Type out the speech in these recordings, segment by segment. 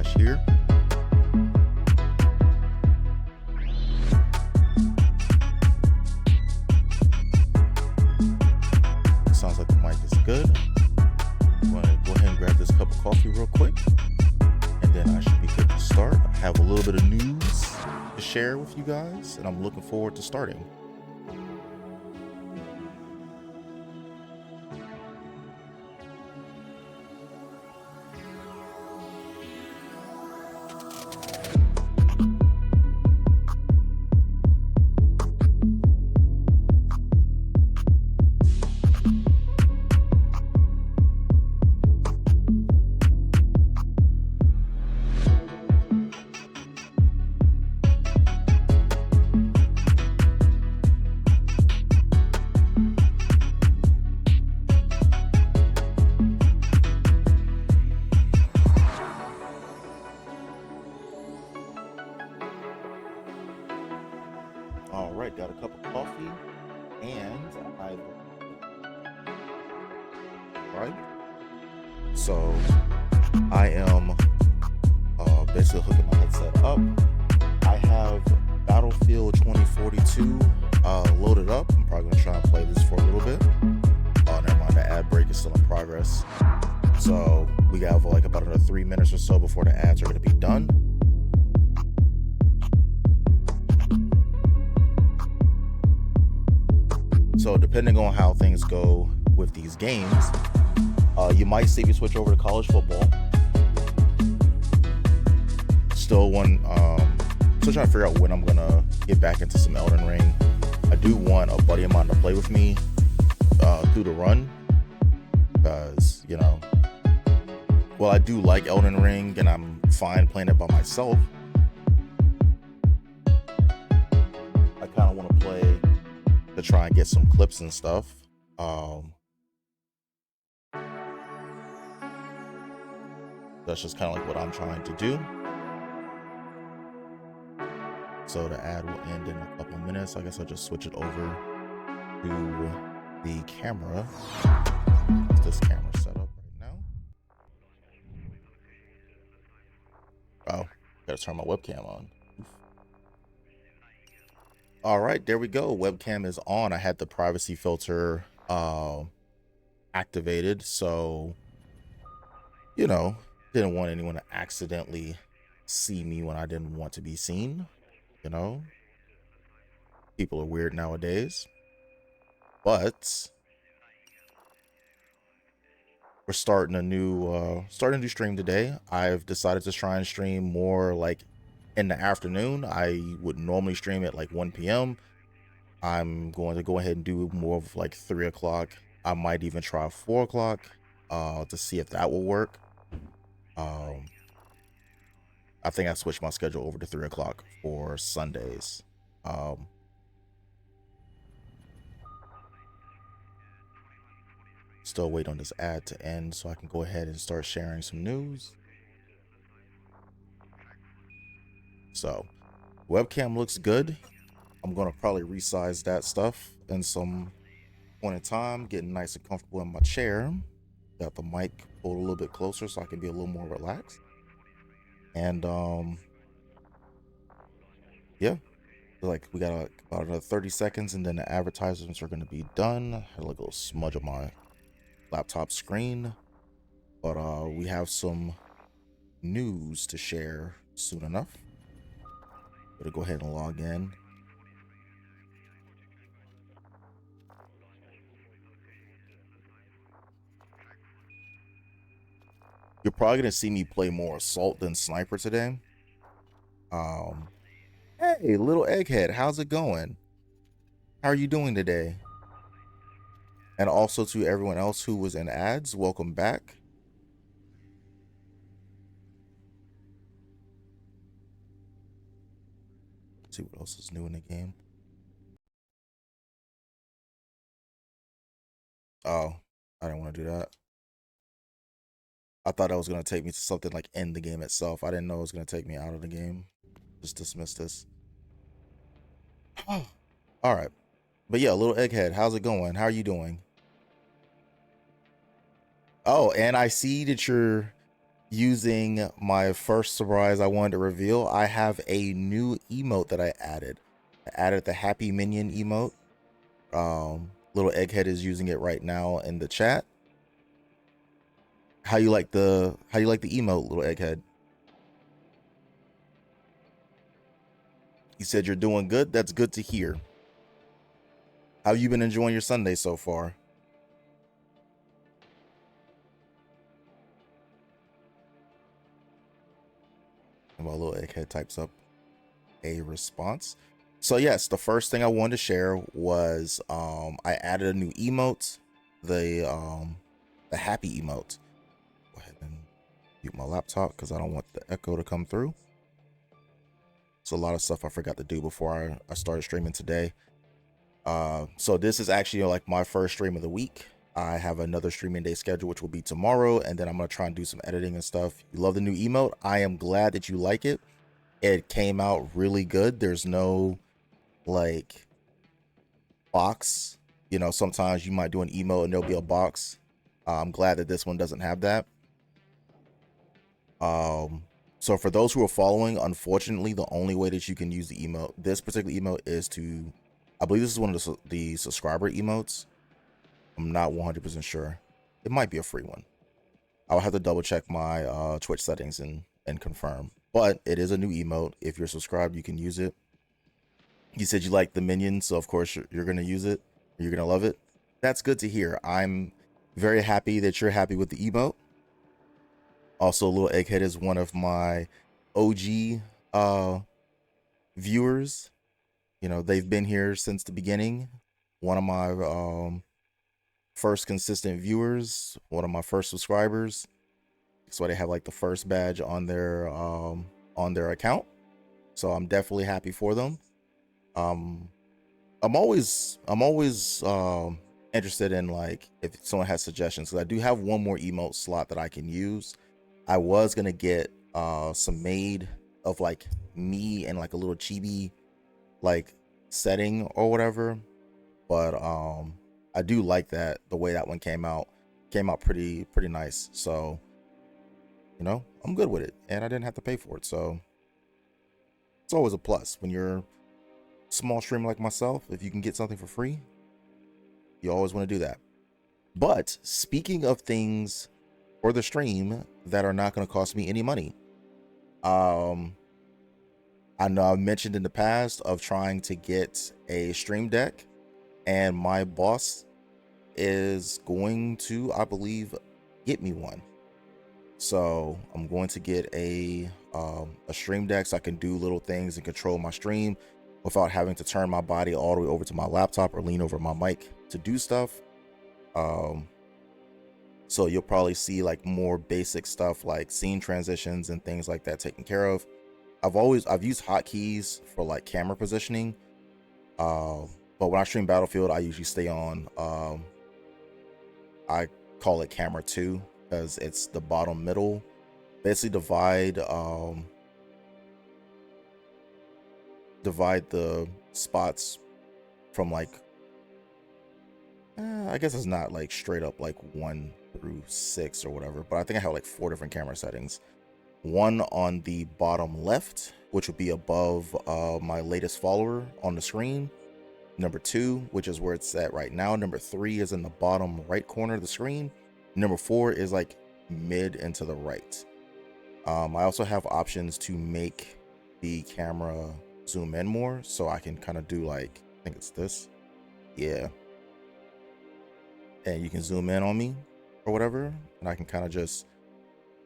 Flash here. Sounds like the mic is good. I'm going to go ahead and grab this cup of coffee real quick, and then I should be good to start. I have a little bit of news to share with you guys, and I'm looking forward to starting. All right, got a cup of coffee, and so I am basically hooking my headset up. I have Battlefield 2042 loaded up. I'm probably gonna try and play this for a little bit. Oh, never mind, the ad break is still in progress. So we have like about another 3 minutes or so before the ads are gonna be done. So depending on how things go with these games, you might see me switch over to college football. Still still trying to figure out when I'm gonna get back into some Elden Ring. I do want a buddy of mine to play with me through the run, because well, I do like Elden Ring and I'm fine playing it by myself. I kind of want to play to try and get some clips and stuff. That's just kind of like what I'm trying to do. So the ad will end in a couple of minutes. I guess I'll just switch it over to the camera. This camera set up right now. Oh, gotta turn my webcam on. All right, there we go. Webcam is on. I had the privacy filter activated, so didn't want anyone to accidentally see me when I didn't want to be seen. People are weird nowadays. But we're starting a new stream today. I've decided to try and stream more like in the afternoon. I would normally stream at like 1 p.m. I'm going to go ahead and do more of like 3 o'clock. I might even try 4 o'clock to see if that will work. I think I switched my schedule over to 3 o'clock for Sundays. Still wait on this ad to end so I can go ahead and start sharing some news. So webcam looks good. I'm gonna probably resize that stuff in some point in time, getting nice and comfortable in my chair. Got the mic pulled a little bit closer so I can be a little more relaxed. And yeah, like we got about another 30 seconds and then the advertisements are gonna be done. I had a little smudge on my laptop screen, but we have some news to share soon enough. Better go ahead and log in. You're probably gonna see me play more Assault than Sniper today. Hey, little egghead, how's it going? How are you doing today? And also to everyone else who was in ads, welcome back. Let's see what else is new in the game. Oh, I didn't want to do that. I thought that was going to take me to something like in the game itself. I didn't know it was going to take me out of the game. Just dismiss this. All right. But yeah, little egghead, how's it going? How are you doing? Oh, and I see that you're using my first surprise I wanted to reveal, I have a new emote that I added. I added the happy minion emote. Little egghead is using it right now in the chat. How you like the emote, little egghead? You said you're doing good. That's good to hear. How you been enjoying your Sunday so far? And my little egghead types up a response. So yes, the first thing I wanted to share was I added a new emote, the happy emote. Go ahead and mute my laptop because I don't want the echo to come through. It's a lot of stuff I forgot to do before I started streaming today. So this is actually like my first stream of the week. I have another streaming day scheduled, which will be tomorrow, and then I'm gonna try and do some editing and stuff. You love the new emote. I am glad that you like it. It came out really good. There's no like box. You know, sometimes you might do an emote and there'll be a box. I'm glad that this one doesn't have that. So for those who are following, unfortunately, the only way that you can use the emote, this particular emote, is to, I believe this is one of the subscriber emotes. I'm not 100% sure. It might be a free one. I'll have to double check my Twitch settings and confirm. But it is a new emote. If you're subscribed, you can use it. You said you like the minions, so of course you're gonna use it. You're gonna love it. That's good to hear. I'm very happy that you're happy with the emote. Also, Little Egghead is one of my OG viewers. You know, they've been here since the beginning. One of my first consistent viewers, one of my first subscribers. So they have like the first badge on their account. So I'm definitely happy for them. I'm always interested in like if someone has suggestions, because I do have one more emote slot that I can use. I was gonna get some made of like me and like a little chibi like setting or whatever, but I do like that the way that one came out pretty nice. So you know, I'm good with it, and I didn't have to pay for it, so it's always a plus when you're a small streamer like myself. If you can get something for free, you always want to do that. But speaking of things for the stream that are not going to cost me any money, I know I've mentioned in the past of trying to get a stream deck, and my boss is going to, I believe, get me one. So I'm going to get a stream deck so I can do little things and control my stream without having to turn my body all the way over to my laptop or lean over my mic to do stuff. So you'll probably see like more basic stuff like scene transitions and things like that taken care of. I've used hotkeys for like camera positioning, but when I stream Battlefield, I usually stay on I call it camera 2 because it's the bottom middle. Basically divide the spots from like I guess it's not like straight up like 1 through 6 or whatever, but I think I have like 4 different camera settings. One on the bottom left, which would be above my latest follower on the screen. Number 2, which is where it's at right now. Number 3 is in the bottom right corner of the screen. Number 4 is like mid and to the right. I also have options to make the camera zoom in more, so I can kind of do like, I think it's this. Yeah. And you can zoom in on me or whatever, and I can kind of just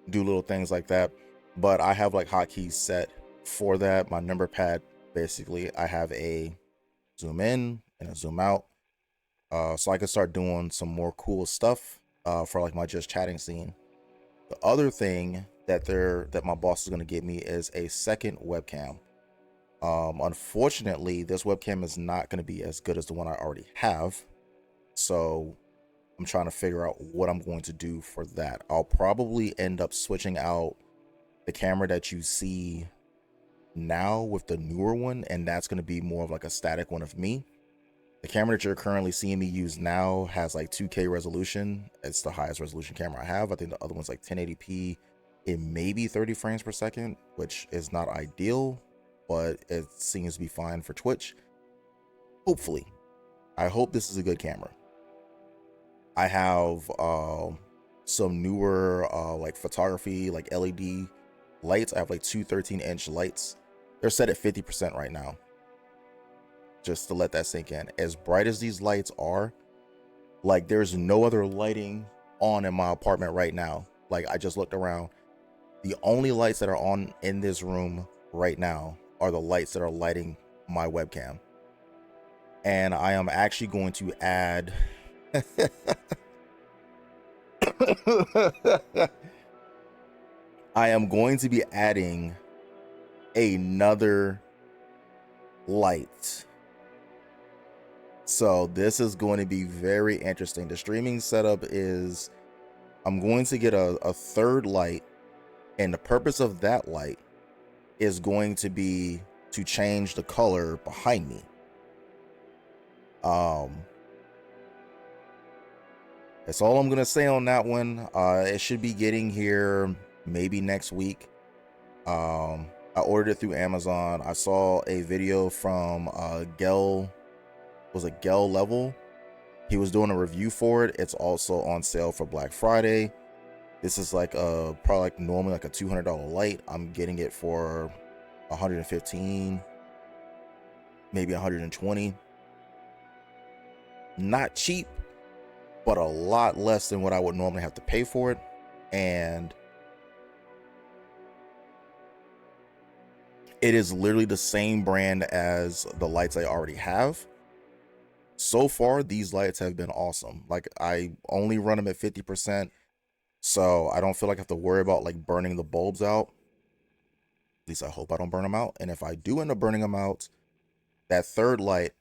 do little things like that. But I have like hotkeys set for that. My number pad, basically, I have a zoom in and a zoom out, so I can start doing some more cool stuff for like my just chatting scene. The other thing that my boss is going to give me is a second webcam. Unfortunately, this webcam is not going to be as good as the one I already have, so I'm trying to figure out what I'm going to do for that. I'll probably end up switching out the camera that you see now with the newer one, and that's going to be more of like a static one of me. The camera that you're currently seeing me use now has like 2K resolution. It's the highest resolution camera I have. I think the other one's like 1080p It may be 30 frames per second, which is not ideal, but it seems to be fine for Twitch. Hopefully. I hope this is a good camera. I have some newer like photography, like LED lights. I have like two 13-inch lights. They're set at 50% right now. Just to let that sink in. As bright as these lights are, like there's no other lighting on in my apartment right now. Like I just looked around. The only lights that are on in this room right now are the lights that are lighting my webcam. And I am actually going to add I am going to be adding another light. So this is going to be very interesting. The streaming setup is I'm going to get a third light, and the purpose of that light is going to be to change the color behind me. That's all I'm gonna say on that one. It should be getting here maybe next week. I ordered it through Amazon. I saw a video from Gel Level. He was doing a review for it. It's also on sale for Black Friday. This is like probably like normally like a $200 light. I'm getting it for 115, maybe 120. Not cheap, but a lot less than what I would normally have to pay for it. And it is literally the same brand as the lights I already have. So far, these lights have been awesome. Like I only run them at 50%, so I don't feel like I have to worry about like burning the bulbs out. At least I hope I don't burn them out. And if I do end up burning them out, that third light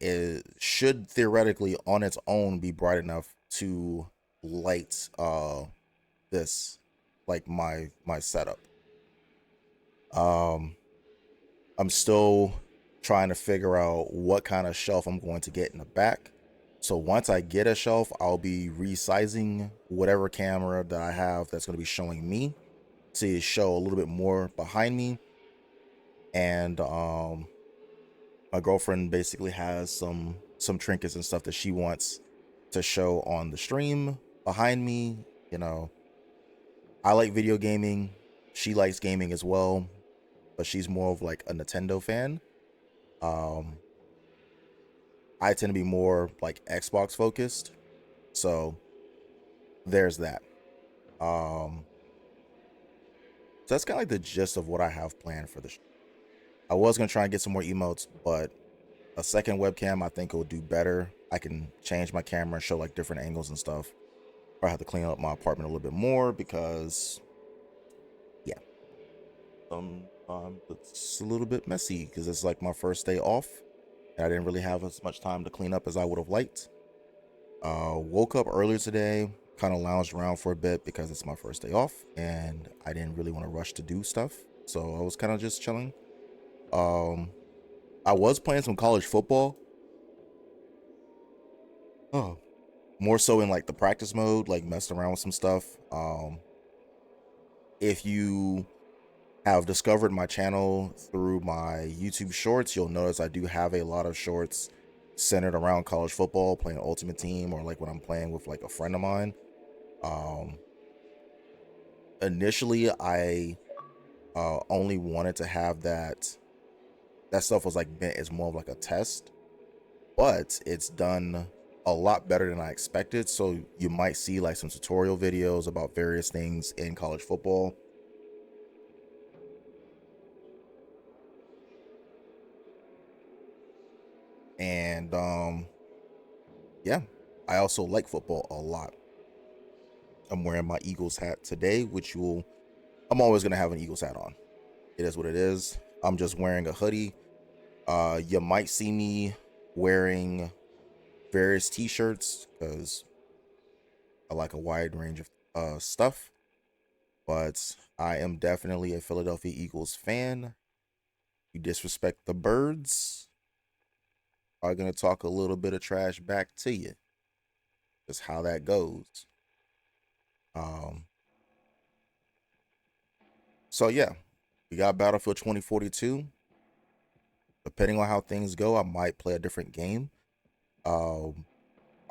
should theoretically on its own be bright enough to light this, like my setup. um I'm still trying to figure out what kind of shelf I'm going to get in the back. So once I get a shelf, I'll be resizing whatever camera that I have that's going to be showing me to show a little bit more behind me. And my girlfriend basically has some trinkets and stuff that she wants to show on the stream behind me. You know, I like video gaming. She likes gaming as well, but she's more of like a Nintendo fan. Um, I tend to be more like Xbox focused. So there's that. Um, so that's kind of like the gist of what I have planned for the show. I was gonna try and get some more emotes, but a second webcam I think it would do better. I can change my camera and show like different angles and stuff. I have to clean up my apartment a little bit more because yeah, it's a little bit messy because it's like my first day off and I didn't really have as much time to clean up as I would have liked. Woke up earlier today, kind of lounged around for a bit because it's my first day off and I didn't really want to rush to do stuff. So I was kind of just chilling. Um, I was playing some college football. Oh, more so in like the practice mode, like messing around with some stuff. If you have discovered my channel through my YouTube shorts, you'll notice I do have a lot of shorts centered around college football, playing Ultimate Team, or like when I'm playing with like a friend of mine. Um, Initially, I only wanted to have that stuff was like meant as more of like a test, but it's done a lot better than I expected. So you might see like some tutorial videos about various things in college football. And yeah, I also like football a lot. I'm wearing my Eagles hat today, which I'm always gonna have an Eagles hat on. It is what it is. I'm just wearing a hoodie. You might see me wearing various t-shirts because I like a wide range of stuff. But I am definitely a Philadelphia Eagles fan. You disrespect the birds, I'm gonna talk a little bit of trash back to you. That's how that goes. Um, So yeah, we got Battlefield 2042. Depending on how things go, I might play a different game. Um,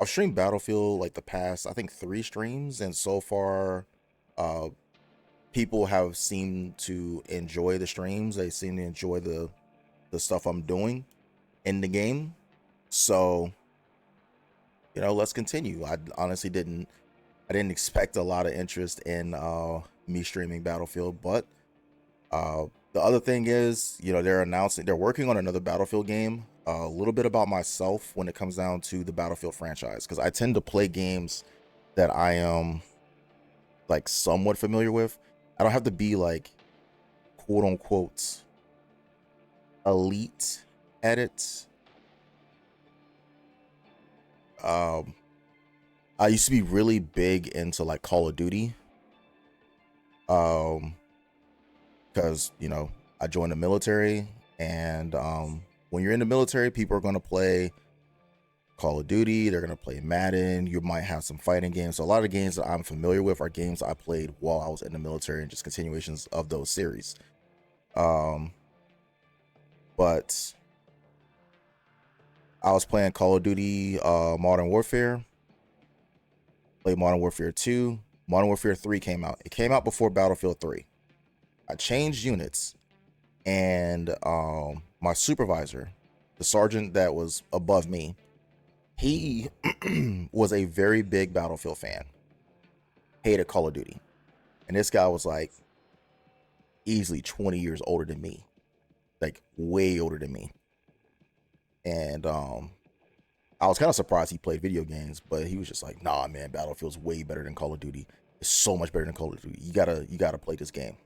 I've streamed Battlefield like the past, I think, 3 streams, and so far, uh, people have seemed to enjoy the streams. They seem to enjoy the stuff I'm doing in the game. So let's continue. I honestly didn't expect a lot of interest in me streaming Battlefield, but uh, the other thing is, they're working on another Battlefield game. A little bit about myself when it comes down to the Battlefield franchise, because I tend to play games that I am like somewhat familiar with. I don't have to be like quote unquote elite at it. Um, I used to be really big into like Call of Duty. Um, because I joined the military, and when you're in the military, people are going to play Call of Duty, they're going to play Madden, you might have some fighting games. So a lot of games that I'm familiar with are games I played while I was in the military, and just continuations of those series. um but I was playing Call of Duty Modern Warfare, played Modern Warfare 2. Modern Warfare 3 came out. It came out before Battlefield 3. I changed units, and my supervisor, the sergeant that was above me, he was a very big Battlefield fan, hated Call of Duty. And this guy was like easily 20 years older than me, like way older than me. And I was kind of surprised he played video games, but he was just like, nah, man, Battlefield's way better than Call of Duty. It's so much better than Call of Duty. You gotta play this game.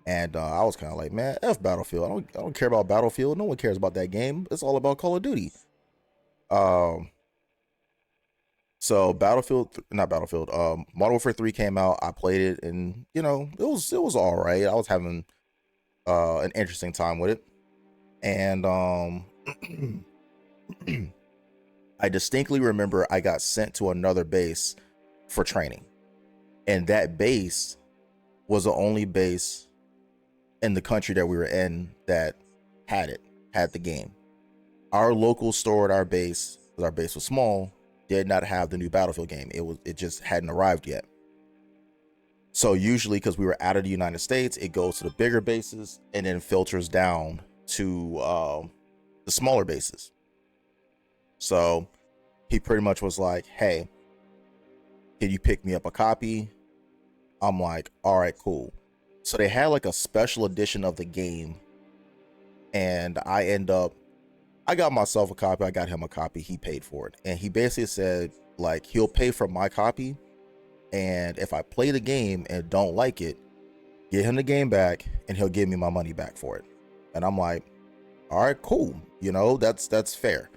And I was kind of like, man, F Battlefield. I don't care about Battlefield. No one cares about that game. It's all about Call of Duty. Um, so not Battlefield. Modern Warfare 3 came out. I played it, and it was all right. I was having an interesting time with it, and I distinctly remember I got sent to another base for training, and that base was the only base in the country that we were in that had the game. Our local store at our base, because our base was small, did not have the new Battlefield game. It just hadn't arrived yet. So usually, because we were out of the United States, it goes to the bigger bases and then filters down to the smaller bases. So he pretty much was like, hey, can you pick me up a copy? I'm like, all right, cool. So they had like a special edition of the game, and I got myself a copy, I got him a copy, he paid for it. And he basically said, like, he'll pay for my copy, and if I play the game and don't like it, get him the game back and he'll give me my money back for it. And I'm like, all right, cool. That's fair.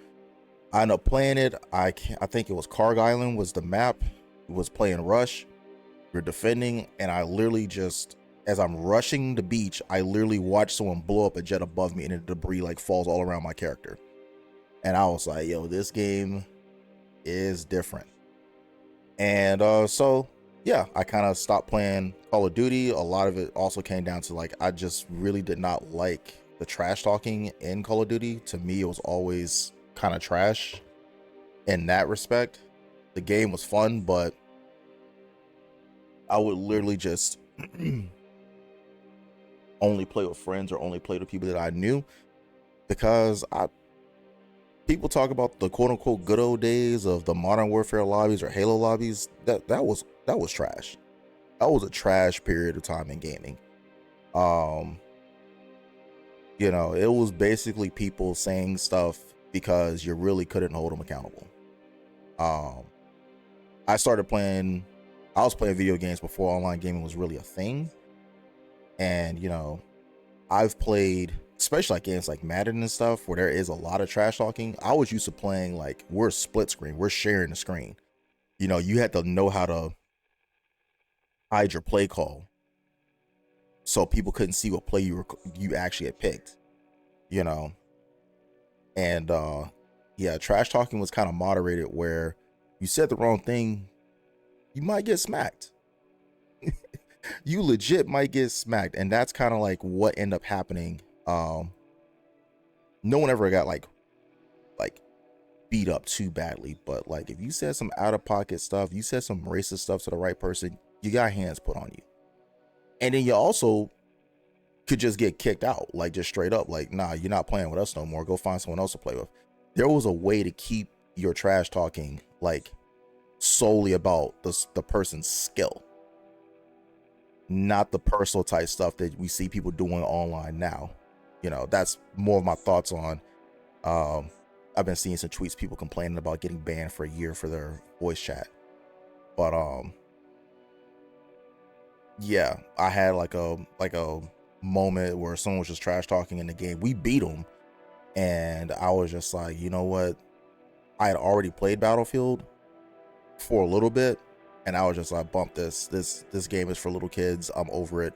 I ended up playing it. I think it was Carg Island was the map. It was playing Rush. We're defending, and I literally just, as I'm rushing the beach, I literally watched someone blow up a jet above me, and the debris like falls all around my character. And I was like, yo, this game is different. And so yeah, I kind of stopped playing Call of Duty. A lot of it also came down to like, I just really did not like the trash talking in Call of Duty. To me, it was always kind of trash in that respect. The game was fun, but I would literally just only play with friends or only play with people that I knew, because people talk about the quote unquote good old days of the Modern Warfare lobbies or Halo lobbies. That was trash. That was a trash period of time in gaming. It was basically people saying stuff because you really couldn't hold them accountable. I was playing video games before online gaming was really a thing. And, I've played, especially like games like Madden and stuff, where there is a lot of trash talking. I was used to playing like, we're split screen, we're sharing the screen. You had to know how to hide your play call so people couldn't see what play you actually had picked. And yeah, trash talking was kind of moderated, where you said the wrong thing, you might get smacked. You legit might get smacked, and that's kind of like what ended up happening. No one ever got like beat up too badly, but like if you said some out of pocket stuff, you said some racist stuff to the right person, you got hands put on you, and then you also could just get kicked out, like just straight up, like nah, you're not playing with us no more. Go find someone else to play with. There was a way to keep your trash talking like solely about the person's skill, not the personal type stuff that we see people doing online now. You know, that's more of my thoughts on. Um, I've been seeing some tweets, people complaining about getting banned for a year for their voice chat, but yeah, I had like a moment where someone was just trash talking in the game. We beat them, and I was just like, you know what? I had already played Battlefield for a little bit, and I was just like, bump this. This game is for little kids. I'm over it.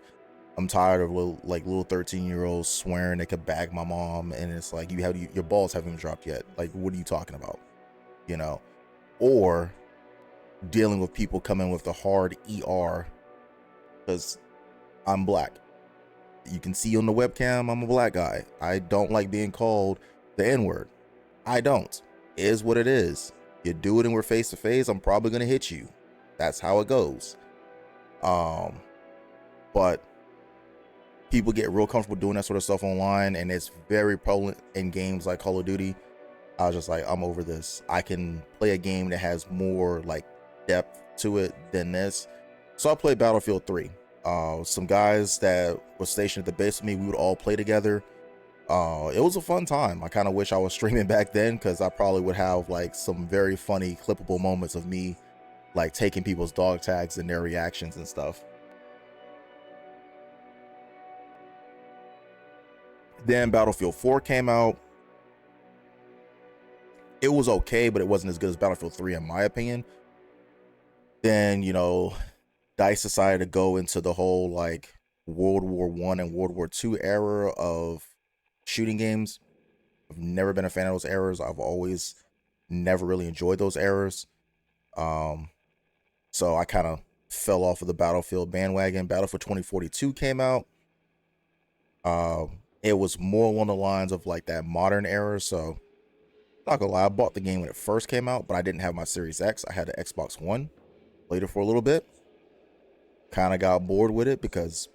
I'm tired of little 13-year-olds swearing they could bag my mom, and it's like your balls haven't even dropped yet. Like, what are you talking about? You know, or dealing with people coming with the hard ER because I'm black. You can see on the webcam I'm a black guy. I don't like being called the N-word. I don't. It is what it is. You do it and we're face to face, I'm probably gonna hit you. That's how it goes. But people get real comfortable doing that sort of stuff online, and it's very prevalent in games like Call of Duty. I was just like, I'm over this. I can play a game that has more like depth to it than this. So I played Battlefield 3. Some guys that were stationed at the base with me, we would all play together. It was a fun time. I kind of wish I was streaming back then, because I probably would have like some very funny clippable moments of me like taking people's dog tags and their reactions and stuff. Then Battlefield 4 came out. It was okay, but it wasn't as good as Battlefield 3 in my opinion. Then, DICE decided to go into the whole like World War One and World War Two era of shooting games. I've never been a fan of those eras. I've always never really enjoyed those eras. Um, so I kind of fell off of the Battlefield bandwagon. Battlefield 2042 came out. It was more along the lines of like that modern era. So not gonna lie, I bought the game when it first came out, but I didn't have my Series X. I had the Xbox One. Played it for a little bit. Kind of got bored with it because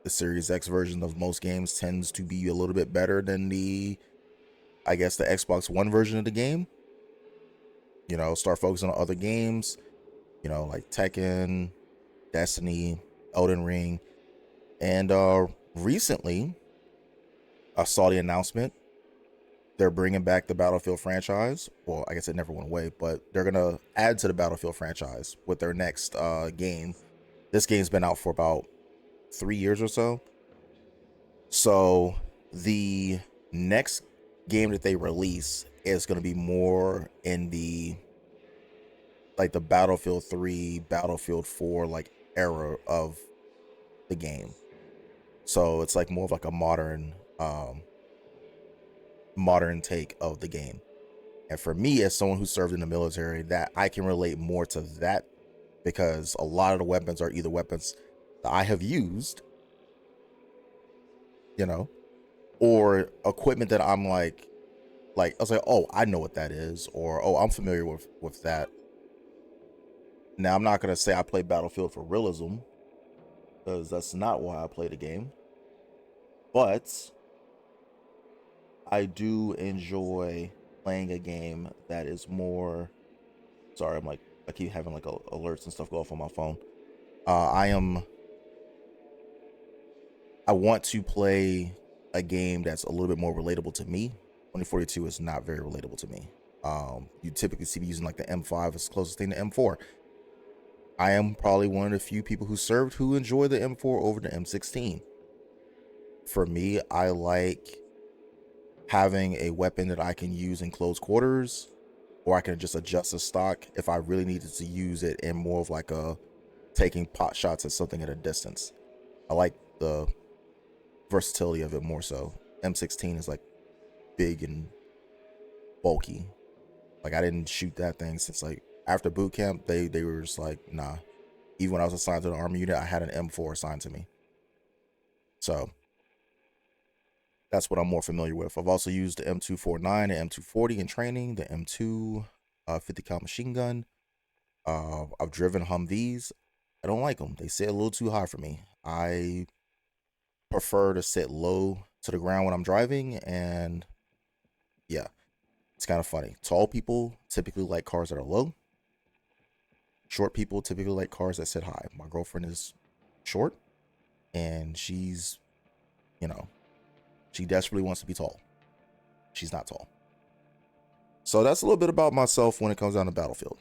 the Series X version of most games tends to be a little bit better than I guess, the Xbox One version of the game. Start focusing on other games, like Tekken, Destiny, Elden Ring. And recently, I saw the announcement. They're bringing back the Battlefield franchise. Well, I guess it never went away, but they're going to add to the Battlefield franchise with their next game. This game's been out for about 3 years or so. So the next game that they release is going to be more in the Battlefield 3, Battlefield 4 like era of the game. So it's like more of like a modern take of the game. And for me, as someone who served in the military, that I can relate more to that, because a lot of the weapons are either weapons that I have used, or equipment that I'm like I was like, oh, I know what that is, or oh, I'm familiar with that. Now, I'm not gonna say I play Battlefield for realism, because that's not why I play the game. But I do enjoy playing a game that is more. Sorry, I keep having like alerts and stuff go off on my phone. I am. I want to play a game that's a little bit more relatable to me. 2042 is not very relatable to me. You typically see me using like the M5 as closest thing to M4. I am probably one of the few people who served who enjoy the M4 over the M16. For me, I like having a weapon that I can use in close quarters, or I can just adjust the stock if I really needed to use it in more of like a taking pot shots at something at a distance. I like the versatility of it more so. M16 is like big and bulky. Like I didn't shoot that thing since like after boot camp. They were just like, nah. Even when I was assigned to the army unit, I had an M4 assigned to me. So that's what I'm more familiar with. I've also used the M249 and M240 in training, the M2 50 cal machine gun. I've driven Humvees. I don't like them. They sit a little too high for me. I prefer to sit low to the ground when I'm driving, and yeah, it's kind of funny. Tall people typically like cars that are low. Short people typically like cars that sit high. My girlfriend is short, and she's, you know, she desperately wants to be tall. She's not tall. So that's a little bit about myself when it comes down to Battlefield.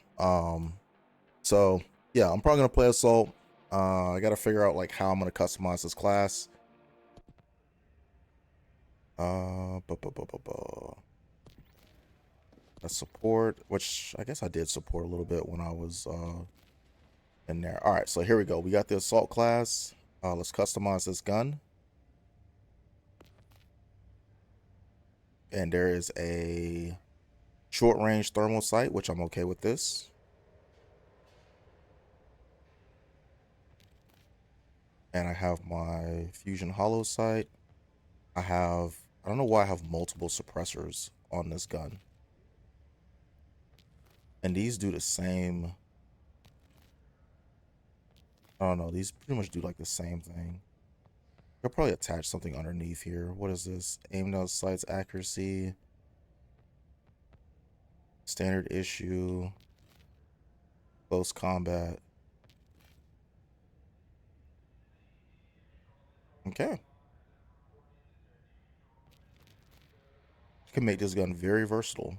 So yeah, I'm probably gonna play Assault. I gotta figure out like how I'm gonna customize this class. A support, which I guess I did support a little bit when I was in there. All right, so here we go. We got the Assault class. Let's customize this gun. And there is a short range thermal sight, which I'm okay with this. And I have my fusion hollow sight. I don't know why I have multiple suppressors on this gun. And these do the same. I don't know. These pretty much do like the same thing. I'll probably attach something underneath here. What is this? Aim down sights accuracy. Standard issue. Close combat. Okay. You can make this gun very versatile.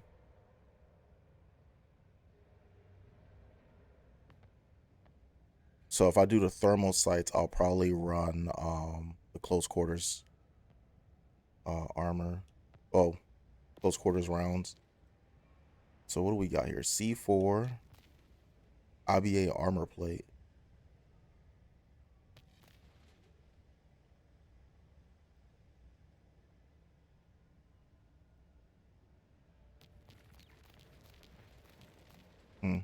So if I do the thermal sights, I'll probably run the close quarters armor. Oh, close quarters rounds. So what do we got here? C4 IBA armor plate. Hmm.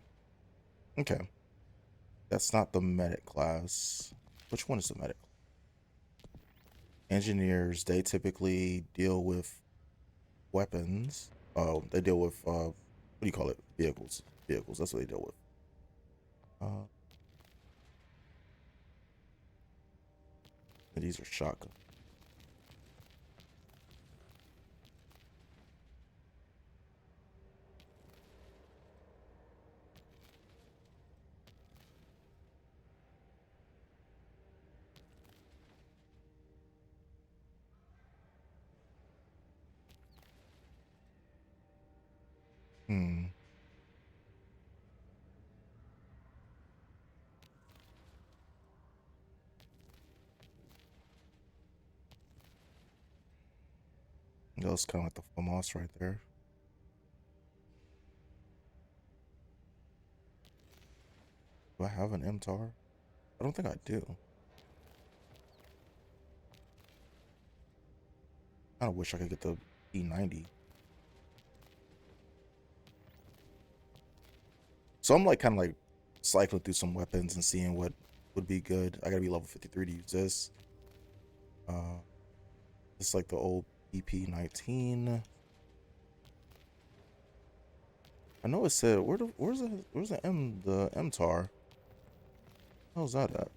Okay. That's not the medic class. Which one is the medic? Engineers, they typically deal with weapons. Oh, they deal with what do you call it? Vehicles. Vehicles. That's what they deal with. Uh, these are shotgun. Hmm. That's kind of like the FAMAS right there. Do I have an MTAR? I don't think I do. I kind of wish I could get the P90. So I'm like kind of like cycling through some weapons and seeing what would be good. I gotta be level 53 to use this. It's like the old EP19. I know it said where's the MTAR? How's that at?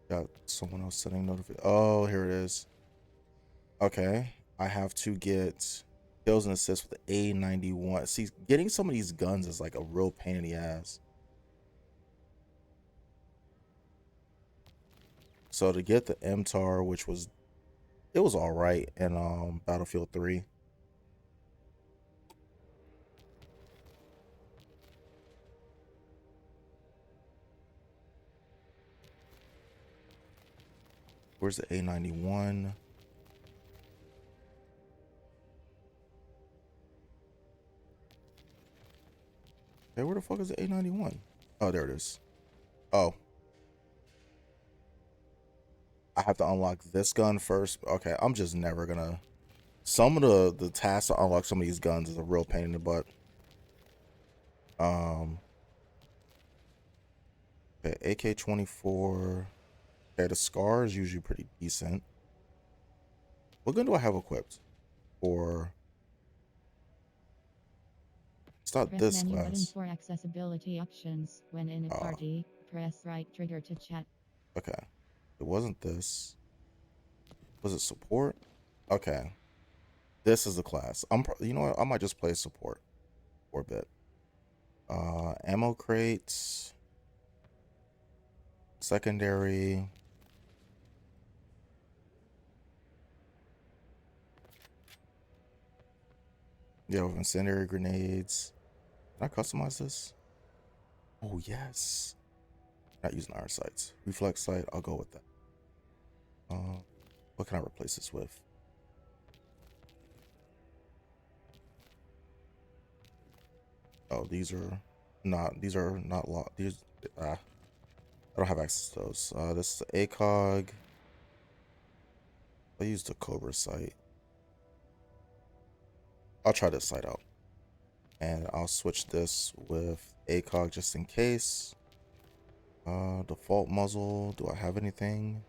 Got someone else setting notification. Oh, here it is. Okay, I have to get kills and assists with the A91. See, getting some of these guns is like a real pain in the ass. So to get the MTAR, which was it was all right in Battlefield 3. Where's the A91? Hey, where the fuck is the A91? Oh, there it is. Oh, I have to unlock this gun first. Okay, I'm just never gonna. Some of the tasks to unlock some of these guns is a real pain in the butt. Um, okay, AK-24. Okay, the SCAR is usually pretty decent. What gun do I have equipped? For it's not Press this menu button class. for accessibility options. When in a Oh, party, press right trigger to chat. okay. It wasn't this. Was it support? Okay. This is the class. You know what? I might just play support for a bit. Ammo crates, secondary. Yeah, with incendiary grenades. Can I customize this? Oh yes. Not using iron sights. Reflex sight. I'll go with that. What can I replace this with? Oh, these are not. These are not locked. These. I don't have access to those. This is the ACOG. I use the Cobra sight. I'll try this sight out, and I'll switch this with ACOG just in case. Default muzzle. Do I have anything?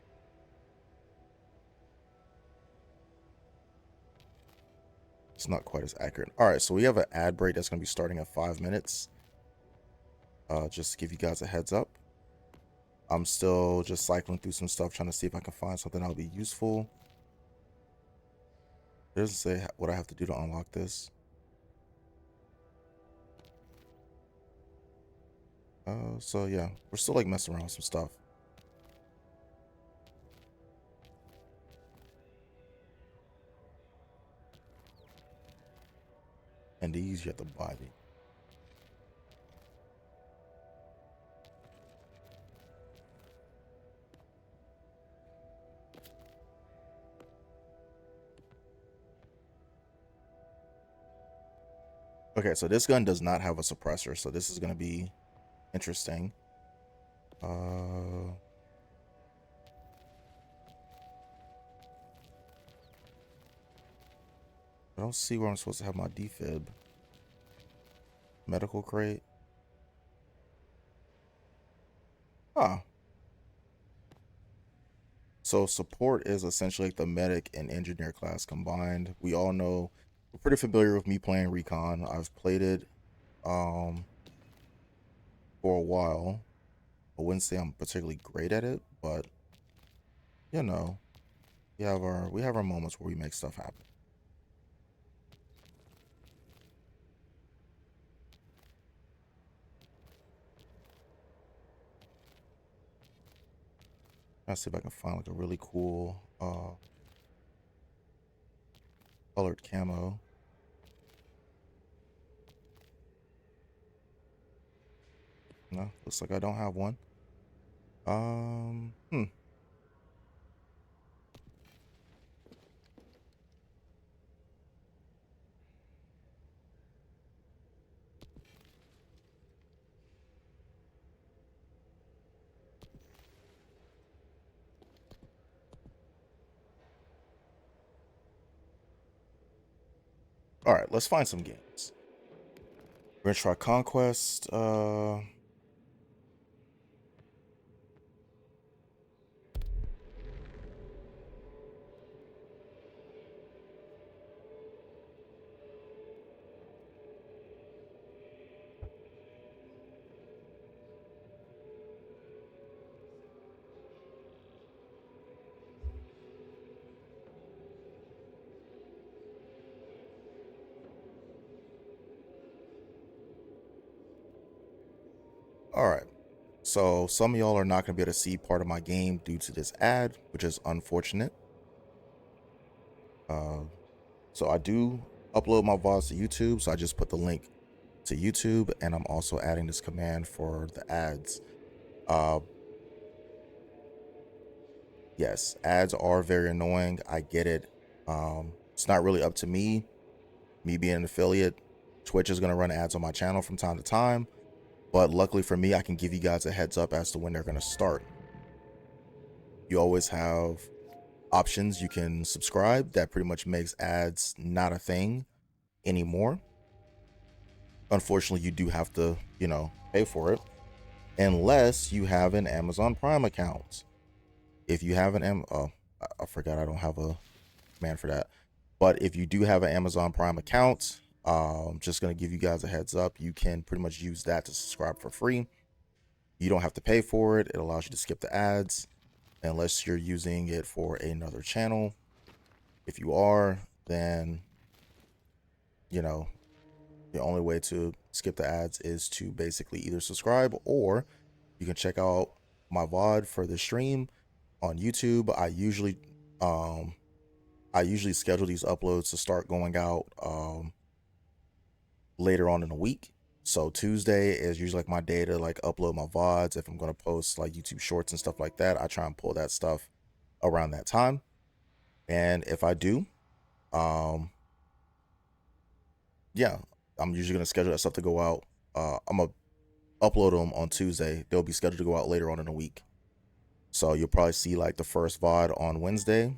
It's not quite as accurate. All right, so we have an ad break that's going to be starting at 5 minutes. Just to give you guys a heads up. I'm still just cycling through some stuff, trying to see if I can find something that'll be useful. It doesn't say what I have to do to unlock this. So yeah, we're still like messing around with some stuff. And these you have to buy me. Okay, so this gun does not have a suppressor, so this is gonna be interesting. I don't see where I'm supposed to have my defib. Medical crate. Huh. So support is essentially like the medic and engineer class combined. We all know we're pretty familiar with me playing recon. I've played it um for a while. I wouldn't say I'm particularly great at it, but you know, we have our moments where we make stuff happen. Let's see if I can find like a really cool colored camo. No, looks like I don't have one. Hmm. All right, let's find some games. We're gonna try Conquest. All right. So some of y'all are not gonna be able to see part of my game due to this ad, which is unfortunate. Uh, so I do upload my VODs to YouTube, so I just put the link to YouTube, and I'm also adding this command for the ads. Uh, yes, ads are very annoying. I get it. It's not really up to me. Me being an affiliate, Twitch is gonna run ads on my channel from time to time, but luckily for me, I can give you guys a heads up as to when they're gonna start. You always have options. You can subscribe. That pretty much makes ads not a thing anymore. unfortunately, you do have to, pay for it unless you have an Amazon Prime account. If you have I forgot I don't have a command for that. But if you do have an Amazon Prime account, just gonna give you guys a heads up. You can pretty much use that to subscribe for free. You don't have to pay for it. It allows you to skip the ads unless you're using it for another channel. If you are, then the only way to skip the ads is to basically either subscribe, or you can check out my VOD for the stream on YouTube. I usually schedule these uploads to start going out later on in the week. So Tuesday is usually like my day to like upload my VODs. If I'm going to post like YouTube shorts and stuff like that, I try and pull that stuff around that time. And if I do, yeah, I'm usually going to schedule that stuff to go out. I'm going to upload them on Tuesday. They'll be scheduled to go out later on in the week. So you'll probably see like the first VOD on Wednesday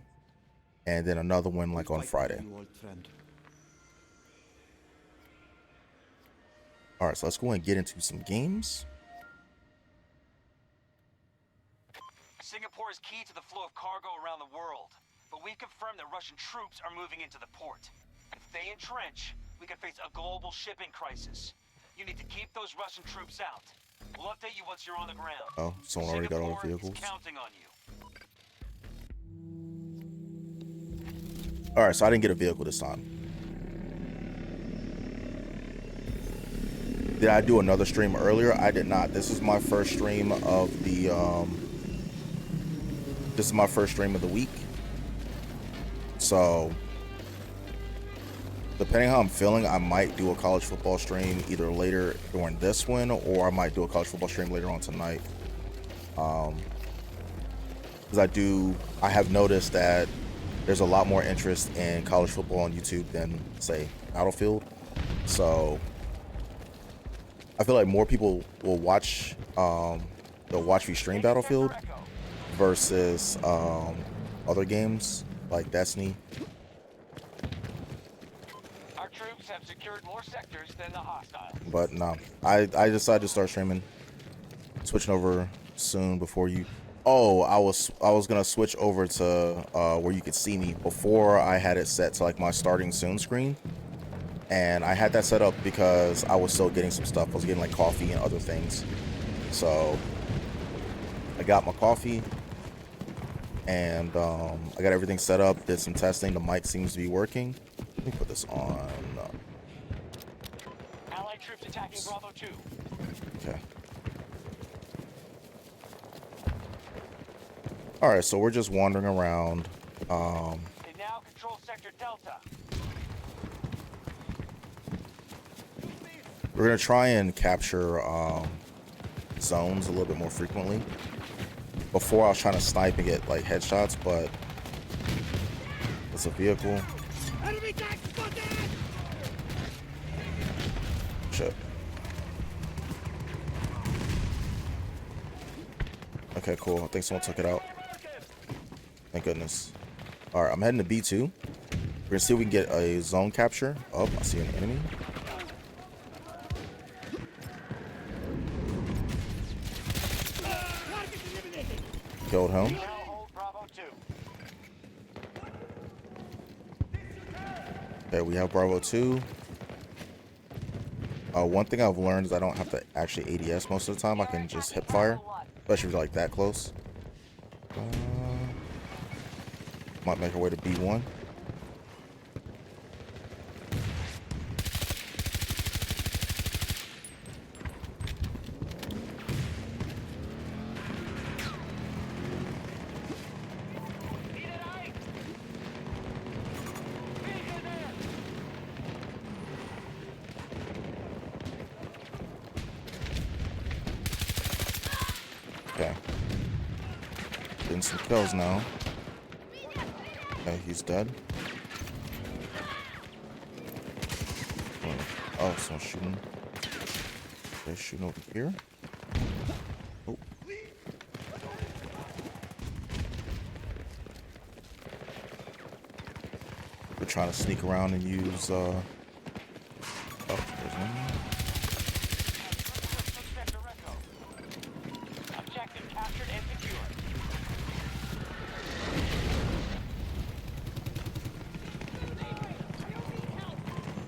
and then another one like on Friday. All right, so let's go and get into some games. Singapore is key to the flow of cargo around the world, but we've confirmed that Russian troops are moving into the port. If they entrench, we could face a global shipping crisis. You need to keep those Russian troops out. We'll update you once you're on the ground. Oh, someone already got all the vehicles. Counting on you. All right, so I didn't get a vehicle this time. Did I do another stream earlier? I did not. This is my first stream of the this is my first stream of the week. So depending how I'm feeling, I might do a college football stream either later during this one, or I might do a college football stream later on tonight. Because I have noticed that there's a lot more interest in college football on YouTube than, say, Battlefield. So I feel like more people will watch they'll watch me stream Battlefield versus other games like Destiny. Our troops have secured more sectors than the hostiles. But no, I decided to start streaming, switching over soon before you. Oh, I was gonna switch over to where you could see me. Before I had it set to like my starting soon screen, and I had that set up because I was still getting some stuff. I was getting like coffee and other things, so I got my coffee and I got everything set up. Did some testing. The mic seems to be working. Let me put this on. Allied troops attacking Bravo 2. Okay. All right, so we're just wandering around. They now control sector Delta. We're gonna try and capture zones a little bit more frequently. Before I was trying to snipe and get like headshots, but it's a vehicle. Shit. Okay, cool. I think someone took it out. Thank goodness. All right, I'm heading to B2. We're gonna see if we can get a zone capture. Oh, I see an enemy. Killed him. Okay, we have Bravo 2. One thing I've learned is I don't have to actually ADS most of the time. I can just hip fire, especially if you're like that close. Might make our way to B1. Okay. Getting some kills now. Okay, he's dead. Oh, someone's shooting. They're shooting over here. Oh. We're trying to sneak around and use, oh, there's one. captured and secured.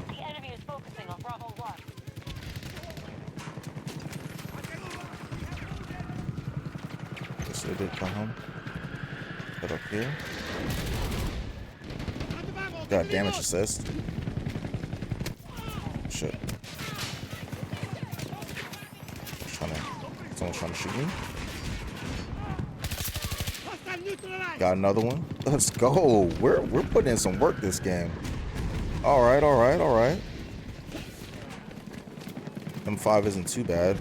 The enemy is focusing on Bravo 1. Guess they did come home. Head up here. Got damage assist. Shit. Someone's trying to shoot me. Got another one. Let's go. We're putting in some work this game. All right. M5 isn't too bad.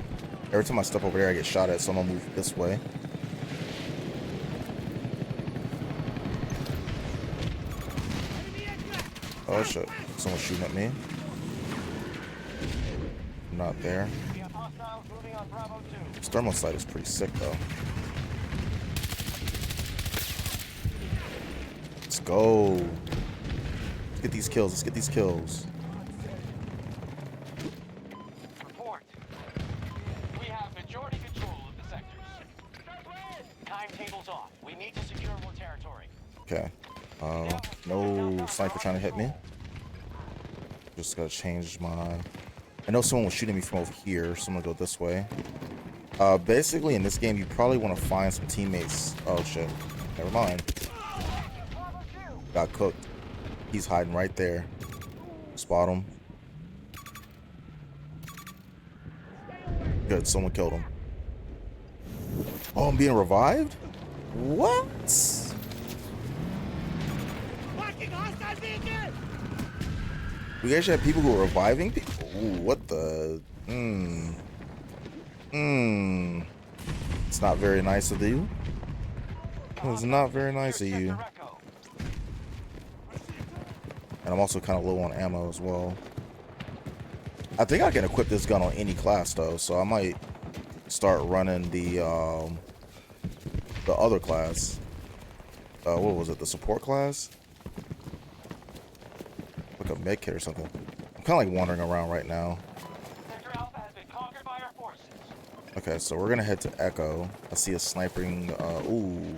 Every time I step over there, I get shot at, so I'm gonna move this way. Oh shit! Someone's shooting at me. I'm not there. We have hostiles moving on Bravo 2. This thermal sight is pretty sick though. Let's go. Let's get these kills. Report. We have majority control of the sectors. Timetable's off. We need to secure more territory. Okay. No sniper trying to hit me. Just gotta change my... I know someone was shooting me from over here, so I'm gonna go this way. Basically, in this game, you probably want to find some teammates. Oh shit. Never mind. Got cooked. He's hiding right there. Spot him. Good, someone killed him. Oh, I'm being revived? What? We actually have people who are reviving people? Ooh, what the? It's not very nice of you. It's not very nice of you. And I'm also kind of low on ammo as well. I think I can equip this gun on any class though, so I might start running the other class. What was it? The support class? Like a med kit or something. I'm kind of like wandering around right now. Sector Alpha has been conquered by our forces. Okay, so we're gonna head to Echo. I see a sniping. Ooh,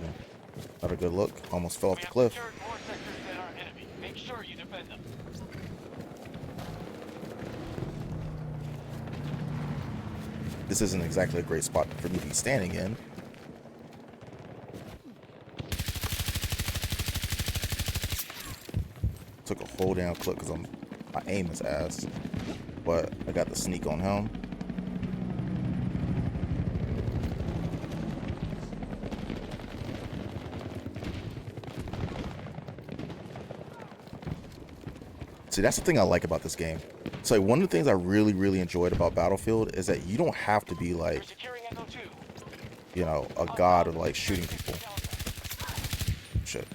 not a good look. Almost fell off the cliff. We have secured more sectors than our enemy. Make sure you defend them. This isn't exactly a great spot for me to be standing in. Took a whole damn clip because my aim is ass, but I got the sneak on him. See, that's the thing I like about this game. So like, one of the things I really enjoyed about Battlefield is that you don't have to be like, you know, a god of like shooting people. Shit.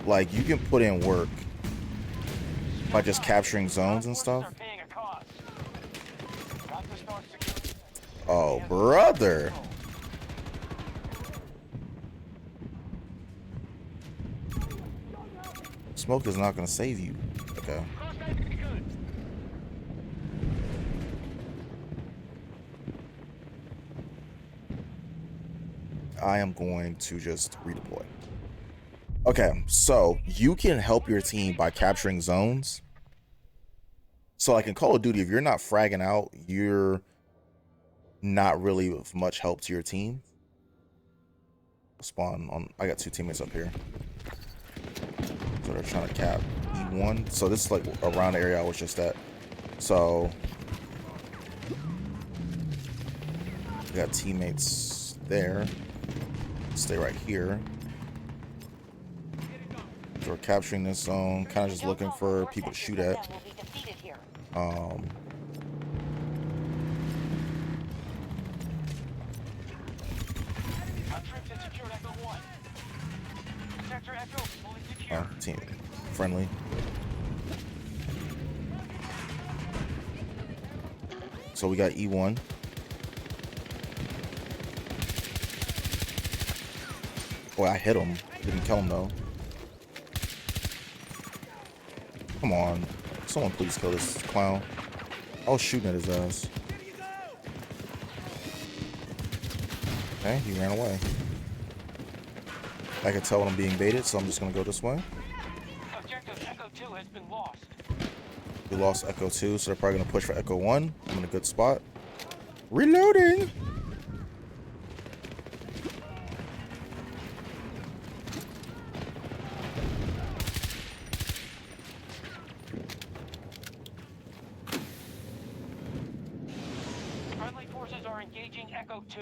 Like, you can put in work by just capturing zones and stuff. Oh, brother. Smoke is not going to save you. Okay. I am going to just redeploy. Okay, so you can help your team by capturing zones. So like in Call of Duty, if you're not fragging out, you're not really of much help to your team. Spawn on, I got two teammates up here. So they're trying to cap E1. So this is like around the area I was just at. So we got teammates there. Stay right here. So we're capturing this zone, kind of just looking for people to shoot at. Team friendly. So we got E1. Boy, I hit him. Didn't kill him though. Come on. Someone please kill this clown. I was shooting at his ass. Okay, he ran away. I can tell when I'm being baited, so I'm just gonna go this way. Objective Echo 2 has been lost. We lost Echo 2, so they're probably gonna push for Echo 1. I'm in a good spot. Reloading! Friendly forces are engaging Echo 2.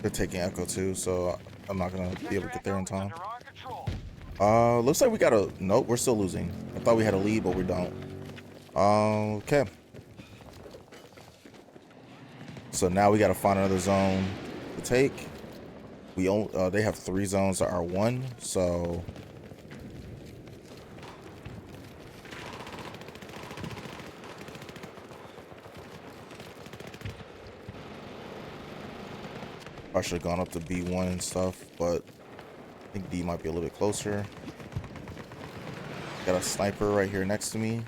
They're taking Echo 2, so I'm not gonna be able to get there in time. Under our control. Looks like we got a... Nope, we're still losing. I thought we had a lead, but we don't. Okay. So now we gotta find another zone to take. We own, they have 3 zones that are 1, so... I should have gone up to B1 and stuff, but I think B might be a little bit closer. Got a sniper right here next to me.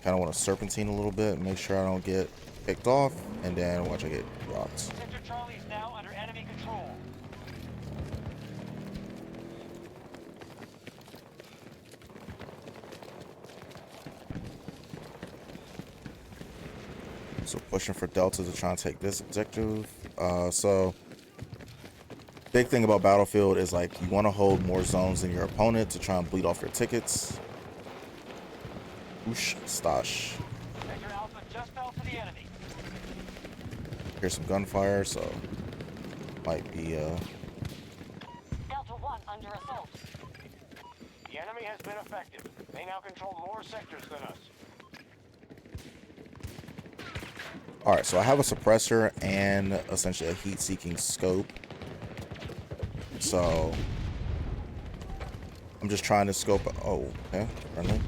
Kind of want to serpentine a little bit, make sure I don't get picked off, and then watch I get rocked. Sector Charlie is now under enemy control. So pushing for Delta to try and take this objective. So big thing about Battlefield is like you want to hold more zones than your opponent to try and bleed off your tickets. Whoosh, stash. Sector Alpha just fell to the enemy. Here's some gunfire, so might be Delta 1 under assault. The enemy has been effective. They now control more sectors than us. all right. So I have a suppressor and essentially a heat-seeking scope. So I'm just trying to scope. Oh, okay, friendly.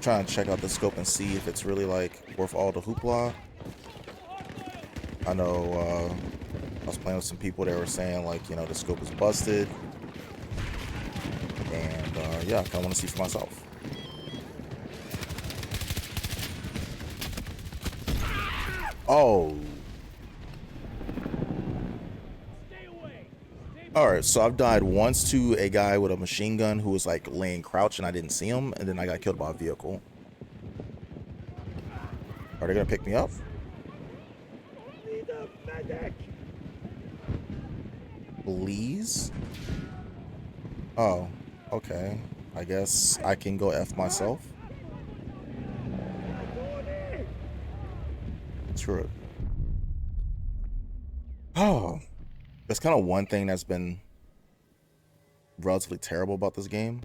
Trying to check out the scope and see if it's really like worth all the hoopla. I know I was playing with some people that were saying like, you know, the scope is busted, and yeah, I kind of want to see for myself. Oh, all right. So I've died once to a guy with a machine gun who was like laying crouch and I didn't see him, and then I got killed by a vehicle. Are they gonna pick me up? Please? Oh, okay. I guess I can go F myself. Screw it. Oh, that's kind of one thing that's been relatively terrible about this game.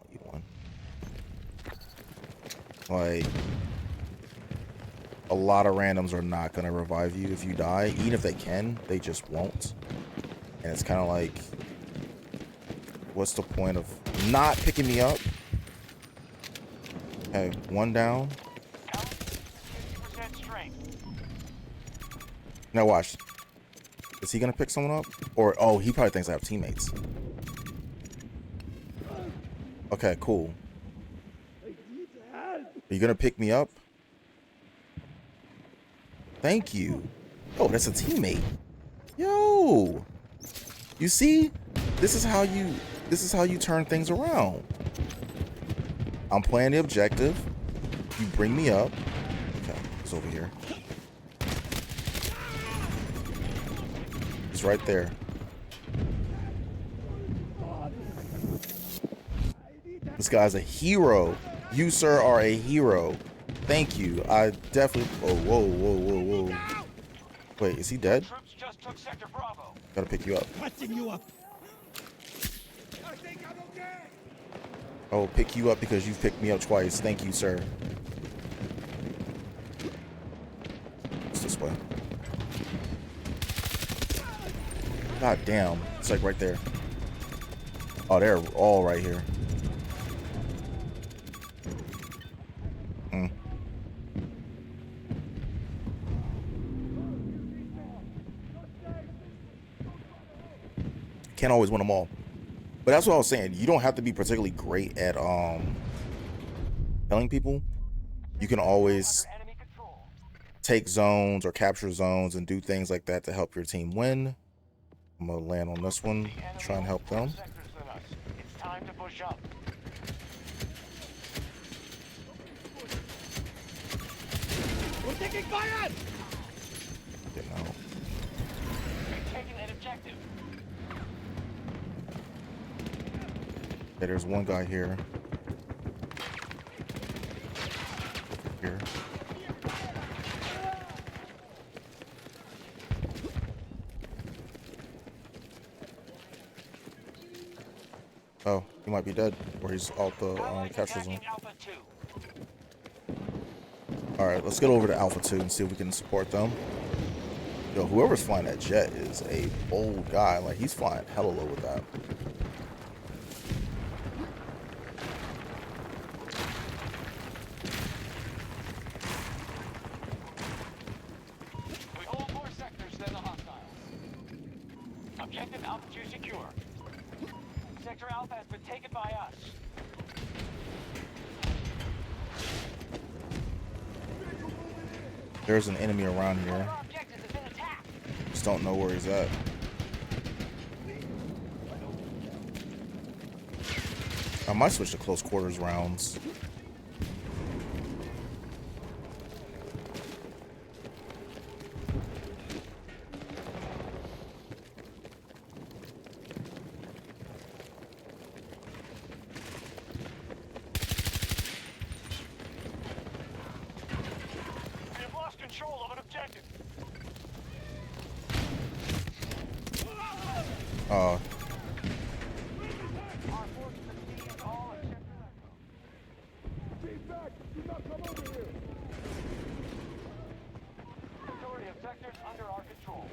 Oh, you won. Like, a lot of randoms are not going to revive you if you die. Even if they can, they just won't. And it's kind of like, what's the point of not picking me up? Okay, 1 down. 50% strength. Now watch. Is he going to pick someone up? Or, oh, he probably thinks I have teammates. Okay, cool. Are you going to pick me up? Thank you. Oh, that's a teammate. Yo. You see? This is how you turn things around. I'm playing the objective. You bring me up. Okay, it's over here. It's right there. This guy's a hero. You, sir, are a hero. Thank you. I definitely... Oh, whoa, whoa, whoa, whoa. Wait, is he dead? Troops just took Sector Bravo. Gotta pick you up. Patching you up. I will pick you up because you've picked me up twice. Thank you, sir. It's this way. God damn. It's like right there. Oh, they're all right here. Can't always win them all. But that's what I was saying. You don't have to be particularly great at killing people, you can always Under enemy control. take zones or capture zones and do things like that to help your team win. I'm gonna land on this one, The enemy try and help holds more them. sectors than us. It's time to push up. We're taking fire! Getting out. We've taken an objective. Okay, there's one guy here. Here. Oh, he might be dead, or he's out the Allies capture zone. attacking Alpha 2. All right, let's get over to Alpha 2 and see if we can support them. Yo, whoever's flying that jet is a bold guy. Like, he's flying hella low with that. We hold more sectors than the hostiles. Objective Alpha 2 secure. Sector Alpha has been taken by us. There's an enemy around One here. of our objectives has been attacked. Just don't know where he's at. I might switch to close quarters rounds. We have lost control of an objective. Uh, Our forces have seized all objectives. Majority of sectors under our control.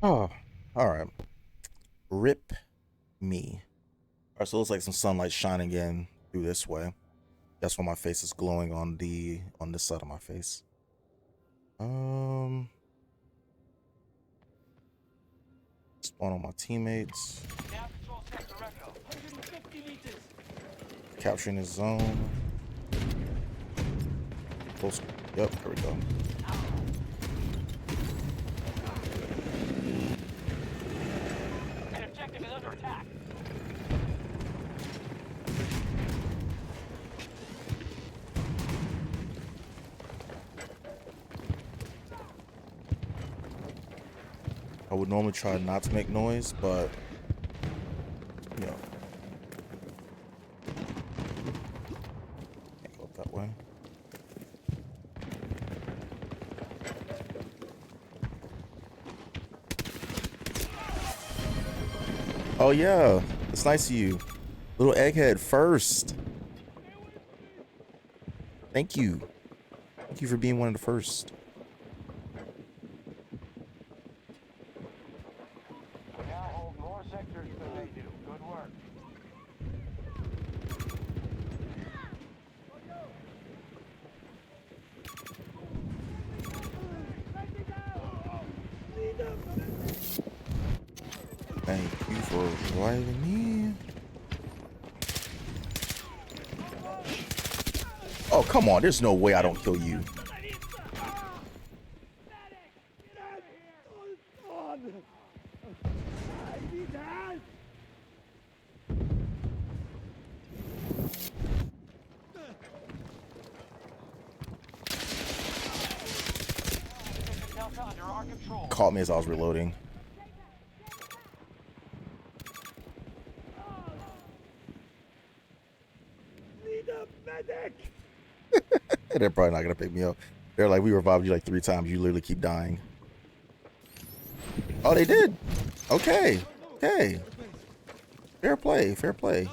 oh, all right. Rip me. All right, so it looks like some sunlight shining in through this way. That's why my face is glowing on this side of my face. Spawn on my teammates. Now control sector Echo. 150 meters. Capturing his zone. Close. Yep, there we go. An objective is under attack. I would normally try not to make noise, but you know, can't go up that way. Oh yeah, it's nice of you, little egghead. First, thank you for being one of the first. We now hold more sectors than they do. Good work. Thank you for reviving me. Oh, come on. There's no way I don't kill you. Delta under our control. Caught me as I was reloading. They're probably not gonna pick me up. They're like, we revived you like 3 times. You literally keep dying. Oh, they did. Okay. Okay. Fair play. Fair play.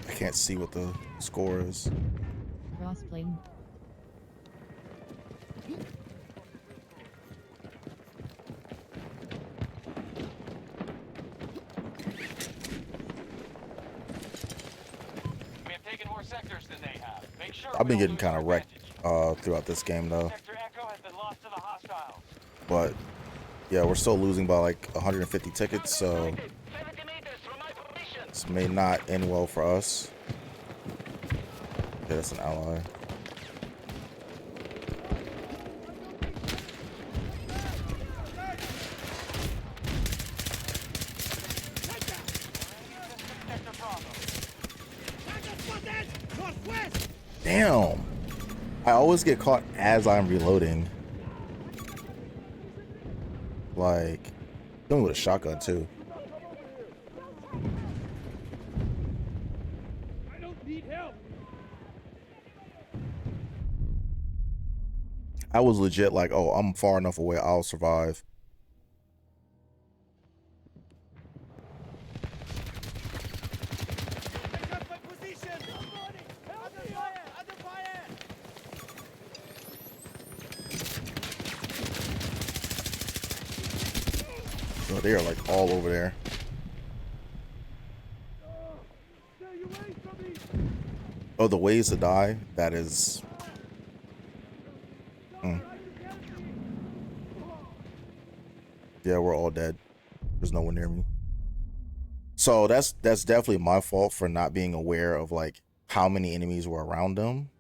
I can't see what the score is. Crossplane. sectors than they have. Make sure I've we been don't getting lose kind our of wrecked advantage. throughout this game though. Sector Echo has been lost to the hostiles. But yeah, we're still losing by like 150 tickets, so 70 meters from my position. this may not end well for us. Yeah, that's an ally. Sector Bravo. Northwest! Damn! I always get caught as I'm reloading. Like, doing with a shotgun too. I don't need help! I was legit like, oh, I'm far enough away, I'll survive. Take up my position! Under fire! Under fire! So they are like all over there. Stay away from me! Oh, the ways to die, that is... Yeah, we're all dead. There's no one near me. So that's definitely my fault for not being aware of like how many enemies were around them.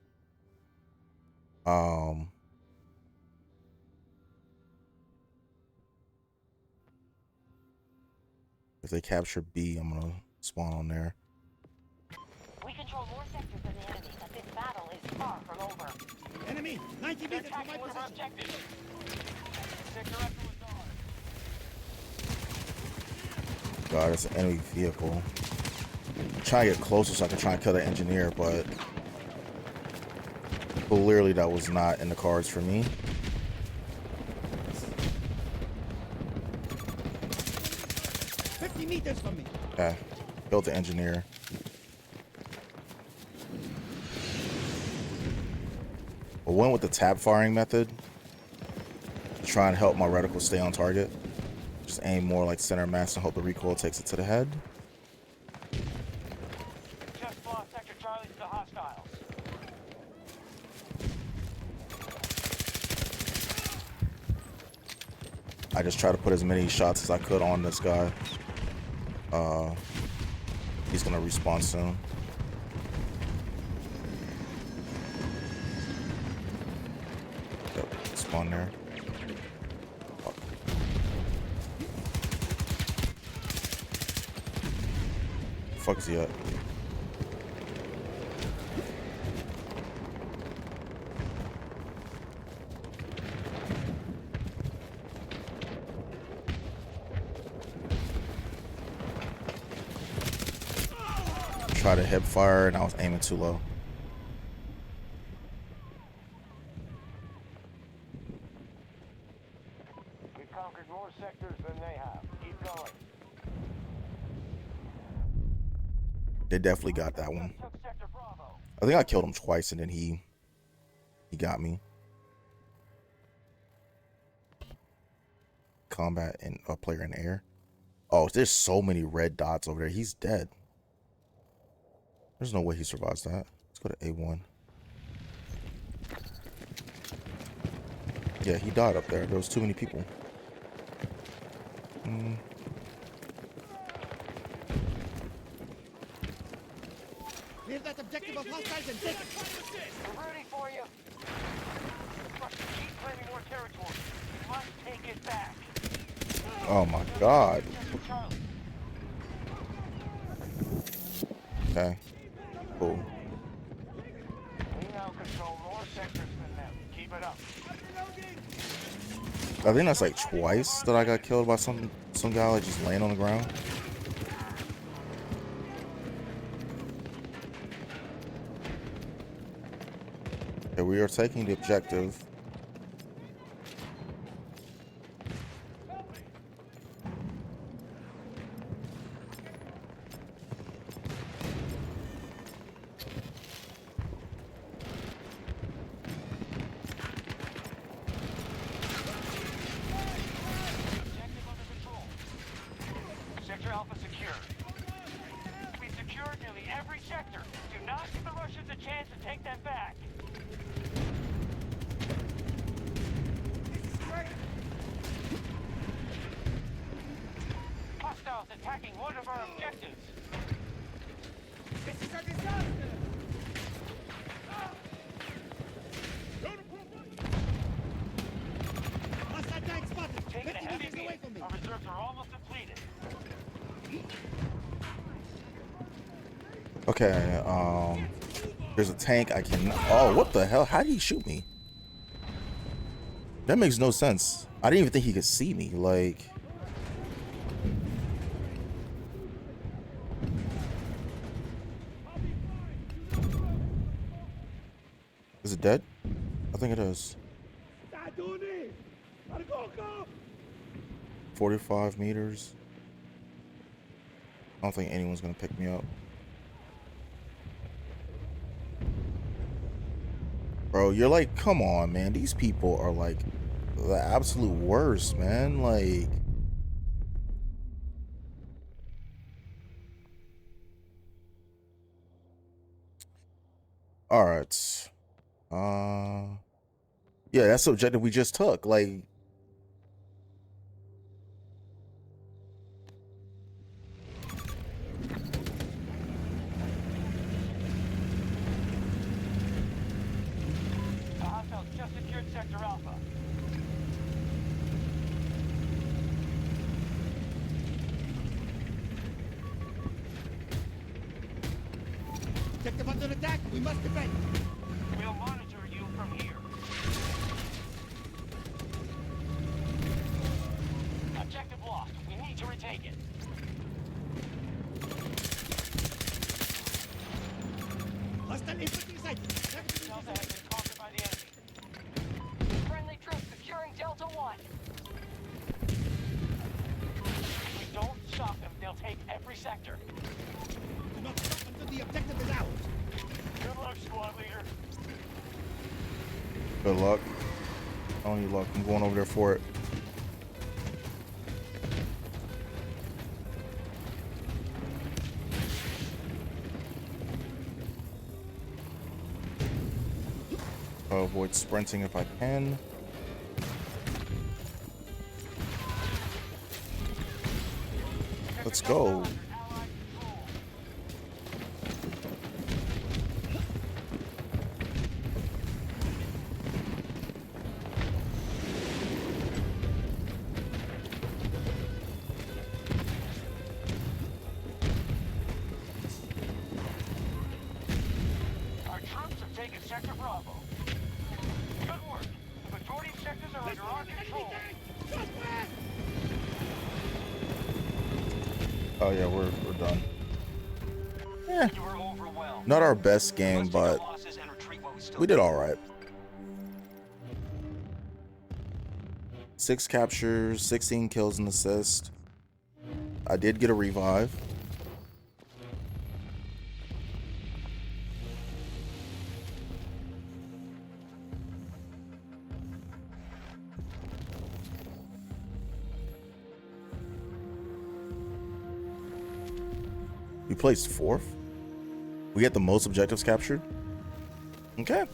If they capture B, I'm gonna spawn on there. We control more sectors than the enemy, but this battle is far from over. Enemy! 90 They're meters from my attacking one of our position! objectives. Sector Echo is on. God, it's an enemy vehicle. I'm trying to get closer so I can try and kill the engineer, but clearly that was not in the cards for me. 50 meters from me! Okay, killed the engineer. I went with the tap firing method to try and help my reticle stay on target. Just aim more like center mass and hope the recoil takes it to the head. Just lost Sector Charlie to the hostiles. I just try to put as many shots as I could on this guy. He's gonna respawn soon. Yep, spawn there. Fuck. Fuck is he at? Try to hip fire and I was aiming too low. We've conquered more sectors than they have. Keep going. They definitely got that one. Took Sector Bravo. I think I killed him twice and then he got me. Combat and a player in air. Oh, there's so many red dots over there. He's dead. There's no way he survives that. Let's go to A1. Yeah, he died up there. There was too many people. Clear that objective of hostiles and take it! We're rooting for you. Russians keep claiming more territory. We must take it back. Oh my god. Sector Charlie. Okay. Cool. We now control more sectors than them. Keep it up. I think that's like twice that I got killed by some guy like just laying on the ground. Okay, we are taking the objective. Objective under control. Sector Alpha secure. We secured nearly every sector. Do not give the Russians a chance to take them back. Hostiles attacking one of our objectives. This is a disaster! Hostile tank spotted! Taking a 50 heavy meters away beat. from me! Our reserves are almost depleted. Okay, there's a tank I can... Oh, what the hell? How did he shoot me? That makes no sense. I didn't even think he could see me. Like... Is it dead? I think it is. 45 meters. I don't think anyone's gonna pick me up. Bro, you're like, come on, man. These people are like the absolute worst, man. Like... Alright. Yeah, that's the objective we just took. Like... The hostiles just secured Sector Alpha. Objective under attack! We must defend! We'll monitor you from here. Objective lost. We need to retake it. Hostile infantry sighted! 70 Delta meters has been conquered by the enemy. Friendly troops securing Delta 1. If we don't stop them, they'll take every sector. away. Do not stop until the objective is ours! Good luck, squad leader. Good luck. I don't need luck. I'm going over there for it. I'll avoid sprinting if I can. Let's go. Our troops have taken Sector Bravo. Good work. The majority of sectors are under our control. Oh yeah, we're done. Eh, You were overwhelmed. not our best game, Let's take our but losses and retreat while we still we did can. all right. 6 captures, 16 kills and assists. I did get a revive. We placed 4th. We get the most objectives captured. Okay.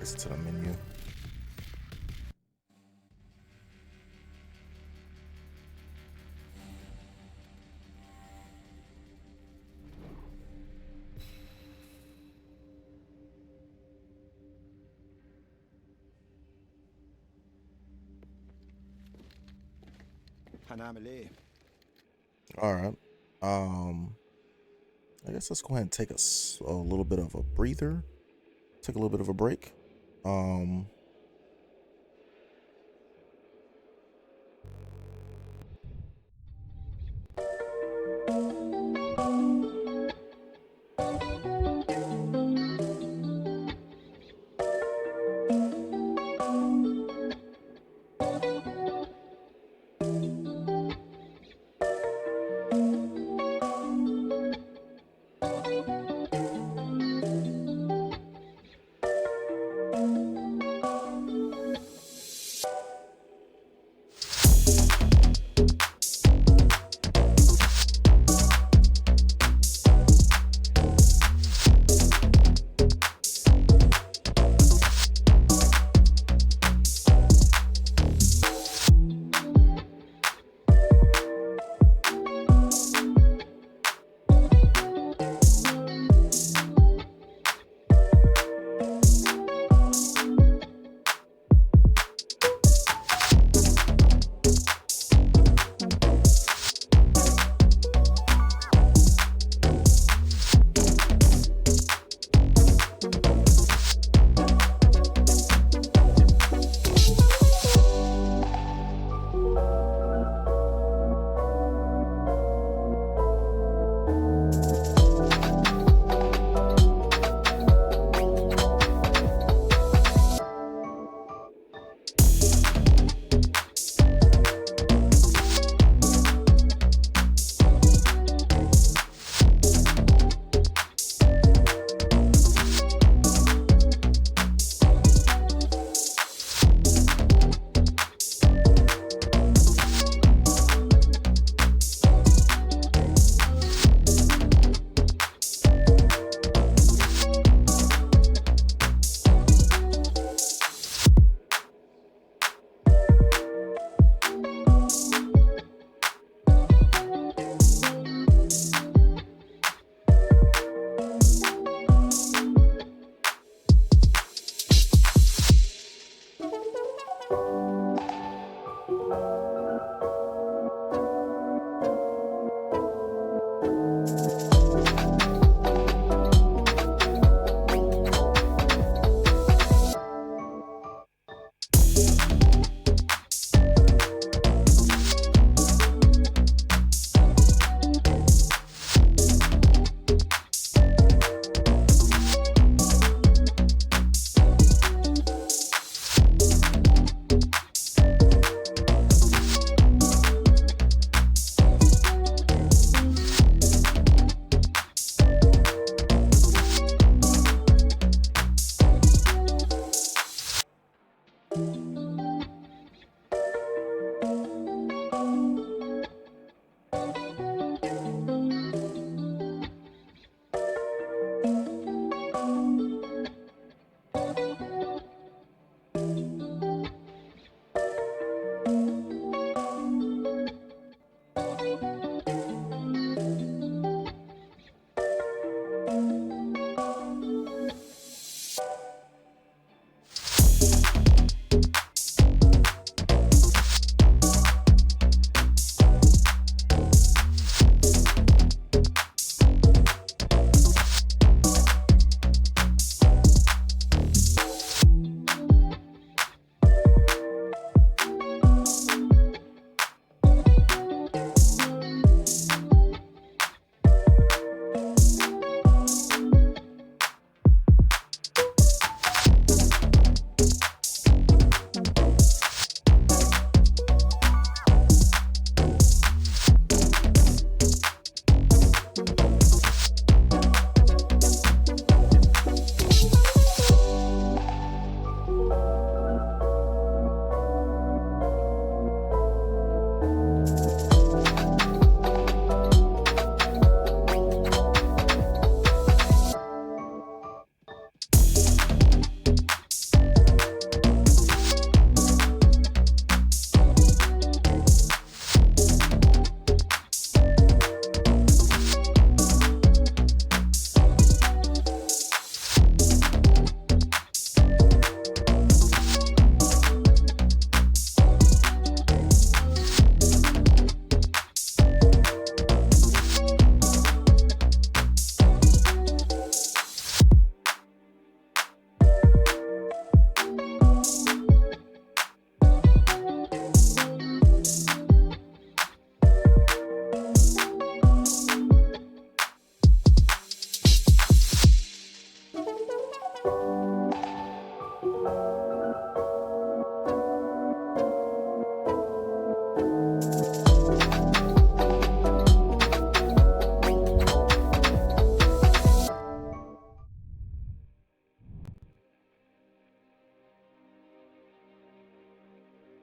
It's to the menu. All right. I guess let's go ahead and take a little bit of a breather. Take a little bit of a break.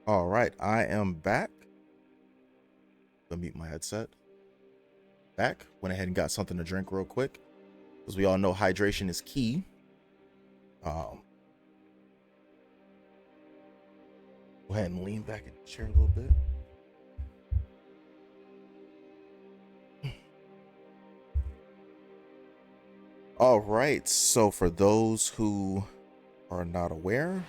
All right, I am back. Go mute my headset. Back. Went ahead and got something to drink real quick, because we all know hydration is key. Go ahead and lean back in the chair a little bit. All right, so for those who are not aware,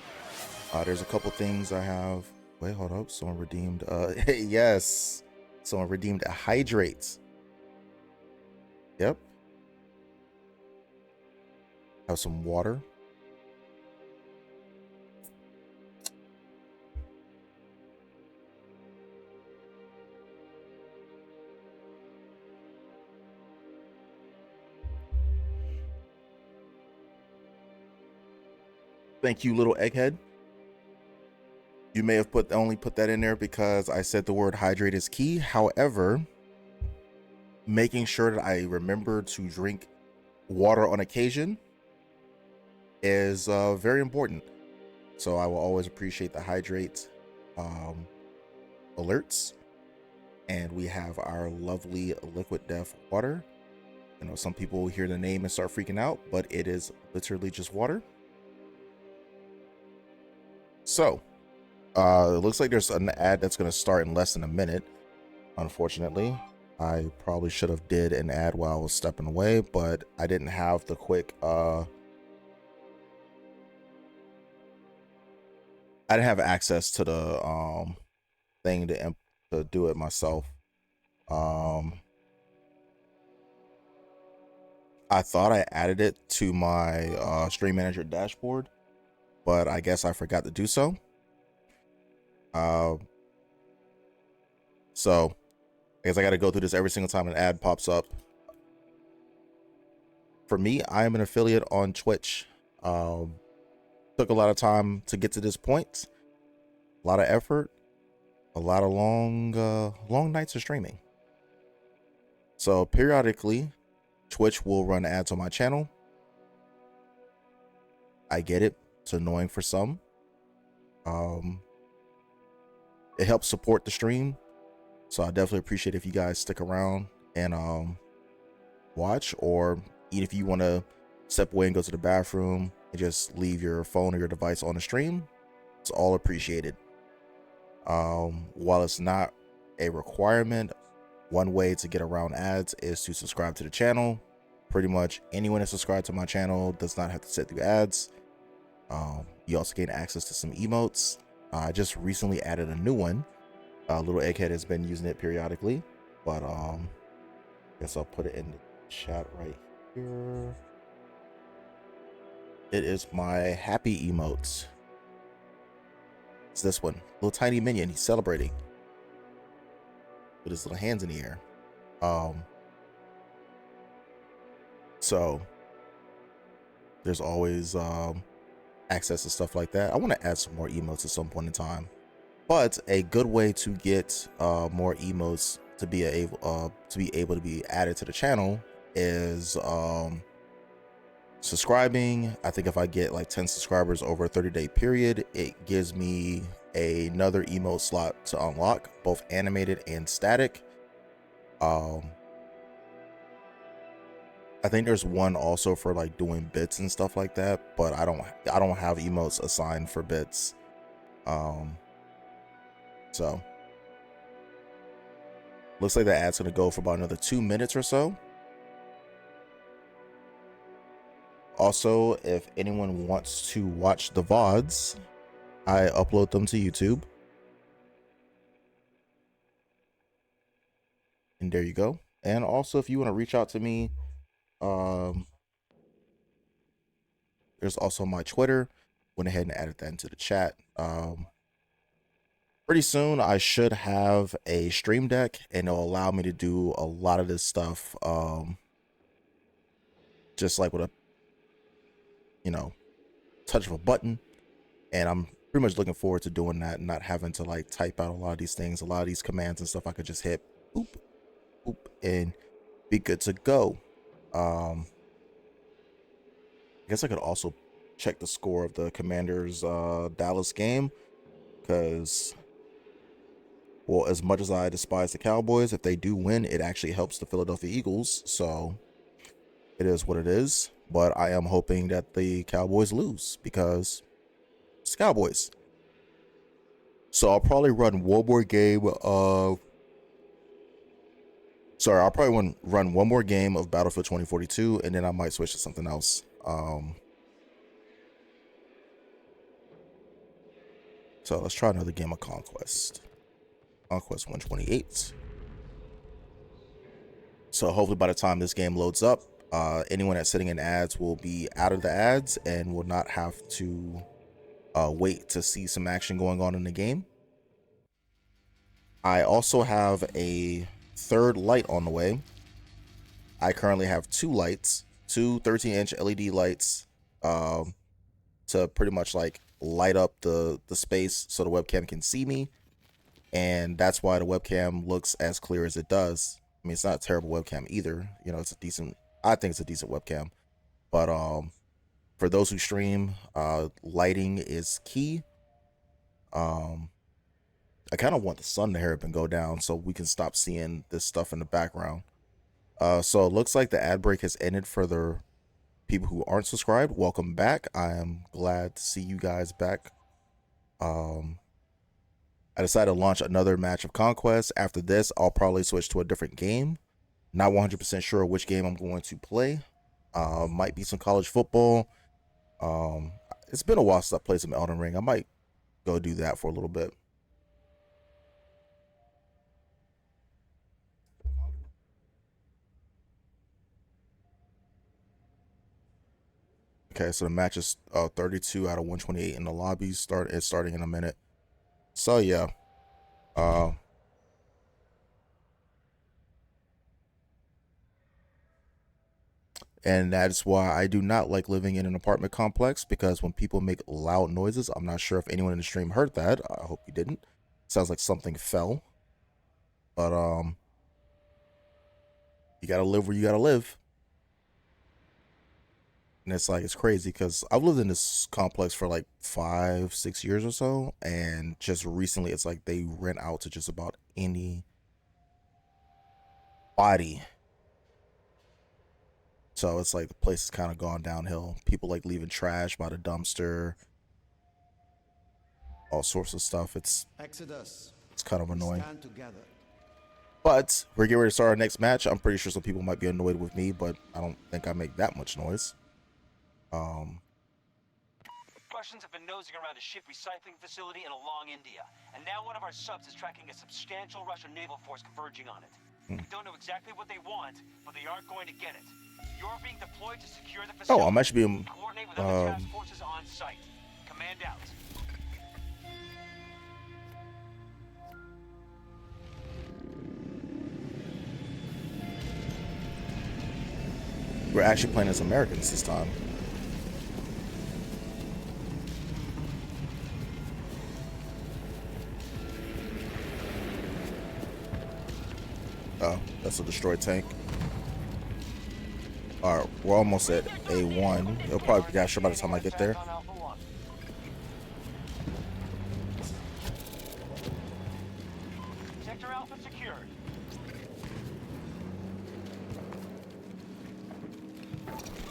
there's a couple things I have. Wait, hold up. Someone redeemed. Yes, someone redeemed a hydrate. Yep. Have some water. Thank you, little egghead. You may have only put that in there because I said the word hydrate is key. However, making sure that I remember to drink water on occasion is very important. So I will always appreciate the hydrate alerts. And we have our lovely liquid death water. You know, some people will hear the name and start freaking out, but it is literally just water. So it looks like there's an ad that's going to start in less than a minute. Unfortunately, I probably should have did an ad while I was stepping away, but I didn't have the quick I didn't have access to the thing to do it myself. I thought I added it to my stream manager dashboard, but I guess I forgot to do so. So I guess I got to go through this every single time an ad pops up. For me, I am an affiliate on Twitch. Took a lot of time to get to this point, a lot of effort, a lot of long nights of streaming. So periodically, Twitch will run ads on my channel. I get it. It's annoying for some. It helps support the stream. So I definitely appreciate if you guys stick around and watch, or even if you want to step away and go to the bathroom and just leave your phone or your device on the stream, it's all appreciated. While it's not a requirement, one way to get around ads is to subscribe to the channel. Pretty much anyone that's subscribed to my channel does not have to sit through ads. You also gain access to some emotes. I just recently added a new one. Little Egghead has been using it periodically, but I guess I'll put it in the chat right here. It is my happy emotes. It's this one, little tiny minion. He's celebrating with his little hands in the air. So there's always access to stuff like that. I want to add some more emotes at some point in time, but a good way to get more emotes to be able to be added to the channel is subscribing. I think if I get like 10 subscribers over a 30-day period, it gives me another emote slot to unlock, both animated and static. I think there's one also for like doing bits and stuff like that, but I don't have emotes assigned for bits. So looks like the ad's gonna go for about another 2 minutes or so. Also, if anyone wants to watch the VODs, I upload them to YouTube. And there you go. And also, if you want to reach out to me, there's also my Twitter. Went ahead and added that into the chat. Pretty soon, I should have a stream deck, and it'll allow me to do a lot of this stuff, just like with a, touch of a button. and I'm pretty much looking forward to doing that and not having to like type out a lot of these things, a lot of these commands and stuff. I could just hit boop, boop, and be good to go. I guess I could also check the score of the Commanders Dallas game, because, well, as much as I despise the Cowboys, if they do win, it actually helps the Philadelphia Eagles. So it is what it is. But I am hoping that the Cowboys lose because it's Cowboys. So I'll probably run one more game of. Sorry, I'll probably run one more game of Battlefield 2042, and then I might switch to something else. So let's try another game of Conquest. Conquest 128. So hopefully by the time this game loads up, anyone that's sitting in ads will be out of the ads and will not have to wait to see some action going on in the game. I also have a third light on the way. I currently have two lights, two 13-inch LED lights, to pretty much like light up the space so the webcam can see me. And that's why the webcam looks as clear as it does. I mean, it's not a terrible webcam either. You know, it's a decent, I think it's a decent webcam. But for those who stream, lighting is key. I kind of want the sun to hurry up and go down so we can stop seeing this stuff in the background. So it looks like the ad break has ended for the people who aren't subscribed. Welcome back. I am glad to see you guys back. I decided to launch another match of Conquest. After this, I'll probably switch to a different game. Not 100% sure which game I'm going to play. Might be some college football. It's been a while since I played some Elden Ring. I might go do that for a little bit. Okay, so the match is 32 out of 128 in the lobby. It's starting in a minute. So yeah. And that's why I do not like living in an apartment complex, because when people make loud noises, I'm not sure if anyone in the stream heard that. I hope you didn't. Sounds like something fell. But you gotta live where you gotta live. And it's like, it's crazy because I've lived in this complex for like 5-6 years or so, and just recently it's like they rent out to just about any body. So it's like the place has kind of gone downhill. People like leaving trash by the dumpster, all sorts of stuff. It's kind of annoying. But we're getting ready to start our next match. I'm pretty sure some people might be annoyed with me, but I don't think I make that much noise. Russians have been nosing around a ship recycling facility in Along, India, and now one of our subs is tracking a substantial Russian naval force converging on it. We don't know exactly what they want, but they aren't going to get it. You're being deployed to secure the facility. Oh, I'm actually being coordinate with other task forces on site. Command out. we're actually playing as Americans this time. Oh, that's a destroyed tank. Alright, we're almost at A1. It'll probably be captured by the time I get there. Sector Alpha secured.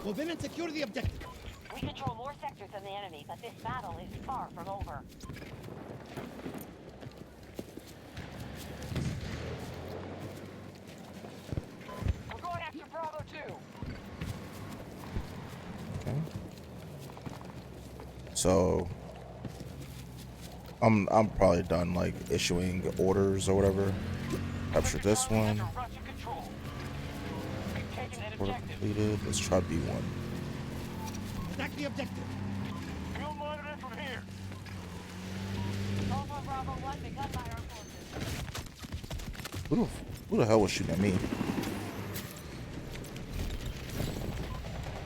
Move in and secure the objective. We control more sectors than the enemy, but this battle is far from over. We're going after Bravo 2. Okay. So I'm probably done like issuing orders or whatever. Capture this one. Order completed. Let's try B1. Attack the objective. We'll monitor it from here. Alpha Bravo 1 begun by our forces. Who the hell was shooting at me?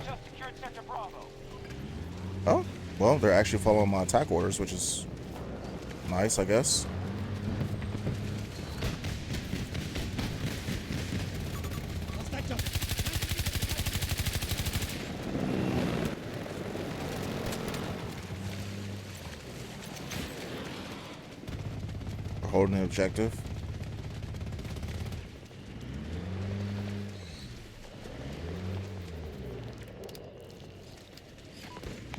Just secured Sector Bravo. Oh, Well, they're actually following my attack orders, which is nice, I guess. We're holding the objective.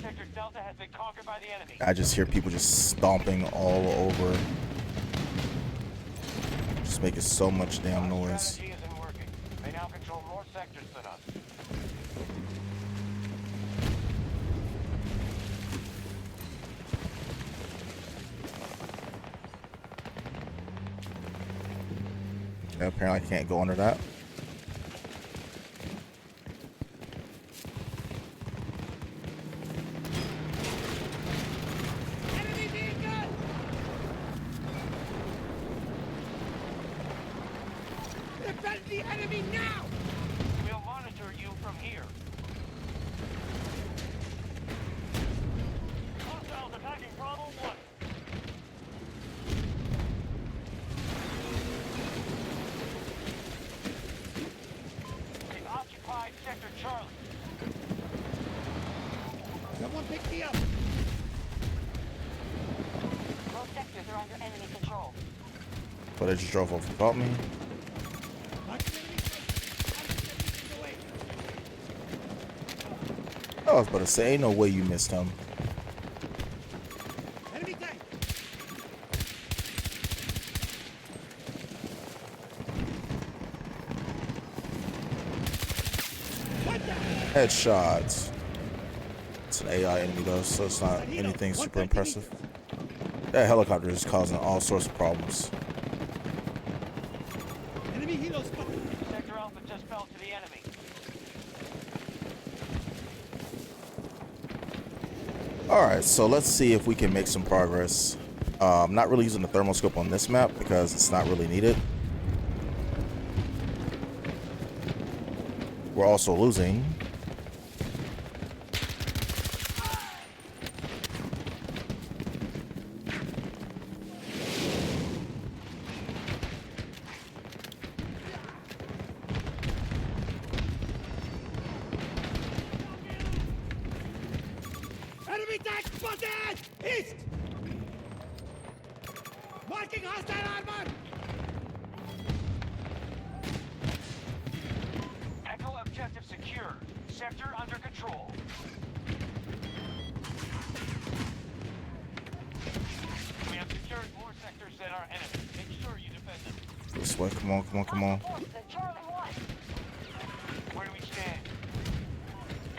Sector Delta has been conquered by the enemy. I just hear people just stomping all over. Just making so much damn noise. Strategy isn't working. They now control more sectors than us. Yeah, apparently I can't go under that. Enemy vehicle! Repel the enemy now! We'll monitor you from here. Hostiles attacking Bravo 1. They've occupied Sector Charlie. Someone pick me up! Both sectors are under enemy control. But they just drove over about me. Mark the enemy close. 100 meters away. I was about to say, ain't no way you missed him. Enemy tank! What the? Headshots. It's an AI enemy though, so it's not anything super impressive. That helicopter is causing all sorts of problems. Enemy helo spotted! Sector Alpha just fell to the enemy. Alright, so let's see if we can make some progress. I'm not really using the thermal scope on this map because it's not really needed. We're also losing. Enemy tank spotted! East! Marking hostile armor! Echo objective secure. Sector under control. We have secured more sectors than our enemy. Make sure you defend them. This way, come on, come on, come on. Forces at Charlie 1. Where do we stand?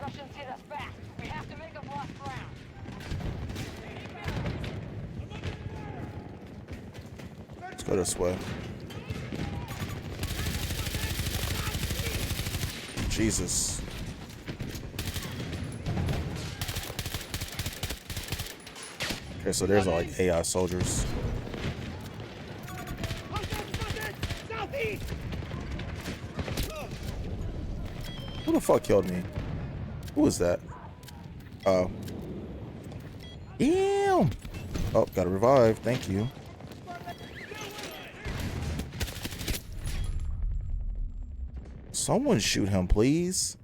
Russians hit us back. We have to make them lost ground. Let's go this way. Jesus. Okay, so there's like AI soldiers. Hostile spotted! Southeast! Who the fuck killed me? Who was that? Oh. Damn! Oh, got to revive. Thank you. Someone shoot him, please.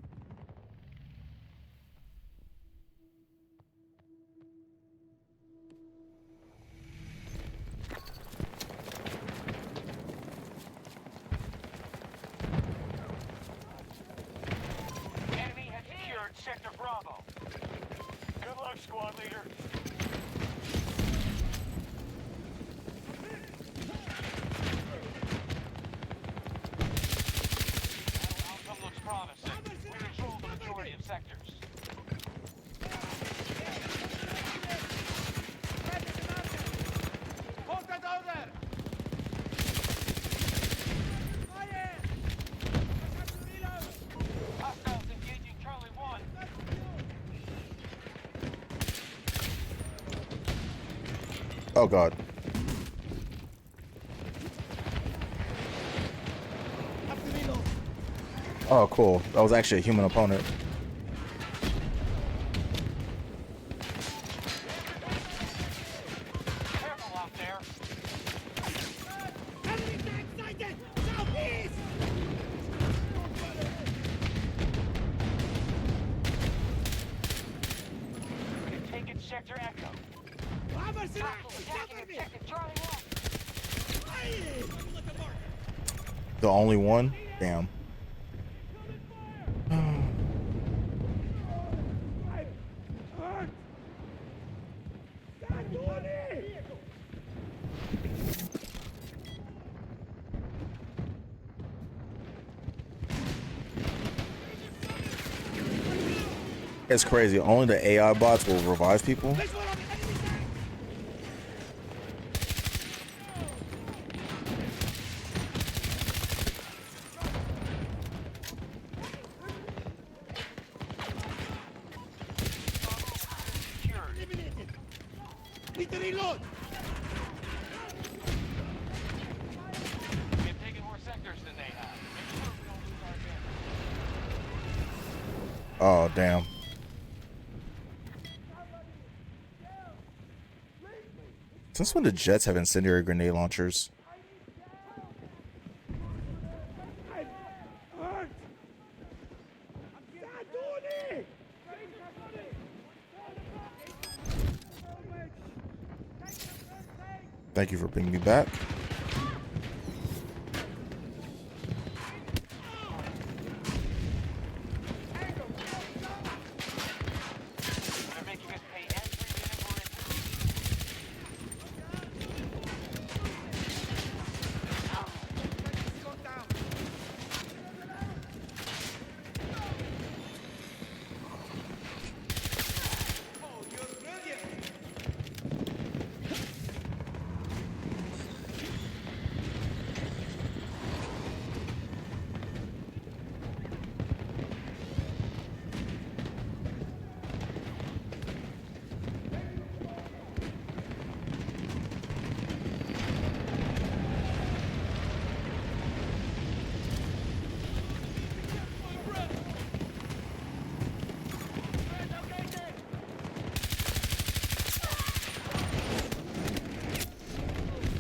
Enemy has secured Sector Bravo. Good luck, squad leader. Battle outcome looks promising. We control the majority of sectors. Hold that order! Fire! I have to reload! Hostiles engaging Charlie 1. Oh, God. Have to reload! Oh, cool. That was actually a human opponent. Hostiles attacking objective Charlie 1. The only one? Damn. It's crazy. Only the AI bots will revive people. Need to reload. They've taken more sectors than they have. Make sure we don't lose our advantage. Oh, damn. Since when did jets have incendiary grenade launchers? Thank you for bringing me back. They're making us pay every minute we're in.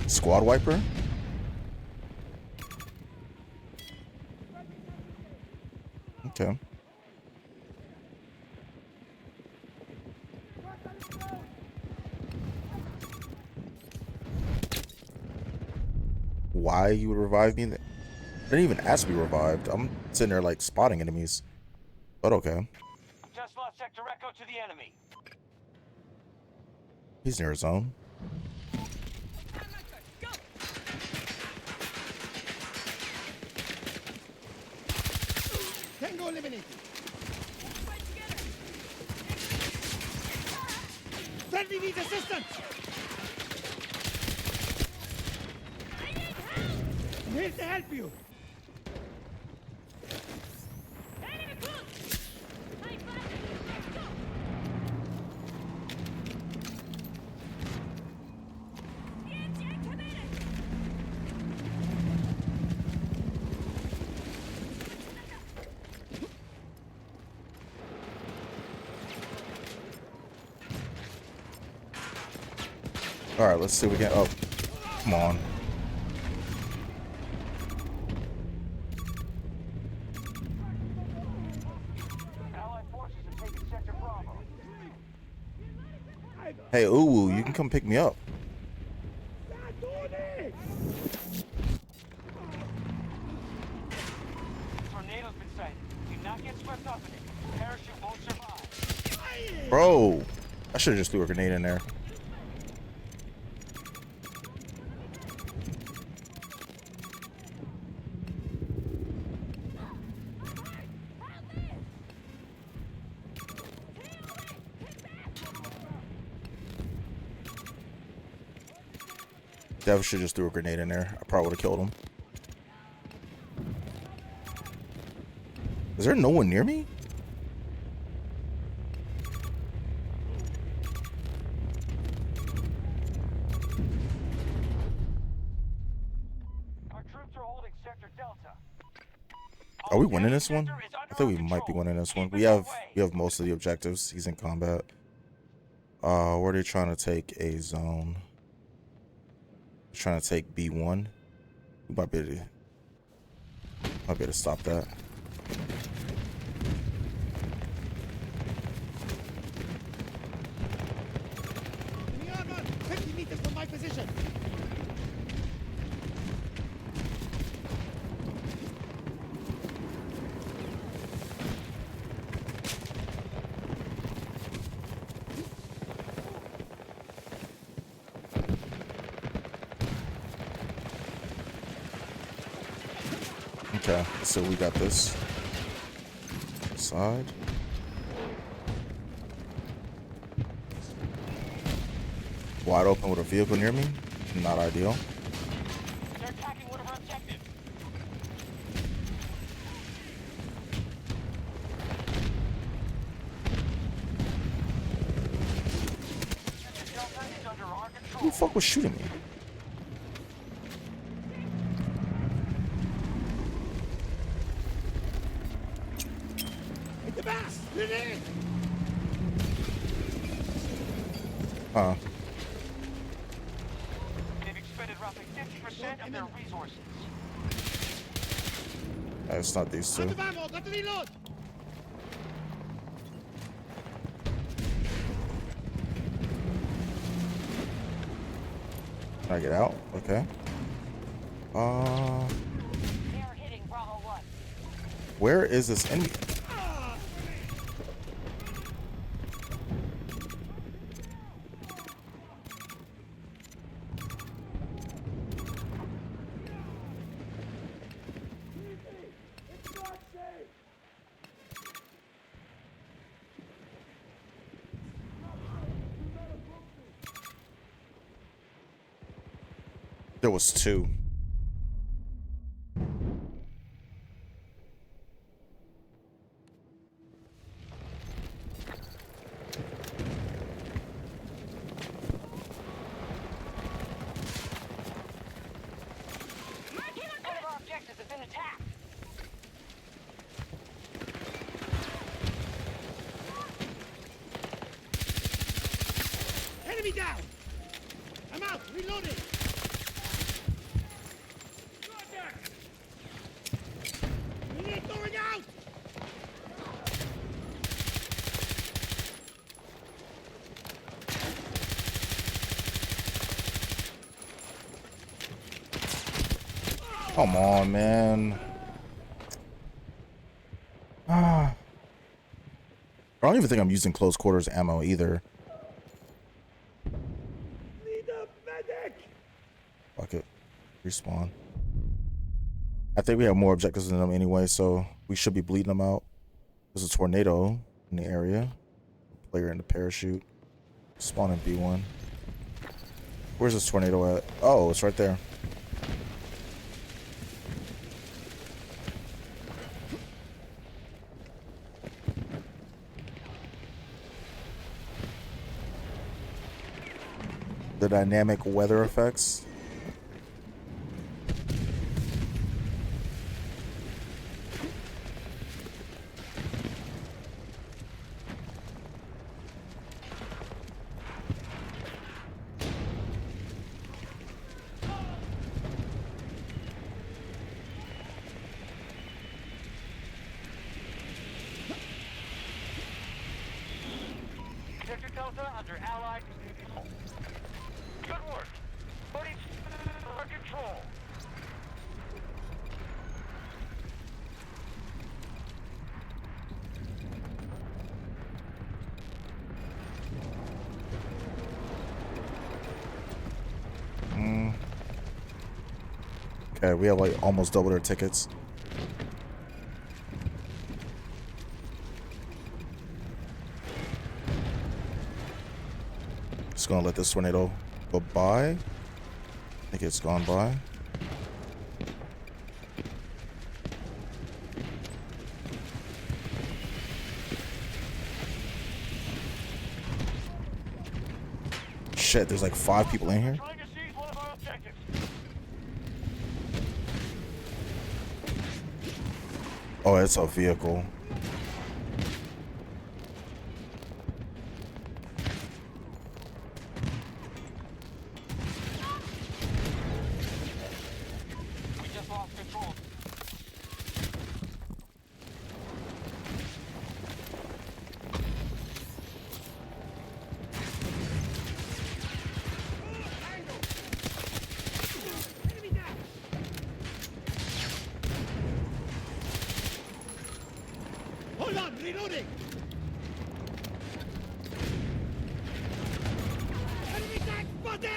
Squad wiper? Okay. Why you would revive me? I didn't even ask to be revived. I'm sitting there like spotting enemies. But okay. Just lost Sector Echo to the enemy. He's near his own. Tango eliminated. Friendly needs assistance. I'm here to help you. All right, let's see what we can. Oh, come on. Allied forces have taken Sector Bravo. Hey, Uwu, you can come pick me up. Tornado's been sighted. Do not get swept up in it. Parachute won't survive. Bro, I should have just threw a grenade in there. Dev should just threw a grenade in there. I probably would have killed him. Is there no one near me? Our troops are holding Sector Delta. Are we winning this one? I think we might be winning this one. We have most of the objectives. He's in combat. Where are they trying to take a zone? They're trying to take B1. We might be able to stop that. Take my position. Okay, so we got this side. Wide open with a vehicle near me. Not ideal. They're attacking one of our objectives. The Delta is under our control. Who the fuck was shooting me? Hit the bass. Grenade. Huh. They've expended roughly 50% of their resources. It's not these two. Out of ammo. Got to reload. Can I get out? Okay. They are hitting Bravo 1. Where is this enemy? There was two. One of our objectives has been attacked. Enemy down. I'm out. Reloading. Grenade going out. Come on, man. I don't even think I'm using close quarters ammo either. Need a medic. Fuck it. Respawn. I think we have more objectives than them anyway, so we should be bleeding them out. There's a tornado in the area. Player in the parachute. Spawn in B1. Where's this tornado at? Oh, it's right there. The dynamic weather effects. Sector Delta under Allied control. Good work. Buddies, under control. Okay, we have like almost double their tickets. Just gonna let this tornado go by. I think it's gone by. Shit, there's like 5 people in here. Trying to seize one of our objectives. Oh, it's a vehicle. We just lost control. Reloading! Enemy tank spotted!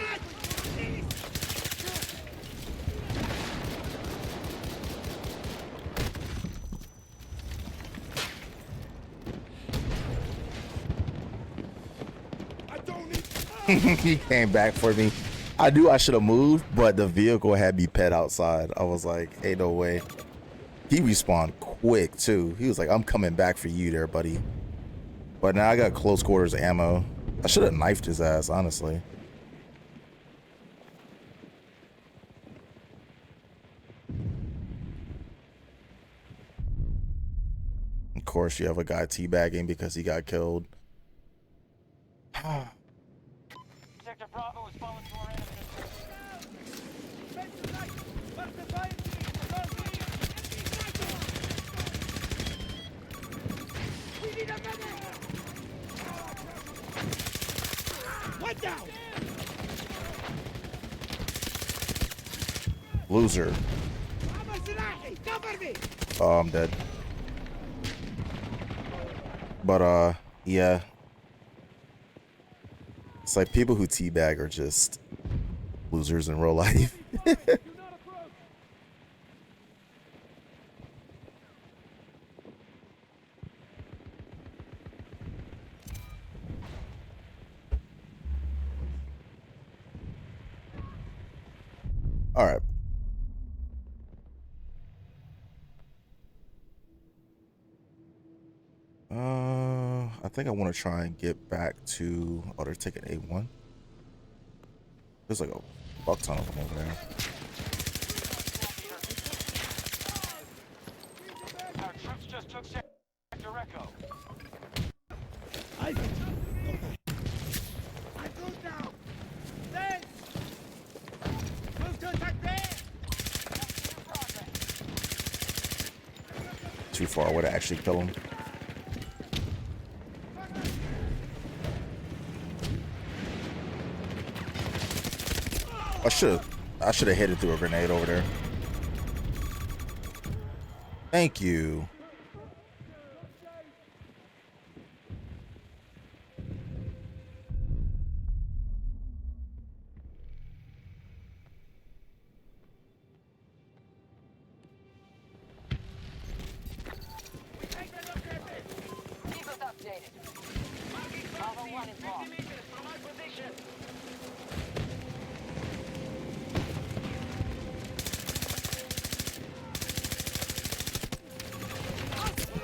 I don't need. He came back for me. I knew I should have moved, but the vehicle had me pet outside. I was like, ain't no way. He respawned quick too. He was like, I'm coming back for you there, buddy. But now I got close quarters ammo. I should have knifed his ass, honestly. Of course, you have a guy teabagging because he got killed. Sector Bravo is falling to our enemy. We need a medic! One down! Loser. Cover me! Oh, I'm dead. But yeah. It's like people who teabag are just losers in real life. All right. I think I want to try and get back to. Oh, they're taking A1. There's like a fuck ton of them over there. Our troops just took Sector Echo. I go down! Thanks! Move to attack there! Too far away to actually kill him. I should have hit it through a grenade over there. Thank you. Keep us updated. Bravo 1 is lost.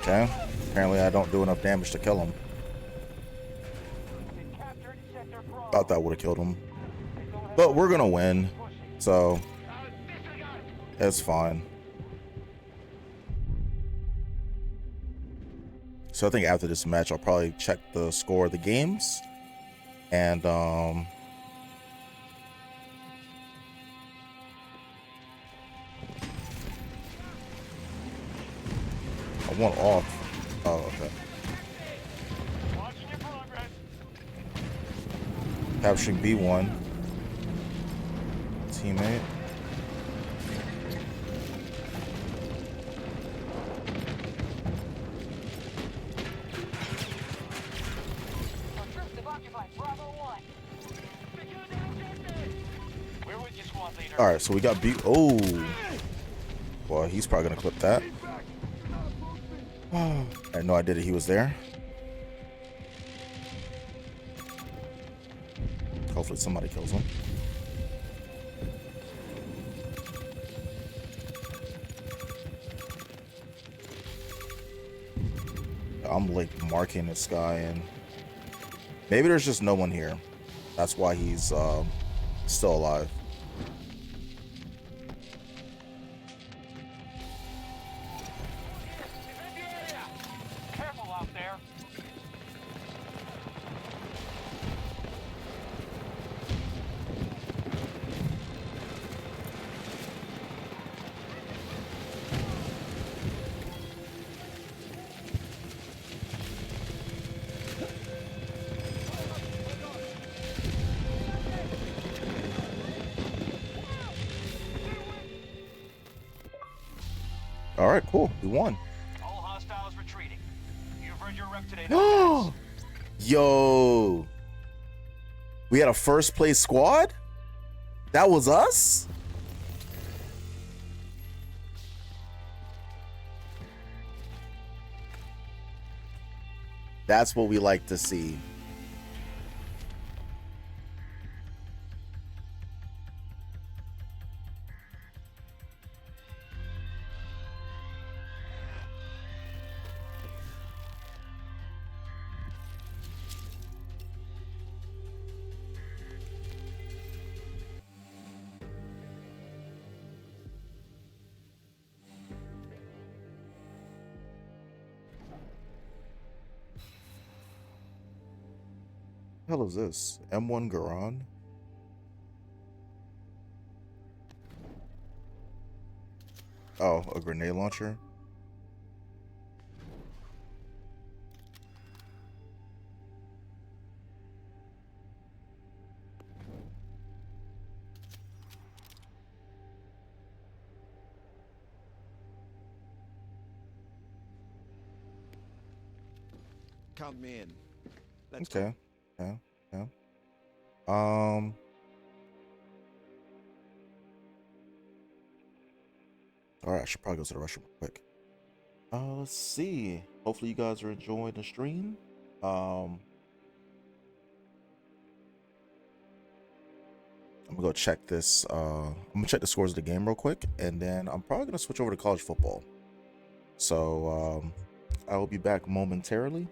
Okay. Apparently I don't do enough damage to kill him. Thought that would have killed him. But we're gonna win. So it's fine. So I think after this match I'll probably check the score of the games. And I want off. Oh, okay. Watching your progress. Capturing B1. Teammate. Our troops have occupied Bravo 1. We're with you, squad leader. Alright, so we got B. Oh. Well, he's probably gonna clip that. I had no idea that he was there. Hopefully somebody kills him. I'm like marking this guy, and maybe there's just no one here. That's why he's still alive. Careful out there. All right, cool. We won. All hostiles retreating. You've earned yesterday, no dice. Yo, we had a first place squad. That was us. That's what we like to see. The hell is this? M1 Garan? Oh, a grenade launcher? Count me in. Let's Okay. Yeah. Yeah. All right, I should probably go to the restroom real quick. Let's see. Hopefully you guys are enjoying the stream. I'm gonna go check this. I'm gonna check the scores of the game real quick, and then I'm probably gonna switch over to college football. So I will be back momentarily.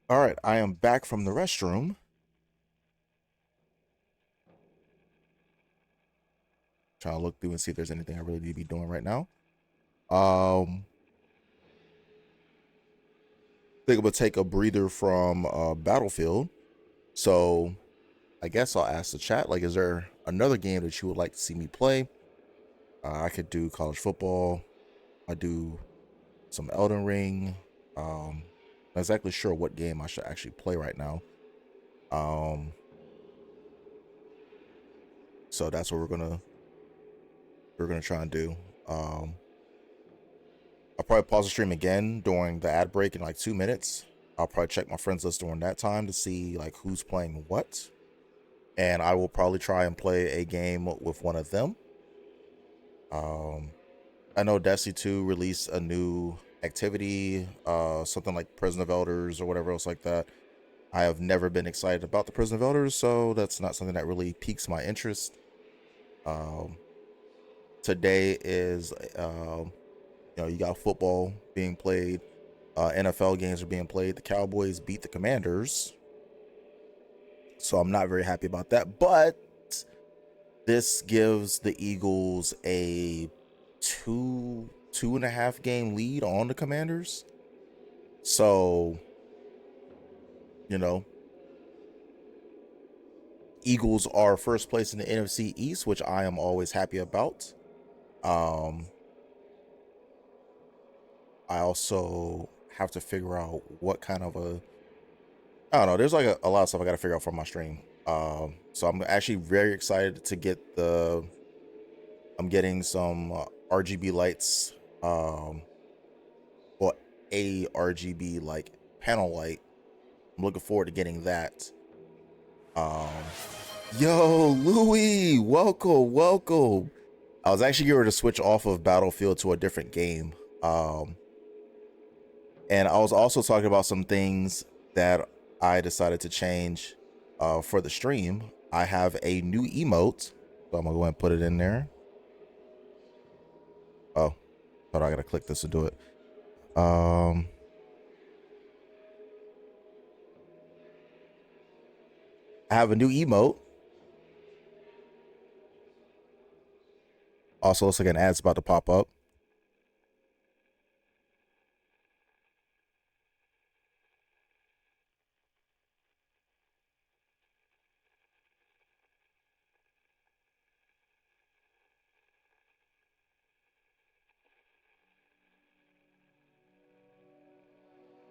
All right, I am back from the restroom. Trying to look through and see if there's anything I really need to be doing right now. Think I'm gonna take a breather from Battlefield. So I guess I'll ask the chat, like, is there another game that you would like to see me play? I could do college football. I do some Elden Ring. Not exactly sure what game I should actually play right now. So that's what we're gonna try and do. I'll probably pause the stream again during the ad break in like 2 minutes. I'll probably check my friends list during that time to see like who's playing what, and I will probably try and play a game with one of them. I know Destiny 2 released a new activity, something like Prison of Elders or whatever else like that. I have never been excited about the Prison of Elders, so that's not something that really piques my interest. Um, Today is, you got football being played, NFL games are being played. The Cowboys beat the Commanders, so I'm not very happy about that. But this gives the Eagles a 2.5 game lead on the Commanders. So, you know, Eagles are first place in the NFC East, which I am always happy about. I also have to figure out what kind of I don't know. There's like a lot of stuff I got to figure out for my stream. So I'm actually very excited to get I'm getting some RGB lights, or a RGB like panel light. I'm looking forward to getting that. Um, Yo, Louis, welcome. I was actually getting ready to switch off of Battlefield to a different game. And I was also talking about some things that I decided to change for the stream. I have a new emote, so I'm gonna go ahead and put it in there. Oh, thought I gotta click this to do it. I have a new emote. Also, looks like an ad's about to pop up.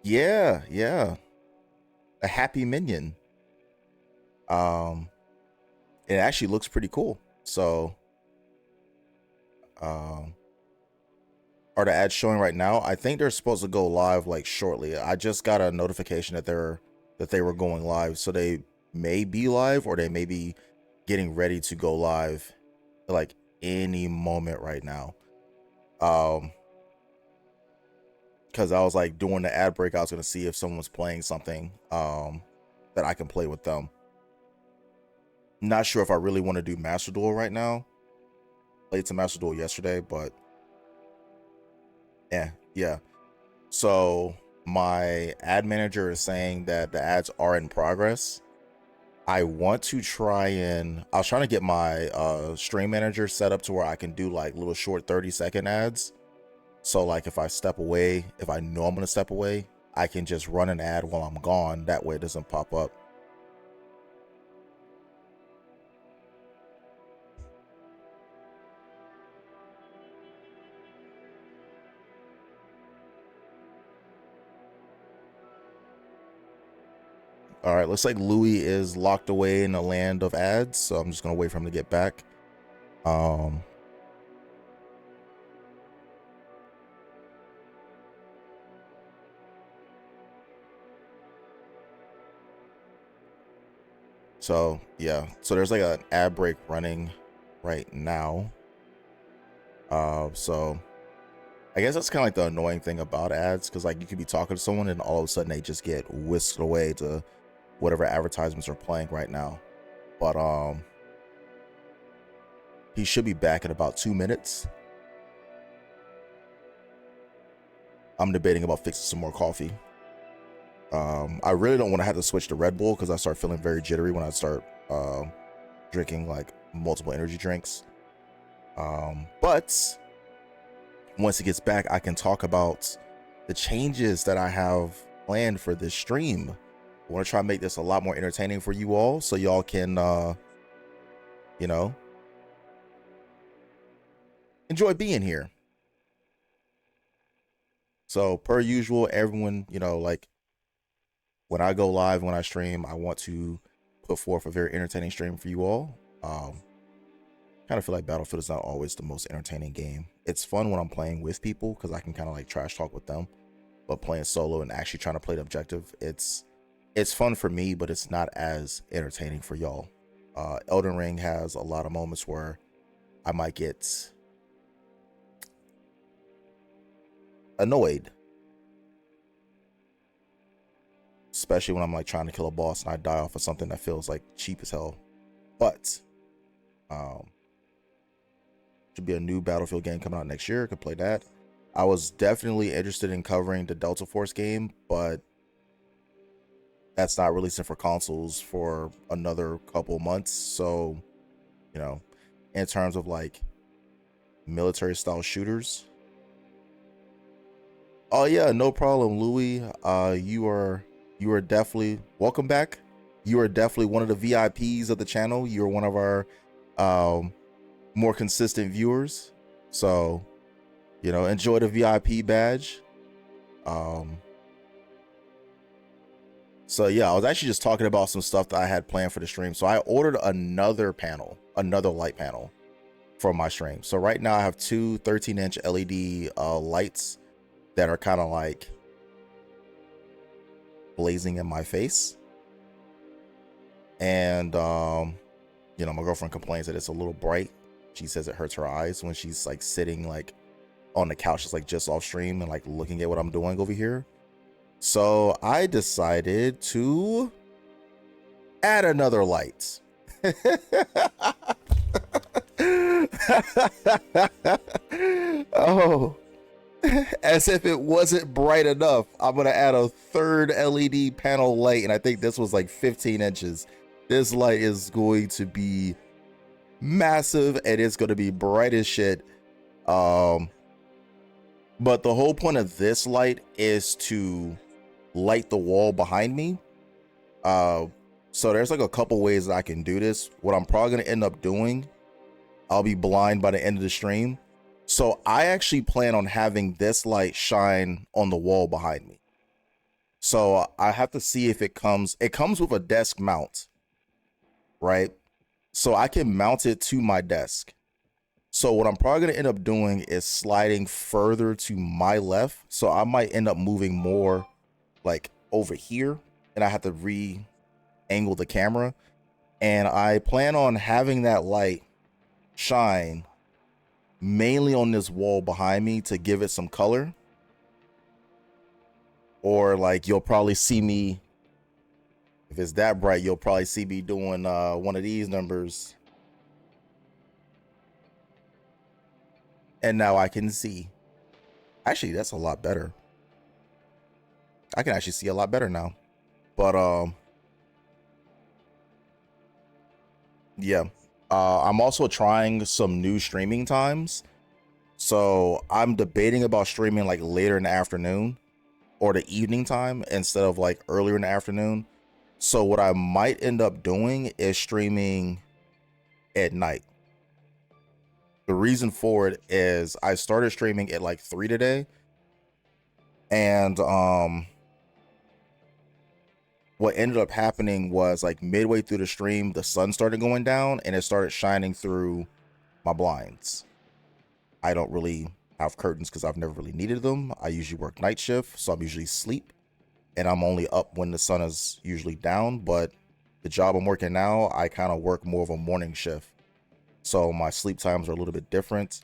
Yeah. A happy minion. It actually looks pretty cool. So, are the ads showing right now? I think they're supposed to go live like shortly. I just got a notification that they were going live. So they may be live or they may be getting ready to go live like any moment right now. Because I was like doing the ad break, I was gonna see if someone was playing something that I can play with them. Not sure if I really want to do Master Duel right now. Played some Master Duel yesterday, but yeah. So my ad manager is saying that the ads are in progress. I want to try and I was trying to get my stream manager set up to where I can do like little short 30-second ads. So like if I step away, if I know I'm gonna step away, I can just run an ad while I'm gone. That way it doesn't pop up. All right, looks like Louis is locked away in the land of ads, so I'm just gonna wait for him to get back. So yeah, so there's like an ad break running right now. So I guess that's kind of like the annoying thing about ads, because like you could be talking to someone and all of a sudden they just get whisked away to whatever advertisements are playing right now. But he should be back in about 2 minutes. I'm debating about fixing some more coffee. I really don't want to have to switch to Red Bull because I start feeling very jittery when I start drinking like multiple energy drinks. But once it gets back, I can talk about the changes that I have planned for this stream. I want to try and make this a lot more entertaining for you all, so y'all can, you know, enjoy being here. So per usual, everyone, you know, like when I go live, when I stream, I want to put forth a very entertaining stream for you all. Kind of feel like Battlefield is not always the most entertaining game. It's fun when I'm playing with people because I can kind of like trash talk with them, but playing solo and actually trying to play the objective, it's fun for me, but it's not as entertaining for y'all. Elden Ring has a lot of moments where I might get annoyed, especially when I'm like trying to kill a boss and I die off of something that feels like cheap as hell. But should be a new Battlefield game coming out next year. Could play that. I was definitely interested in covering the Delta Force game, but that's not releasing for consoles for another couple months. So, you know, in terms of like military style shooters. Oh yeah, no problem, Louis. You are definitely welcome back. You are definitely one of the VIPs of the channel. You're one of our more consistent viewers. So, you know, enjoy the VIP badge. So yeah, I was actually just talking about some stuff that I had planned for the stream. So I ordered another light panel for my stream. So right now I have two 13-inch LED lights that are kind of like blazing in my face. And you know, my girlfriend complains that it's a little bright. She says it hurts her eyes when she's like sitting like on the couch, just like just off stream and like looking at what I'm doing over here. So I decided to add another light. Oh, as if it wasn't bright enough, I'm gonna add a third LED panel light, and I think this was like 15 inches. This light is going to be massive and it's going to be bright as shit. But the whole point of this light is to light the wall behind me. So there's like a couple ways that I can do this. What I'm probably going to end up doing, I'll be blind by the end of the stream. So I actually plan on having this light shine on the wall behind me. So I have to see if it comes with a desk mount, right? So I can mount it to my desk. So what I'm probably going to end up doing is sliding further to my left. So I might end up moving more like over here, and I have to re-angle the camera. And I plan on having that light shine mainly on this wall behind me to give it some color. Or like you'll probably see me, if it's that bright, you'll probably see me doing one of these numbers. And now I can see. Actually, that's a lot better. I can actually see a lot better now. But yeah. I'm also trying some new streaming times. So I'm debating about streaming like later in the afternoon or the evening time instead of like earlier in the afternoon. So what I might end up doing is streaming at night. The reason for it is I started streaming at like 3 today. And what ended up happening was like midway through the stream, the sun started going down and it started shining through my blinds. I don't really have curtains because I've never really needed them. I usually work night shift, so I'm usually asleep. And I'm only up when the sun is usually down. But the job I'm working now, I kind of work more of a morning shift. So my sleep times are a little bit different.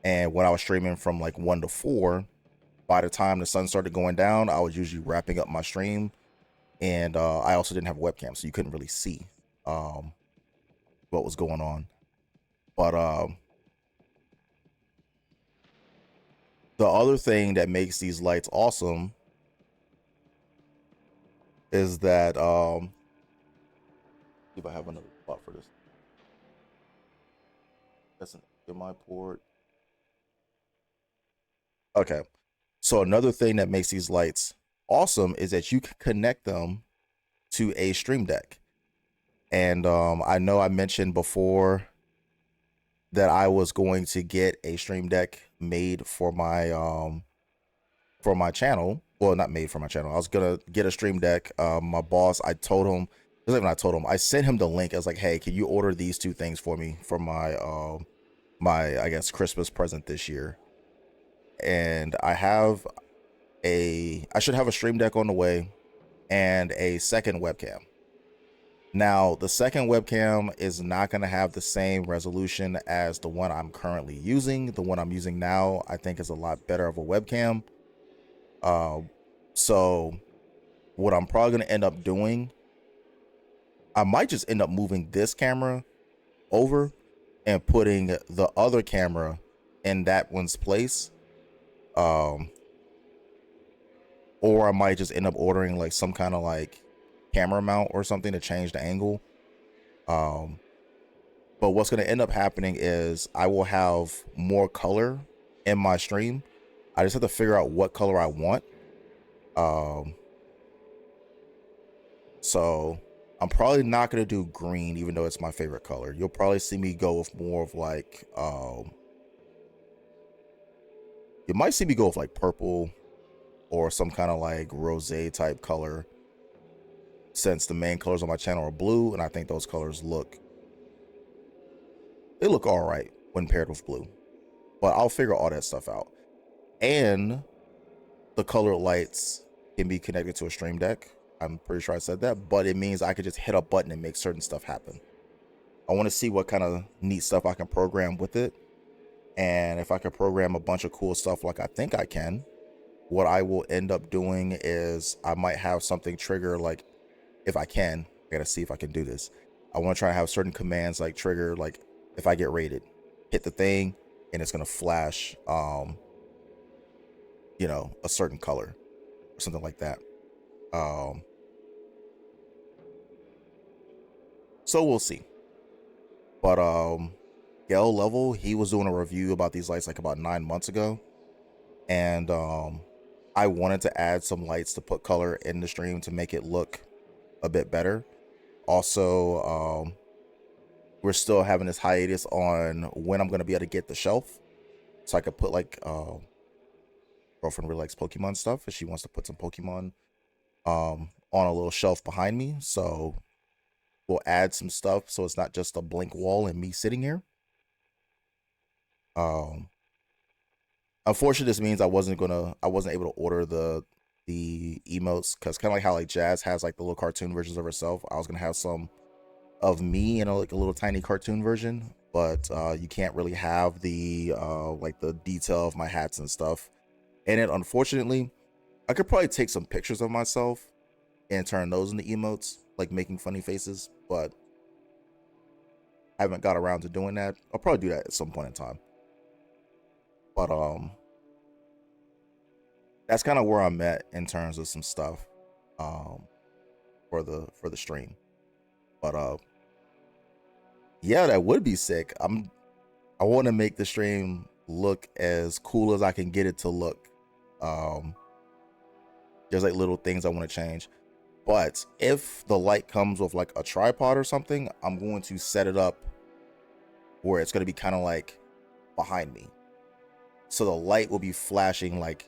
And when I was streaming from like 1 to 4, by the time the sun started going down, I was usually wrapping up my stream. And I also didn't have a webcam, so you couldn't really see what was going on. But the other thing that makes these lights awesome is that see if I have another spot for this. That's an HDMI port. Okay. So another thing that makes these lights awesome is that you can connect them to a stream deck. And I know I mentioned before that I was going to get a stream deck made for my channel. Well, not made for my channel. I was gonna get a stream deck. My boss, I told him, I sent him the link. I was like, hey, can you order these two things for me for my I guess Christmas present this year? And I should have a stream deck on the way and a second webcam. Now, the second webcam is not going to have the same resolution as the one I'm currently using. The one I'm using now, I think, is a lot better of a webcam. So what I'm probably going to end up doing, I might just end up moving this camera over and putting the other camera in that one's place. Or I might just end up ordering like some kind of like camera mount or something to change the angle. But what's going to end up happening is I will have more color in my stream. I just have to figure out what color I want. So I'm probably not going to do green, even though it's my favorite color. You'll probably see me go with more of like, you might see me go with like purple or some kind of like rosé type color, since the main colors on my channel are blue, and I think those colors look all right when paired with blue. But I'll figure all that stuff out. And the colored lights can be connected to a stream deck. I'm pretty sure I said that, but it means I could just hit a button and make certain stuff happen. I want to see what kind of neat stuff I can program with it. And if I can program a bunch of cool stuff like I think I can, what I will end up doing is I might have something trigger, like, if I can, I gotta see if I can do this. I want to try to have certain commands like trigger, like if I get raided, hit the thing and it's gonna flash you know, a certain color or something like that. So we'll see. But Gel Level, he was doing a review about these lights like about 9 months ago, and I wanted to add some lights to put color in the stream to make it look a bit better. Also, we're still having this hiatus on when I'm going to be able to get the shelf, so I could put like girlfriend really likes Pokemon stuff, and she wants to put some Pokemon on a little shelf behind me. So we'll add some stuff so it's not just a blank wall and me sitting here. Unfortunately, this means I wasn't able to order the emotes, because kind of like how like Jazz has like the little cartoon versions of herself, I was gonna have some of me in like a little tiny cartoon version, but you can't really have the like the detail of my hats and stuff. And then unfortunately, I could probably take some pictures of myself and turn those into emotes, like making funny faces, but I haven't got around to doing that. I'll probably do that at some point in time. But that's kind of where I'm at in terms of some stuff for the stream. But yeah, that would be sick. I want to make the stream look as cool as I can get it to look. There's like little things I want to change, but if the light comes with like a tripod or something, I'm going to set it up where it's going to be kind of like behind me, so the light will be flashing like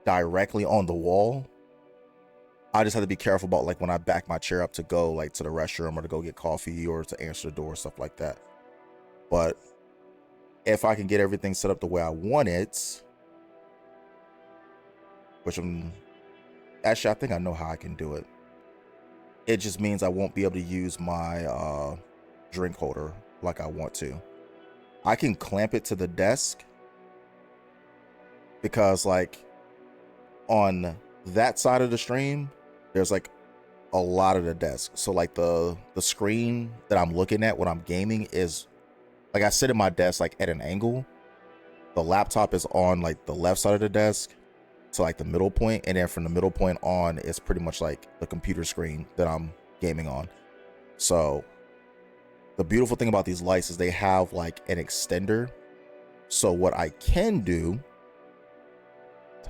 directly on the wall. I just have to be careful about like when I back my chair up to go like to the restroom or to go get coffee or to answer the door, stuff like that. But if I can get everything set up the way I want it, which I think I know how I can do it. It just means I won't be able to use my drink holder like I want to. I can clamp it to the desk, because like on that side of the stream, there's like a lot of the desk. So like the screen that I'm looking at when I'm gaming is like, I sit at my desk like at an angle. The laptop is on like the left side of the desk, to like the middle point, and then from the middle point on, it's pretty much like the computer screen that I'm gaming on. So the beautiful thing about these lights is they have like an extender. So what I can do,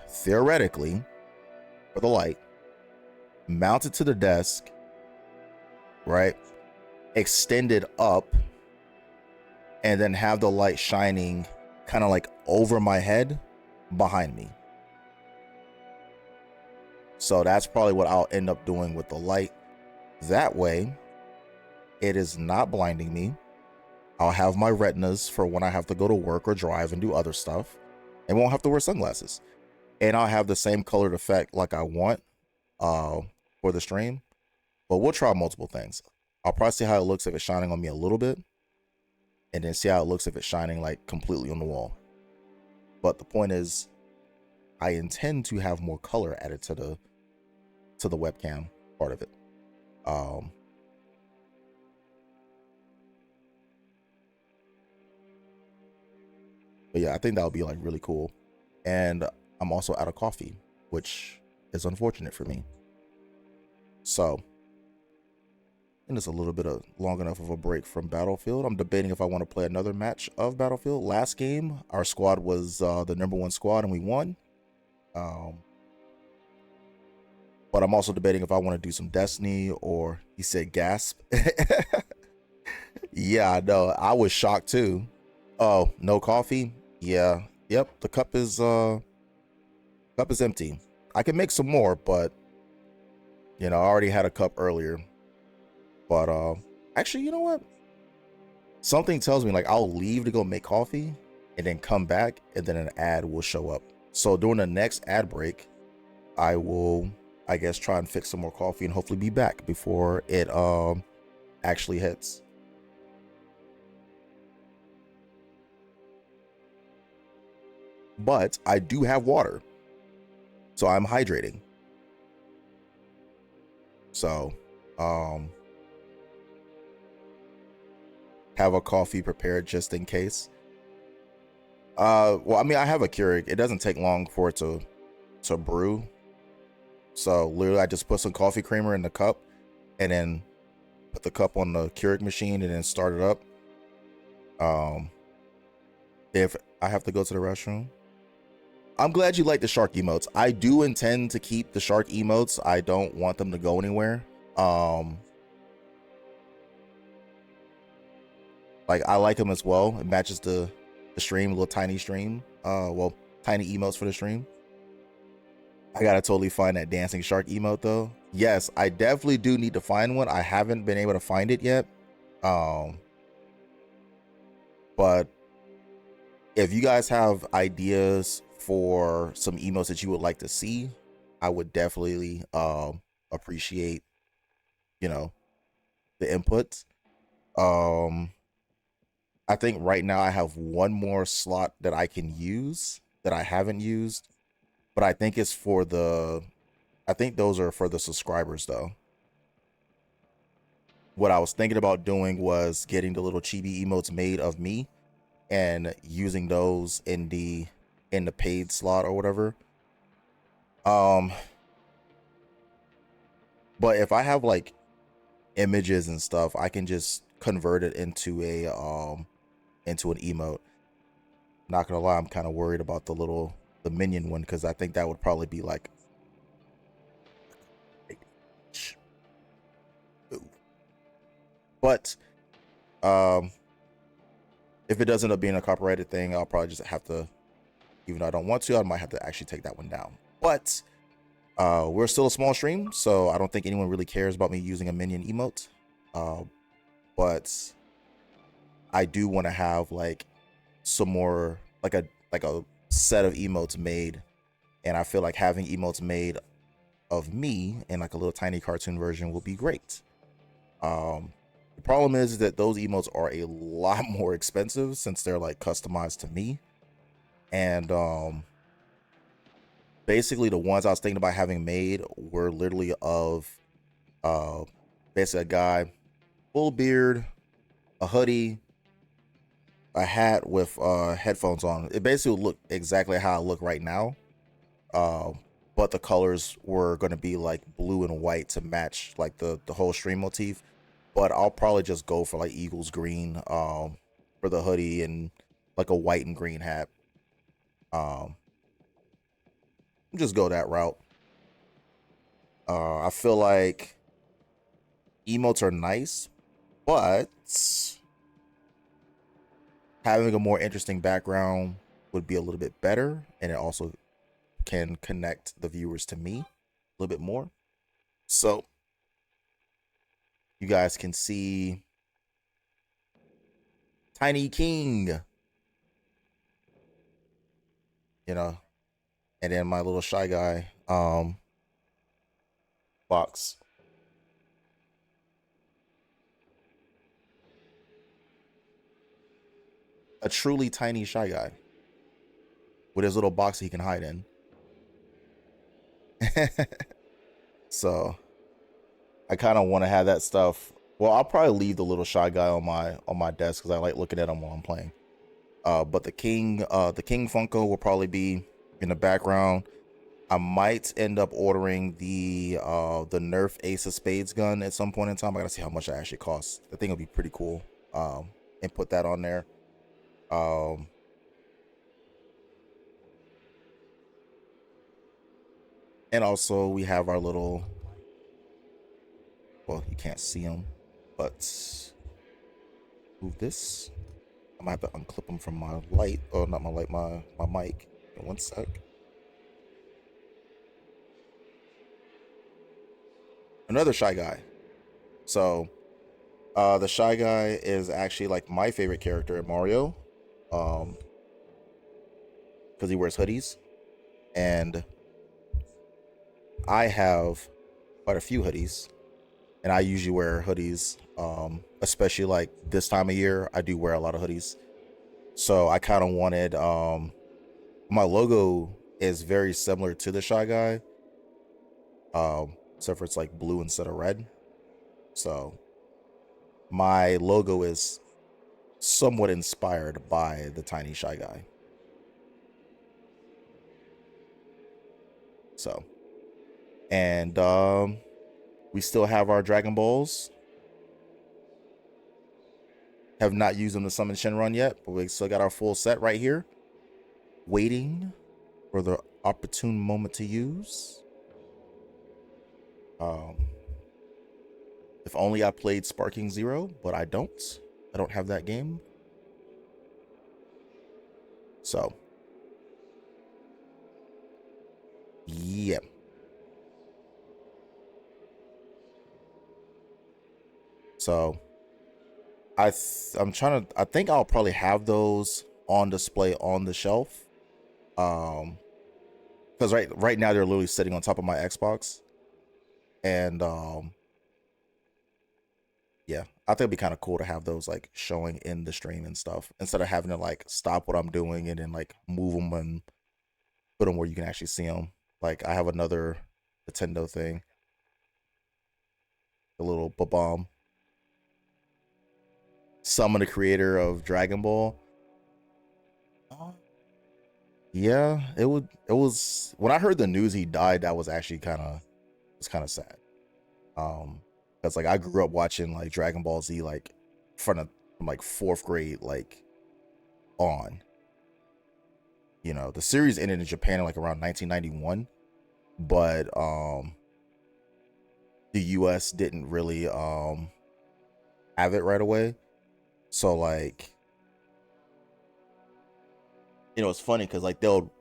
theoretically, for the light, mount it to the desk, right? Extend it up, and then have the light shining kind of like over my head behind me. So that's probably what I'll end up doing with the light. That way, it is not blinding me. I'll have my retinas for when I have to go to work or drive and do other stuff, and won't have to wear sunglasses. And I'll have the same colored effect like I want for the stream. But we'll try multiple things. I'll probably see how it looks if it's shining on me a little bit, and then see how it looks if it's shining like completely on the wall. But the point is, I intend to have more color added to the webcam part of it. But yeah, I think that would be like really cool. And I'm also out of coffee, which is unfortunate for me. So, and it's a little bit of long enough of a break from Battlefield. I'm debating if I want to play another match of Battlefield. Last game, our squad was the #1 squad and we won. But I'm also debating if I want to do some Destiny, or he said gasp. Yeah, I know. I was shocked too. Oh, no coffee? Yeah. Yep, the cup is empty. I can make some more, but you know, I already had a cup earlier. But actually, you know what? Something tells me like I'll leave to go make coffee and then come back, and then an ad will show up. So during the next ad break, I will, I guess, try and fix some more coffee and hopefully be back before it actually hits. But I do have water, so I'm hydrating. So have a coffee prepared just in case. Well, I mean, I have a Keurig. It doesn't take long for it to brew. So literally I just put some coffee creamer in the cup and then put the cup on the Keurig machine and then start it up. If I have to go to the restroom. I'm glad you like the shark emotes. I do intend to keep the shark emotes. I don't want them to go anywhere. Like, I like them as well. It matches the stream, a little tiny stream. Well, tiny emotes for the stream. I gotta totally find that dancing shark emote though. Yes, I definitely do need to find one. I haven't been able to find it yet. But if you guys have ideas for some emotes that you would like to see, I would definitely appreciate, you know, the inputs. I think right now I have one more slot that I can use that I haven't used, but I think it's for I think those are for the subscribers though. What I was thinking about doing was getting the little chibi emotes made of me and using those in the paid slot or whatever. But if I have like images and stuff, I can just convert it into an emote. Not gonna lie, I'm kind of worried about the minion one, because I think that would probably be like, but if it does end up being a copyrighted thing, I'll probably just have to, even though I don't want to, I might have to actually take that one down. But we're still a small stream, so I don't think anyone really cares about me using a minion emote. But I do want to have like some more, like a set of emotes made, and I feel like having emotes made of me in like a little tiny cartoon version will be great. The problem is that those emotes are a lot more expensive since they're like customized to me, and basically the ones I was thinking about having made were literally of basically a guy, full beard, a hoodie, a hat with headphones on. It basically would look exactly how I look right now, but the colors were going to be like blue and white to match like the whole stream motif. But I'll probably just go for like Eagles green for the hoodie and like a white and green hat. Um, just go that route. I feel like emotes are nice, but having a more interesting background would be a little bit better, and it also can connect the viewers to me a little bit more. So you guys can see Tiny King, you know, and then my little shy guy box. A truly tiny shy guy with his little box he can hide in. So I kind of want to have that stuff. Well, I'll probably leave the little shy guy on my desk because I like looking at him while I'm playing. But the King Funko will probably be in the background. I might end up ordering the Nerf Ace of Spades gun at some point in time. I gotta see how much it actually costs. The thing will be pretty cool. And put that on there. And also we have our little, well, you can't see him, but move this. I might have to unclip him from my light, or not my light, my mic. In one sec. Another shy guy. So the shy guy is actually like my favorite character in Mario. Because he wears hoodies. And I have quite a few hoodies. And I usually wear hoodies. Especially like this time of year, I do wear a lot of hoodies. So I kind of wanted my logo is very similar to the shy guy. Except for it's like blue instead of red. So my logo is somewhat inspired by the tiny shy guy. So, and we still have our Dragon Balls. Have not used them to summon Shenron yet, but we still got our full set right here, waiting for the opportune moment to use. If only I played Sparking Zero, but I don't. I don't have that game. So, yeah. So, I'm trying to. I think I'll probably have those on display on the shelf. Because right now they're literally sitting on top of my Xbox, and yeah, I think it'd be kind of cool to have those like showing in the stream and stuff instead of having to like stop what I'm doing and then like move them and put them where you can actually see them. Like I have another Nintendo thing, the little bomb. Summon the creator of Dragon Ball. Yeah, it would. It was when I heard the news he died. That was actually kind of sad. Because like I grew up watching like Dragon Ball Z like from like fourth grade like on. You know, the series ended in Japan in like around 1991, but the US didn't really have it right away. So like, you know, it's funny because like they'll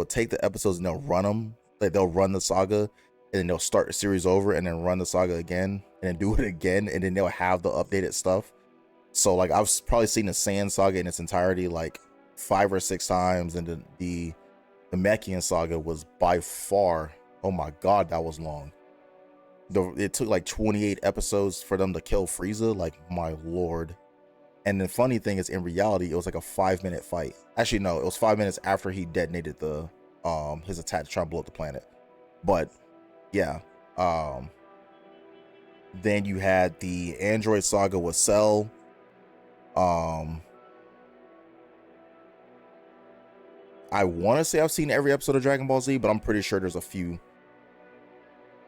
take the episodes and they'll run them, like they'll run the saga and then they'll start the series over and then run the saga again and then do it again and then they'll have the updated stuff. So like I've probably seen the Saiyan saga in its entirety like 5 or 6 times, and the Mechian saga was by far, oh my god, that was long. It took like 28 episodes for them to kill Frieza, like my lord. And the funny thing is, in reality, it was like a 5-minute fight. Actually, no, it was 5 minutes after he detonated the his attack to try and blow up the planet. But yeah, then you had the Android saga with Cell. I want to say I've seen every episode of Dragon Ball Z, but I'm pretty sure there's a few.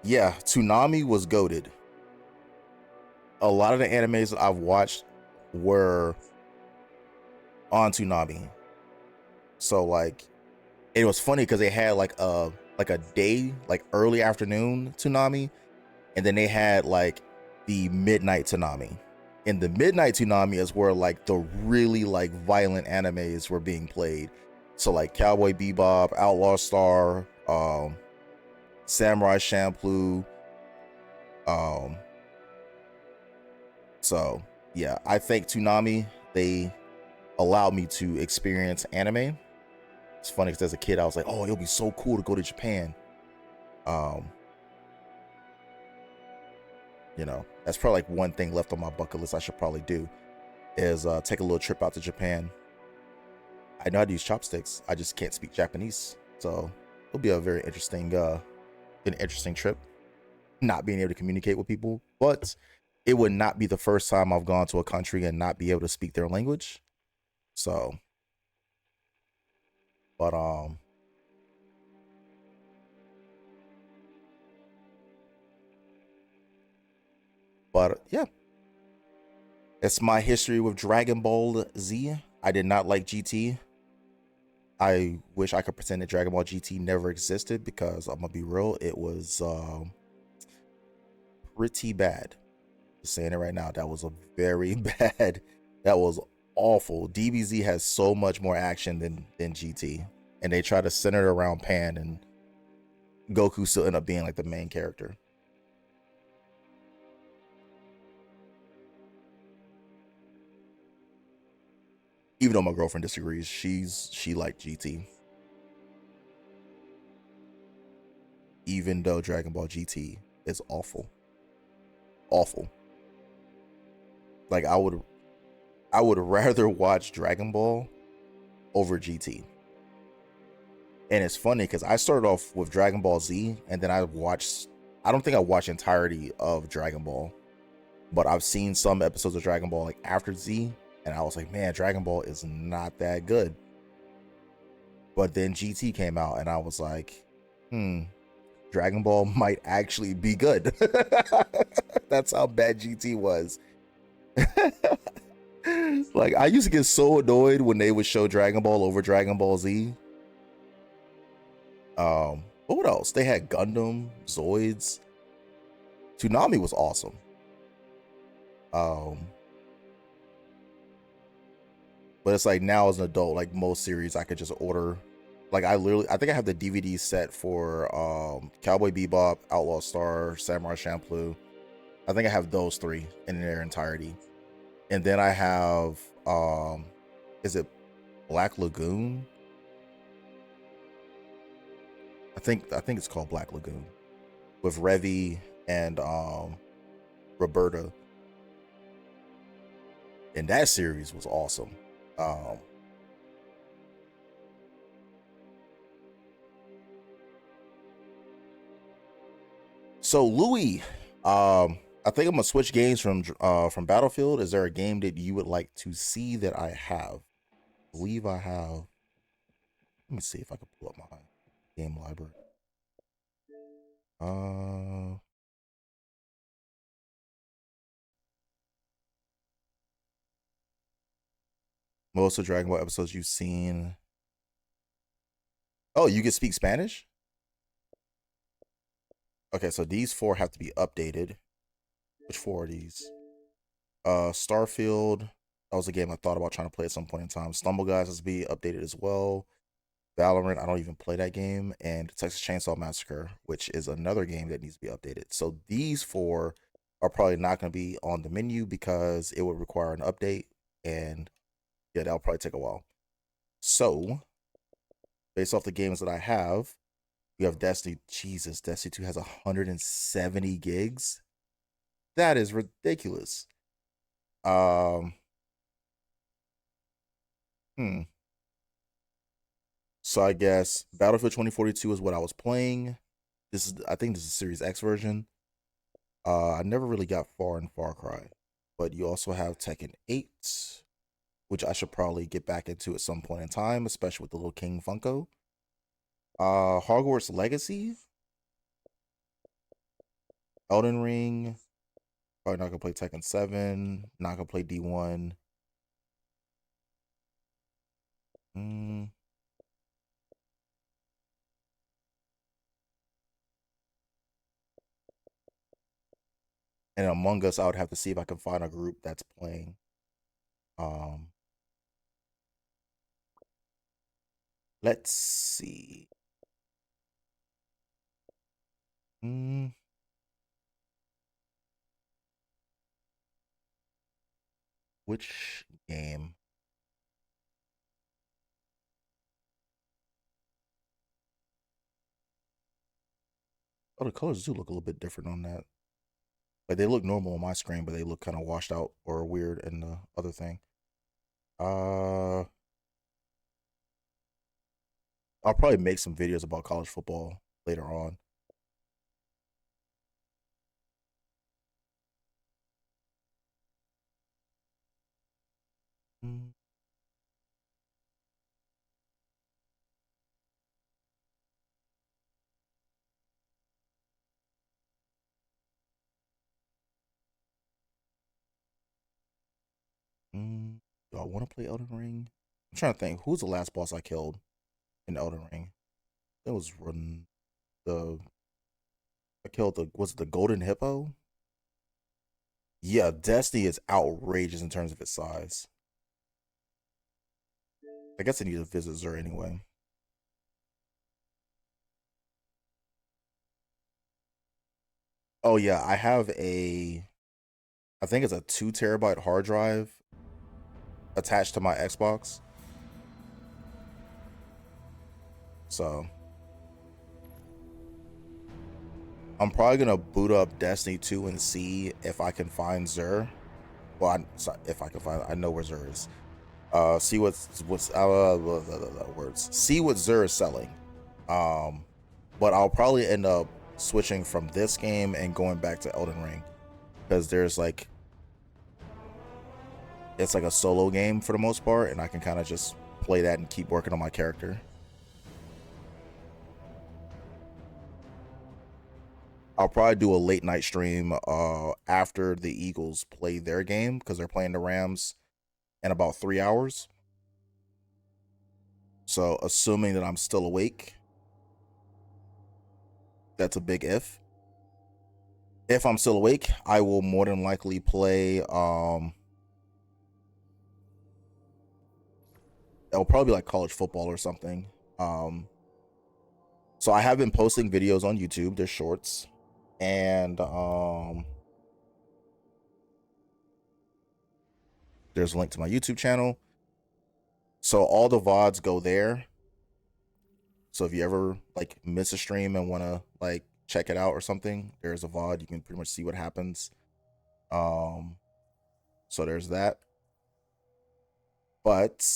Yeah, Toonami was goated. A lot of the animes that I've watched were on Toonami. So like, it was funny because they had like a day, like early afternoon Toonami, and then they had like the midnight Toonami. And the midnight Toonami is where like the really like violent animes were being played. So like Cowboy Bebop, Outlaw Star, Samurai Champloo. So yeah, I think Toonami, they allowed me to experience anime. It's funny because as a kid I was like, oh, it'll be so cool to go to Japan. You know, that's probably like one thing left on my bucket list I should probably do is take a little trip out to Japan. I know how to use chopsticks, I just can't speak Japanese, so it'll be a very interesting trip, not being able to communicate with people. But it would not be the first time I've gone to a country and not be able to speak their language. So, but yeah, it's my history with Dragon Ball Z. I did not like GT. I wish I could pretend that Dragon Ball GT never existed because I'm gonna be real, it was pretty bad. Just saying it right now, that was a very bad. That was awful. DBZ has so much more action than GT, and they try to center it around Pan, and Goku still end up being like the main character. Even though my girlfriend disagrees, she liked GT. Even though Dragon Ball GT is awful. Awful. Like I would rather watch Dragon Ball over GT. And it's funny because I started off with Dragon Ball Z, and then I don't think I watched entirety of Dragon Ball, but I've seen some episodes of Dragon Ball like after Z, and I was like, man, Dragon Ball is not that good. But then GT came out, and I was like, Dragon Ball might actually be good. That's how bad GT was. Like, I used to get so annoyed when they would show Dragon Ball over Dragon Ball Z. But what else? They had Gundam, Zoids. Toonami was awesome. But it's like now as an adult, like most series I could just order. Like I think I have the DVD set for Cowboy Bebop, Outlaw Star, Samurai Champloo. I think I have those three in their entirety. And then I have is it Black Lagoon? I think it's called Black Lagoon with Revy and Roberta. And that series was awesome. So Louis, I think I'm gonna switch games from Battlefield. Is there a game that you would like to see that I have? I believe I have. Let me see if I can pull up my game library. Most of Dragon Ball episodes you've seen. Oh, you can speak Spanish? Okay, so these four have to be updated. Which four are these? Starfield. That was a game I thought about trying to play at some point in time. Stumble Guys has to be updated as well. Valorant, I don't even play that game. And Texas Chainsaw Massacre, which is another game that needs to be updated. So these four are probably not going to be on the menu because it would require an update. And yeah, that'll probably take a while. So, based off the games that I have, you have Destiny. Jesus, Destiny 2 has 170 gigs. That is ridiculous. So I guess Battlefield 2042 is what I was playing. I think this is Series X version. I never really got far in Far Cry, but you also have Tekken 8. which I should probably get back into at some point in time, especially with the little King Funko. Hogwarts Legacy, Elden Ring. Probably not gonna play Tekken 7. Not gonna play D1. Mm. And Among Us, I would have to see if I can find a group that's playing. Um, let's see. Mm. Which game? Oh, the colors do look a little bit different on that. Like they look normal on my screen, but they look kind of washed out or weird in the other thing. Uh, I'll probably make some videos about college football later on. Mm. Mm. Do I want to play Elden Ring? I'm trying to think. Who's the last boss I killed in Elden Ring? It was the I killed the was it the Golden Hippo? Yeah, Destiny is outrageous in terms of its size. I guess I need to visit Zur anyway. Oh yeah, I have I think it's a 2 terabyte hard drive attached to my Xbox. So I'm probably gonna boot up Destiny 2 and see if I can find Zur. Well, if I can find, I know where Zur is. See what's words. See what Zur is selling. Um, but I'll probably end up switching from this game and going back to Elden Ring because there's like it's like a solo game for the most part, and I can kind of just play that and keep working on my character. I'll probably do a late night stream after the Eagles play their game because they're playing the Rams in about 3 hours. So assuming that I'm still awake, that's a big if. If I'm still awake, I will more than likely play it'll probably be like college football or something. So I have been posting videos on YouTube, they're shorts. And there's a link to my YouTube channel. So all the VODs go there. So if you ever like miss a stream and want to like check it out or something, there's a VOD. You can pretty much see what happens. So there's that. But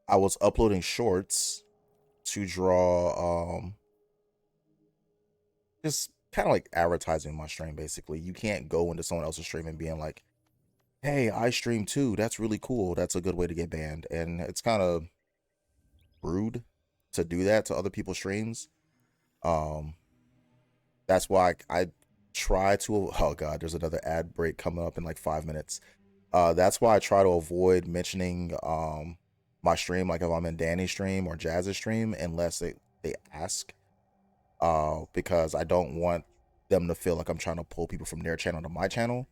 I was uploading shorts to draw just kind of like advertising my stream basically. You can't go into someone else's stream and being like, hey, I stream too. That's really cool. That's a good way to get banned. And it's kind of rude to do that to other people's streams. That's why I try to, oh god, there's another ad break coming up in like 5 minutes. That's why I try to avoid mentioning my stream, like if I'm in Danny's stream or Jazz's stream, unless they ask. Because I don't want them to feel like I'm trying to pull people from their channel to my channel.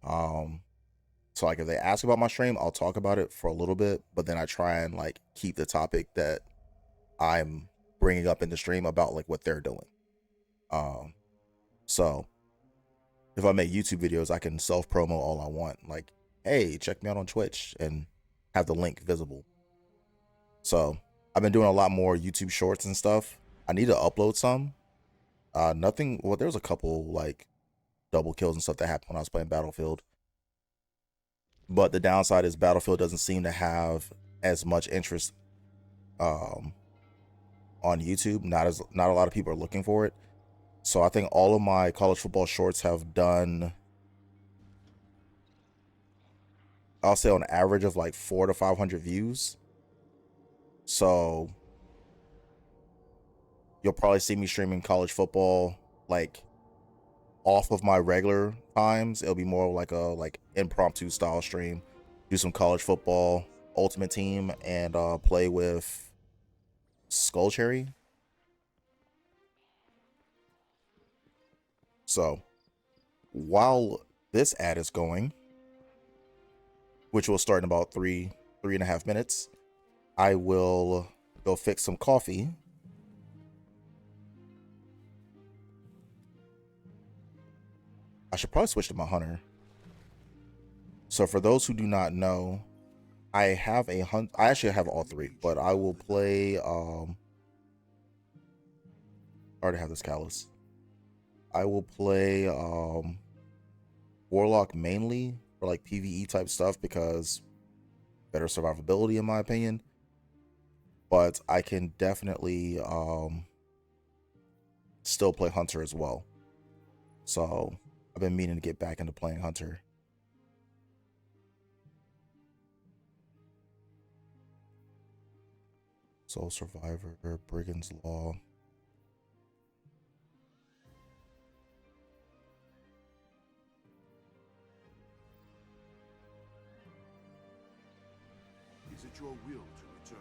So like if they ask about my stream, I'll talk about it for a little bit, but then I try and like keep the topic that I'm bringing up in the stream about like what they're doing. So if I make YouTube videos, I can self promo all I want. Like, hey, check me out on Twitch and have the link visible. So I've been doing a lot more YouTube shorts and stuff. I need to upload some. Nothing. Well, there was a couple like double kills and stuff that happened when I was playing Battlefield. But the downside is Battlefield doesn't seem to have as much interest on YouTube. Not a lot of people are looking for it. So I think all of my college football shorts have done I'll say on average of like 400 to 500 views. So you'll probably see me streaming college football like off of my regular times. It'll be more like a impromptu style stream. Do some college football, Ultimate Team, and play with Skull Cherry. So while this ad is going, which will start in about 3.5 minutes, I will go fix some coffee. I should probably switch to my hunter. So for those who do not know, I have a hunt. I actually have all three, but I will play. I already have this callus. I will play Warlock mainly for like PvE type stuff because better survivability in my opinion. But I can definitely still play Hunter as well. So I've been meaning to get back into playing Hunter. Soul Survivor, Brigand's Law. Is it your will to return?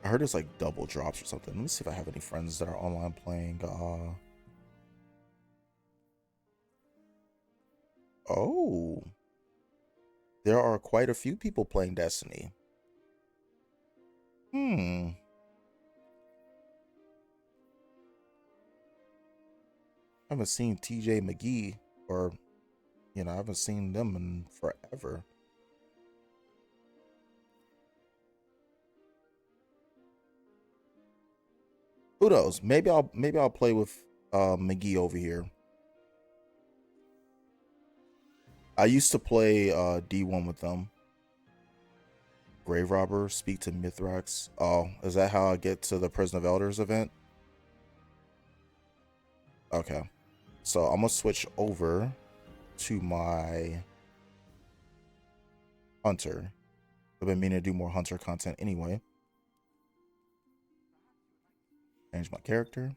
I heard it's like double drops or something. Let me see if I have any friends that are online playing. Oh, there are quite a few people playing Destiny. I haven't seen TJ McGee, or I haven't seen them in forever. Who knows? Maybe I'll play with McGee over here. I used to play D1 with them. Grave Robber, speak to Mithrax. Oh, is that how I get to the Prison of Elders event? Okay. So I'm gonna switch over to my Hunter. I've been meaning to do more Hunter content anyway. Change my character.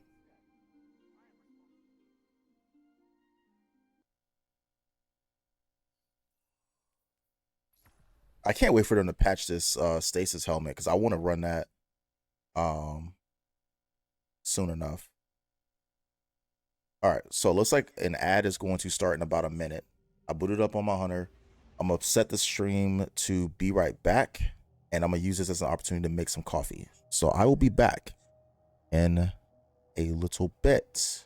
I can't wait for them to patch this stasis helmet because I want to run that soon enough. All right, so it looks like an ad is going to start in about a minute. I booted up on my Hunter. I'm gonna set the stream to be right back, and I'm gonna use this as an opportunity to make some coffee. So I will be back in a little bit.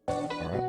All right.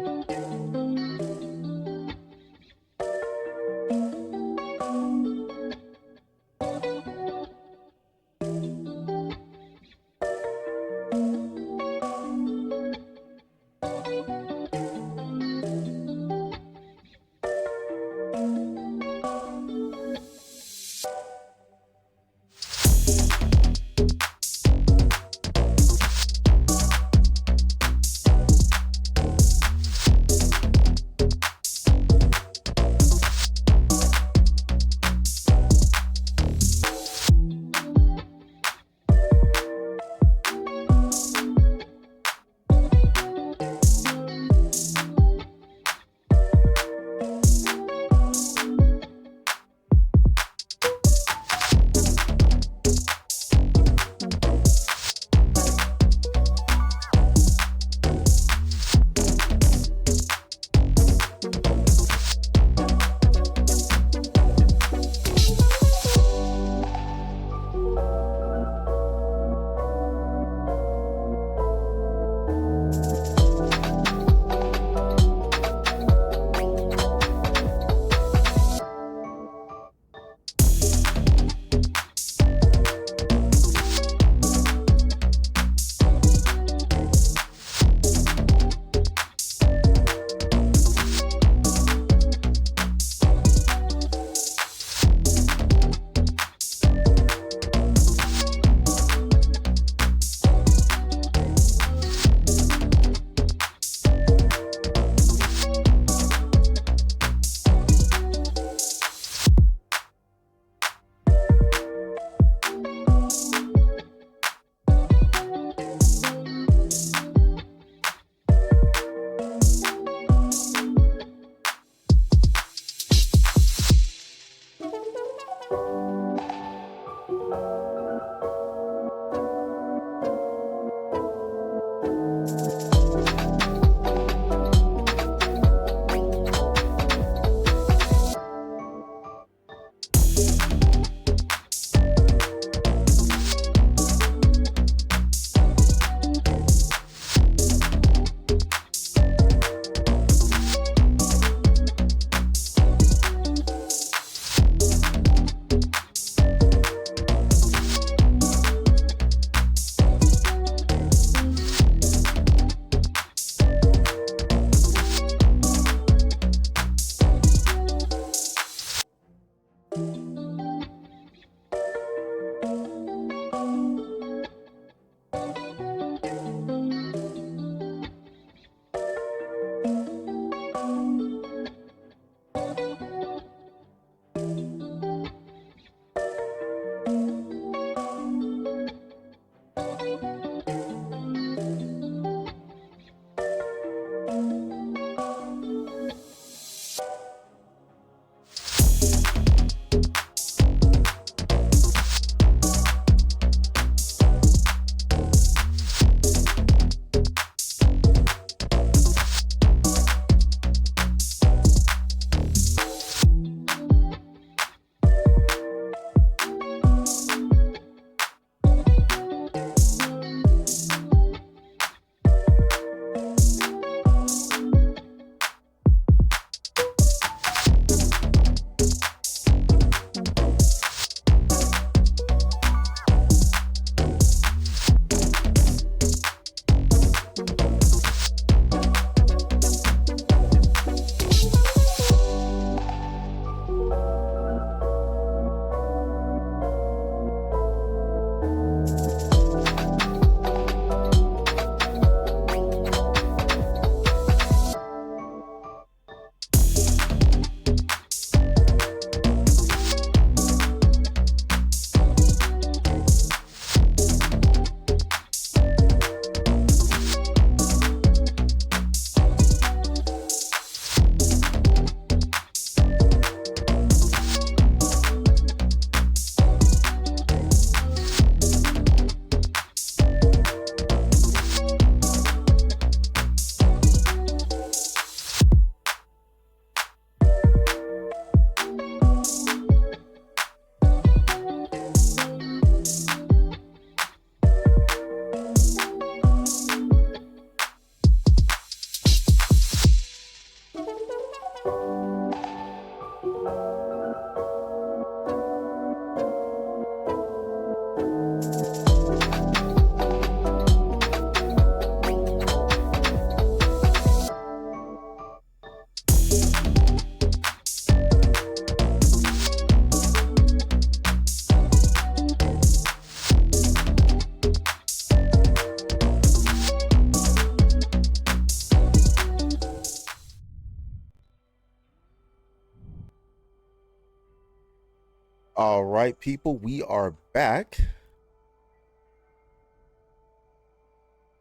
All right, people, we are back.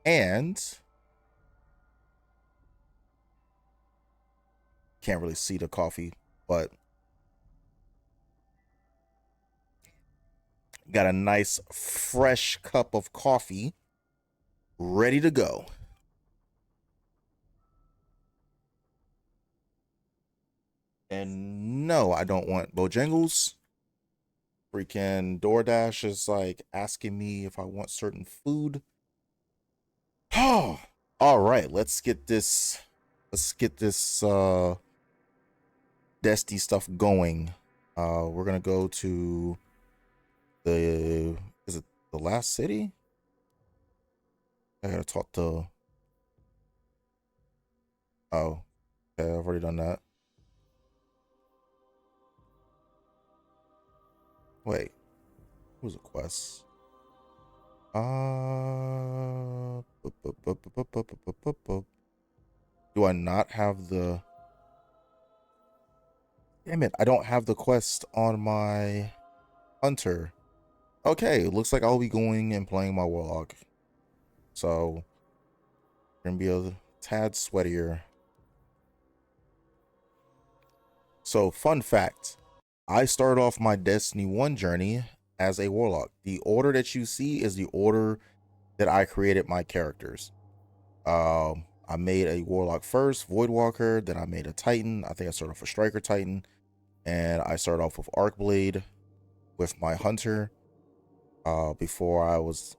And can't really see the coffee, but got a nice fresh cup of coffee ready to go. And no, I don't want Bojangles. Freaking DoorDash is like asking me if I want certain food. Oh, all right, let's get this Destiny stuff going. We're gonna go to the, is it the last city? I gotta talk to, oh, okay, I've already done that. Wait, who's a quest? Do I not have the, damn it, I don't have the quest on my hunter. Okay, looks like I'll be going and playing my warlock. So gonna be a tad sweatier. So fun fact, I started off my Destiny 1 journey as a warlock. The order that you see is the order that I created my characters. I made a warlock first, Voidwalker, then I made a Titan. I think I started off a Striker Titan, and I started off with Arcblade with my hunter. Before I was,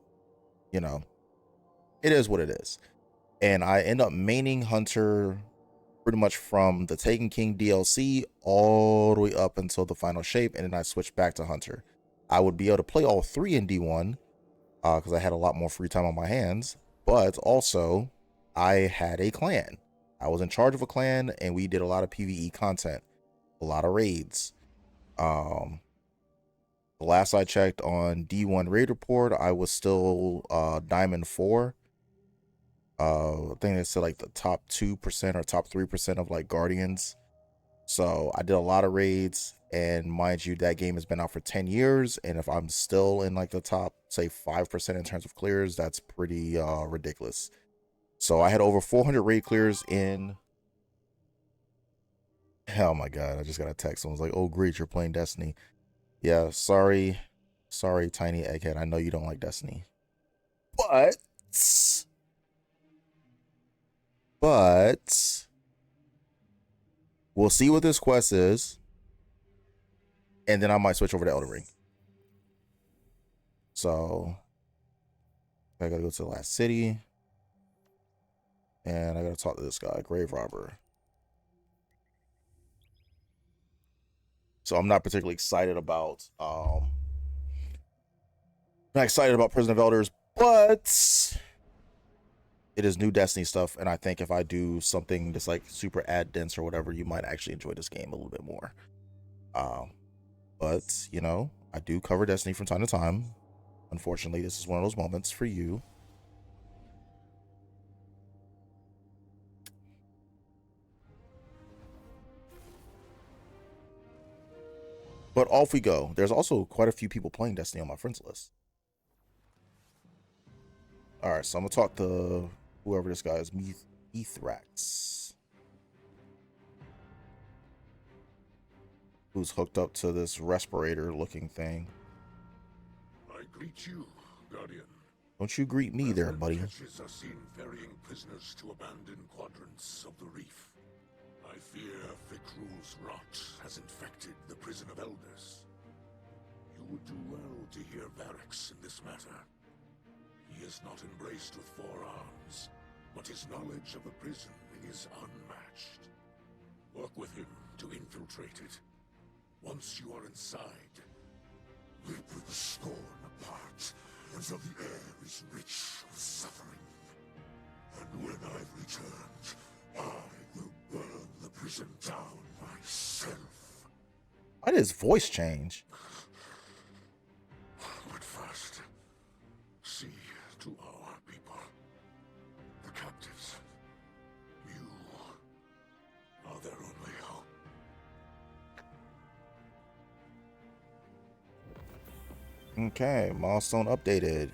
you know, it is what it is. And I end up maining hunter pretty much from the Taken King DLC all the way up until the final shape, and then I switched back to hunter. I would be able to play all three in D1 because I had a lot more free time on my hands, but also I had a clan. I was in charge of a clan, and we did a lot of PvE content, a lot of raids. The last I checked on D1 raid report, I was still Diamond 4. I think it's like the top 2% or top 3% of like Guardians. So I did a lot of raids, and mind you, that game has been out for 10 years. And if I'm still in like the top, say 5% in terms of clears, that's pretty ridiculous. So I had over 400 raid clears in. Oh my God, I just got a text. Someone's like, oh, great, you're playing Destiny. Yeah, sorry, tiny egghead. I know you don't like Destiny. But we'll see what this quest is, and then I might switch over to Elden Ring. So I gotta go to the last city, and I gotta talk to this guy, Grave Robber. So I'm not particularly excited about Prison of Elders, but it is new Destiny stuff, and I think if I do something that's like super ad dense or whatever, you might actually enjoy this game a little bit more. But you know, I do cover Destiny from time to time. Unfortunately, this is one of those moments for you. But off we go. There's also quite a few people playing Destiny on my friends list. All right, so I'm gonna talk to whoever this guy is, Mithrax, who's hooked up to this respirator-looking thing. I greet you, Guardian. Don't you greet me there, buddy. Catches are seen ferrying prisoners to abandoned quadrants of the reef. I fear Fikrul's rot has infected the Prison of Elders. You would do well to hear Varix in this matter. He is not embraced with 4 arms, but his knowledge of the prison is unmatched. Work with him to infiltrate it. Once you are inside, rip the scorn apart until the air is rich with suffering. And when I've returned, I will burn the prison down myself. Why did his voice change? But first, see to our people, the captives. You are their only hope. Okay, milestone updated.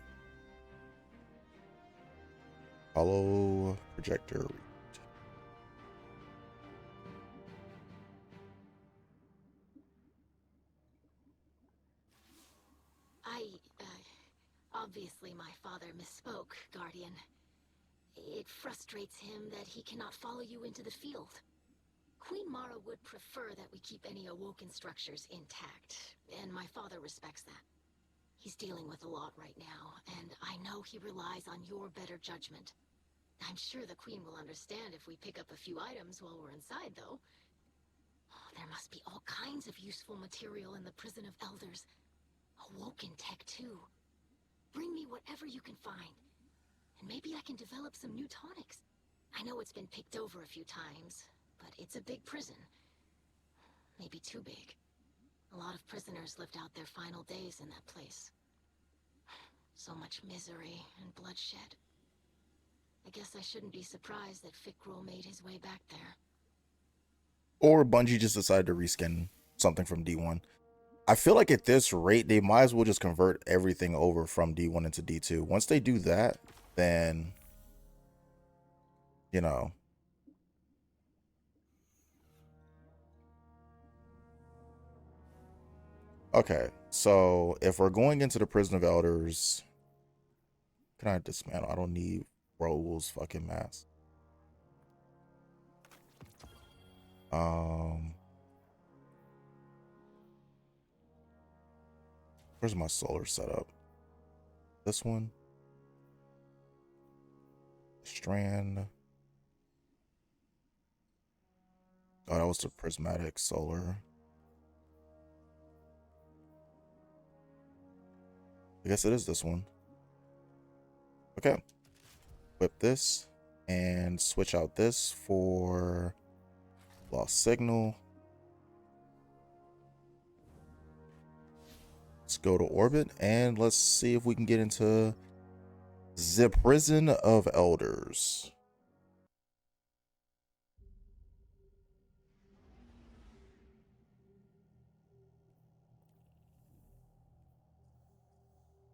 Hollow projector. Obviously my father misspoke, Guardian. It frustrates him that he cannot follow you into the field. Queen Mara would prefer that we keep any awoken structures intact, and my father respects that. He's dealing with a lot right now, and I know he relies on your better judgment. I'm sure the Queen will understand if we pick up a few items while we're inside, though. Oh, there must be all kinds of useful material in the Prison of Elders. Awoken tech, too. Bring me whatever you can find. And maybe I can develop some new tonics. I know it's been picked over a few times, but it's a big prison. Maybe too big. A lot of prisoners lived out their final days in that place. So much misery and bloodshed. I guess I shouldn't be surprised that Fikrul made his way back there. Or Bungie just decided to reskin something from D1. I feel like at this rate, they might as well just convert everything over from D1 into D2. Once they do that, then, you know. Okay, so if we're going into the Prison of Elders, can I dismantle? I don't need Raoul's fucking mask. Where's my solar setup? This one. Strand. Oh, that was the prismatic solar. I guess it is this one. Okay. Whip this and switch out this for lost signal. Let's go to orbit and let's see if we can get into the Prison of Elders.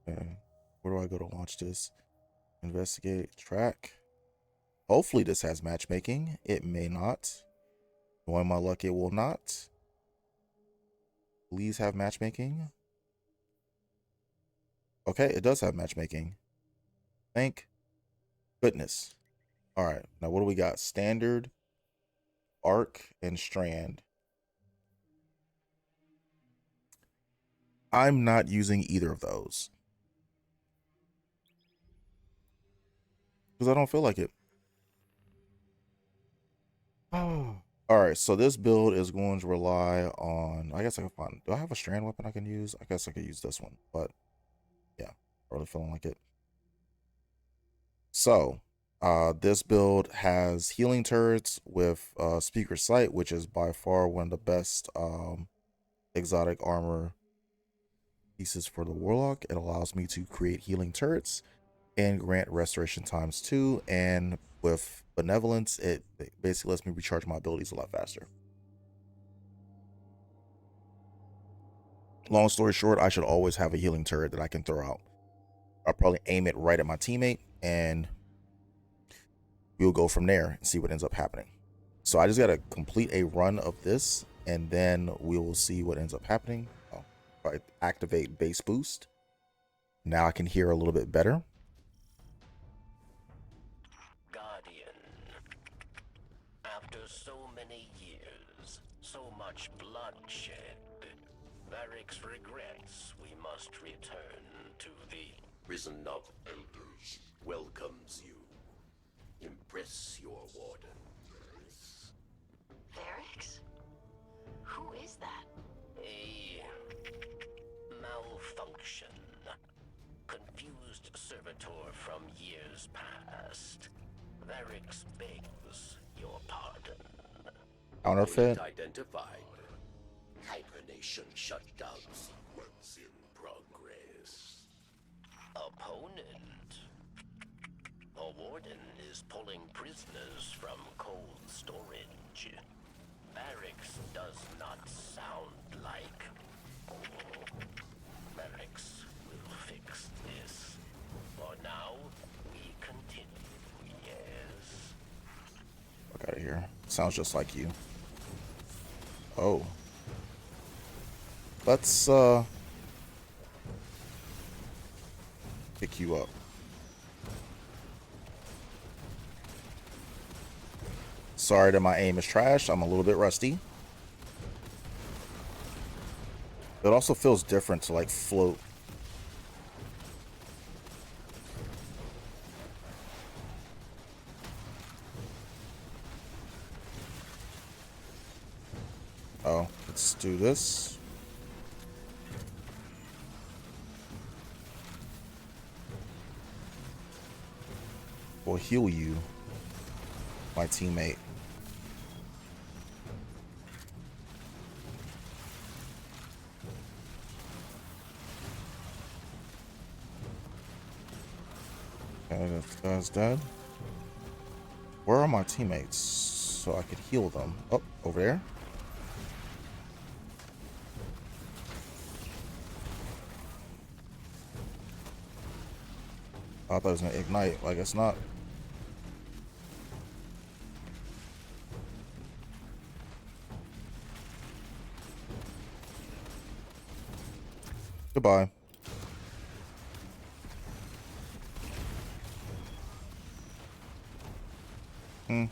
Okay. Where do I go to launch this? Investigate, track. Hopefully this has matchmaking. It may not. Knowing my luck, it will not. Please have matchmaking. Okay, it does have matchmaking. Thank goodness. All right, now what do we got? Standard, arc, and strand. I'm not using either of those because I don't feel like it. Oh. All right, so this build is going to rely on, I guess I can find, do I have a strand weapon I can use? I guess I could use this one, but yeah, really feeling like it. So this build has healing turrets with speaker sight, which is by far one of the best exotic armor pieces for the warlock. It allows me to create healing turrets and grant restoration times 2, and with benevolence it basically lets me recharge my abilities a lot faster. Long story short, I should always have a healing turret that I can throw out. I'll probably aim it right at my teammate and we'll go from there and see what ends up happening. So I just got to complete a run of this and then we will see what ends up happening. Oh, I activate base boost. Now I can hear a little bit better. Guardian, after so many years, so much bloodshed, Varric's regrets we must return to the Prison of Elders welcomes you. Impress your warden. Varric's? Who is that? a malfunction. Confused servitor from years past. Varric's begs your pardon. Counterfeit. Identified. Hibernation shutdown sequence in progress. Opponent. A warden is pulling prisoners from cold storage. Varric's does not sound like Varric's. fix this. For now, we continue, yes? Fuck out of here. Sounds just like you. Oh. Let's, pick you up. Sorry that my aim is trash. I'm a little bit rusty. It also feels different to, like, float. Oh, let's do this. We'll heal you, my teammate. Okay, that guy's dead. Where are my teammates? So I could heal them. Oh, over there. I thought it was gonna ignite. I guess not. Goodbye. Hmm.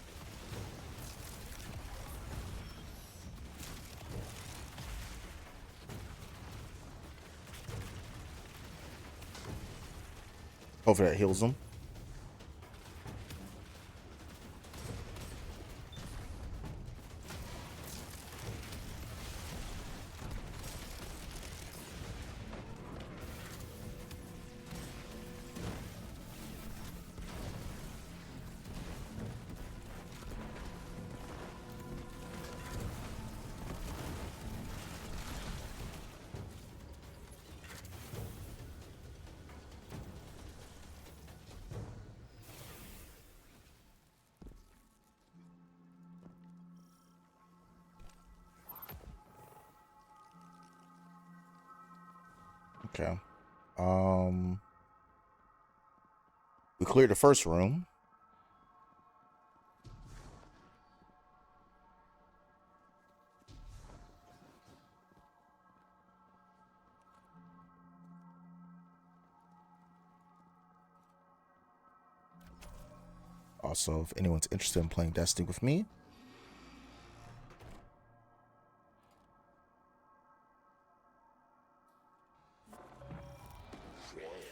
Hopefully that heals them. Okay. We cleared the first room. Also, if anyone's interested in playing Destiny with me,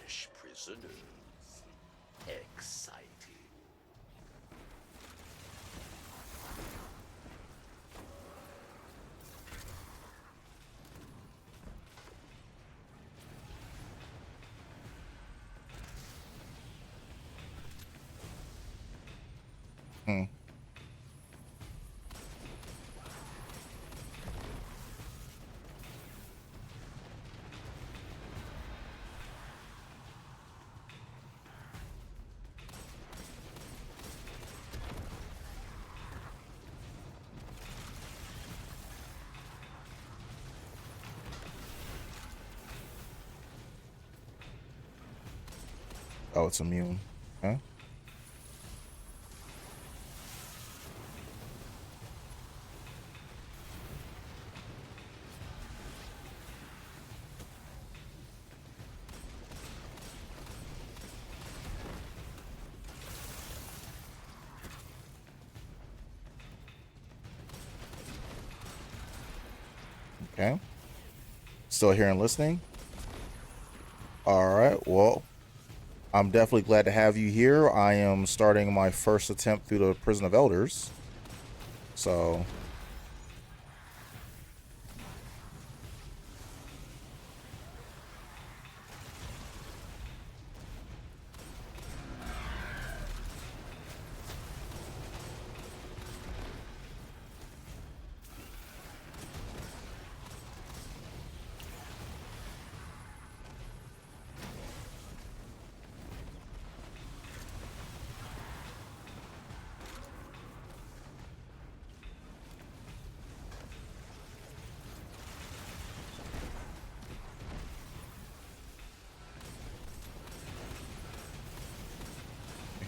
Fresh prisoners. Exciting. hmm. Oh, it's immune. Okay. Okay. Still here and listening. All right. Well, I'm definitely glad to have you here. I am starting my first attempt through the Prison of Elders. So,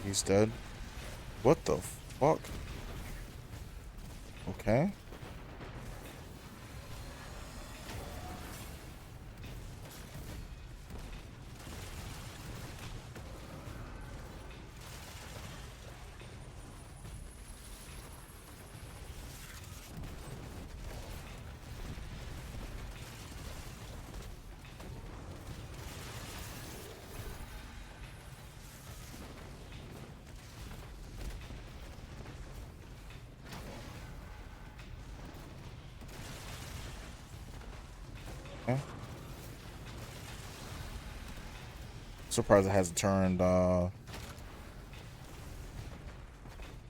He's dead. What the fuck? Okay. Okay. Surprised it hasn't turned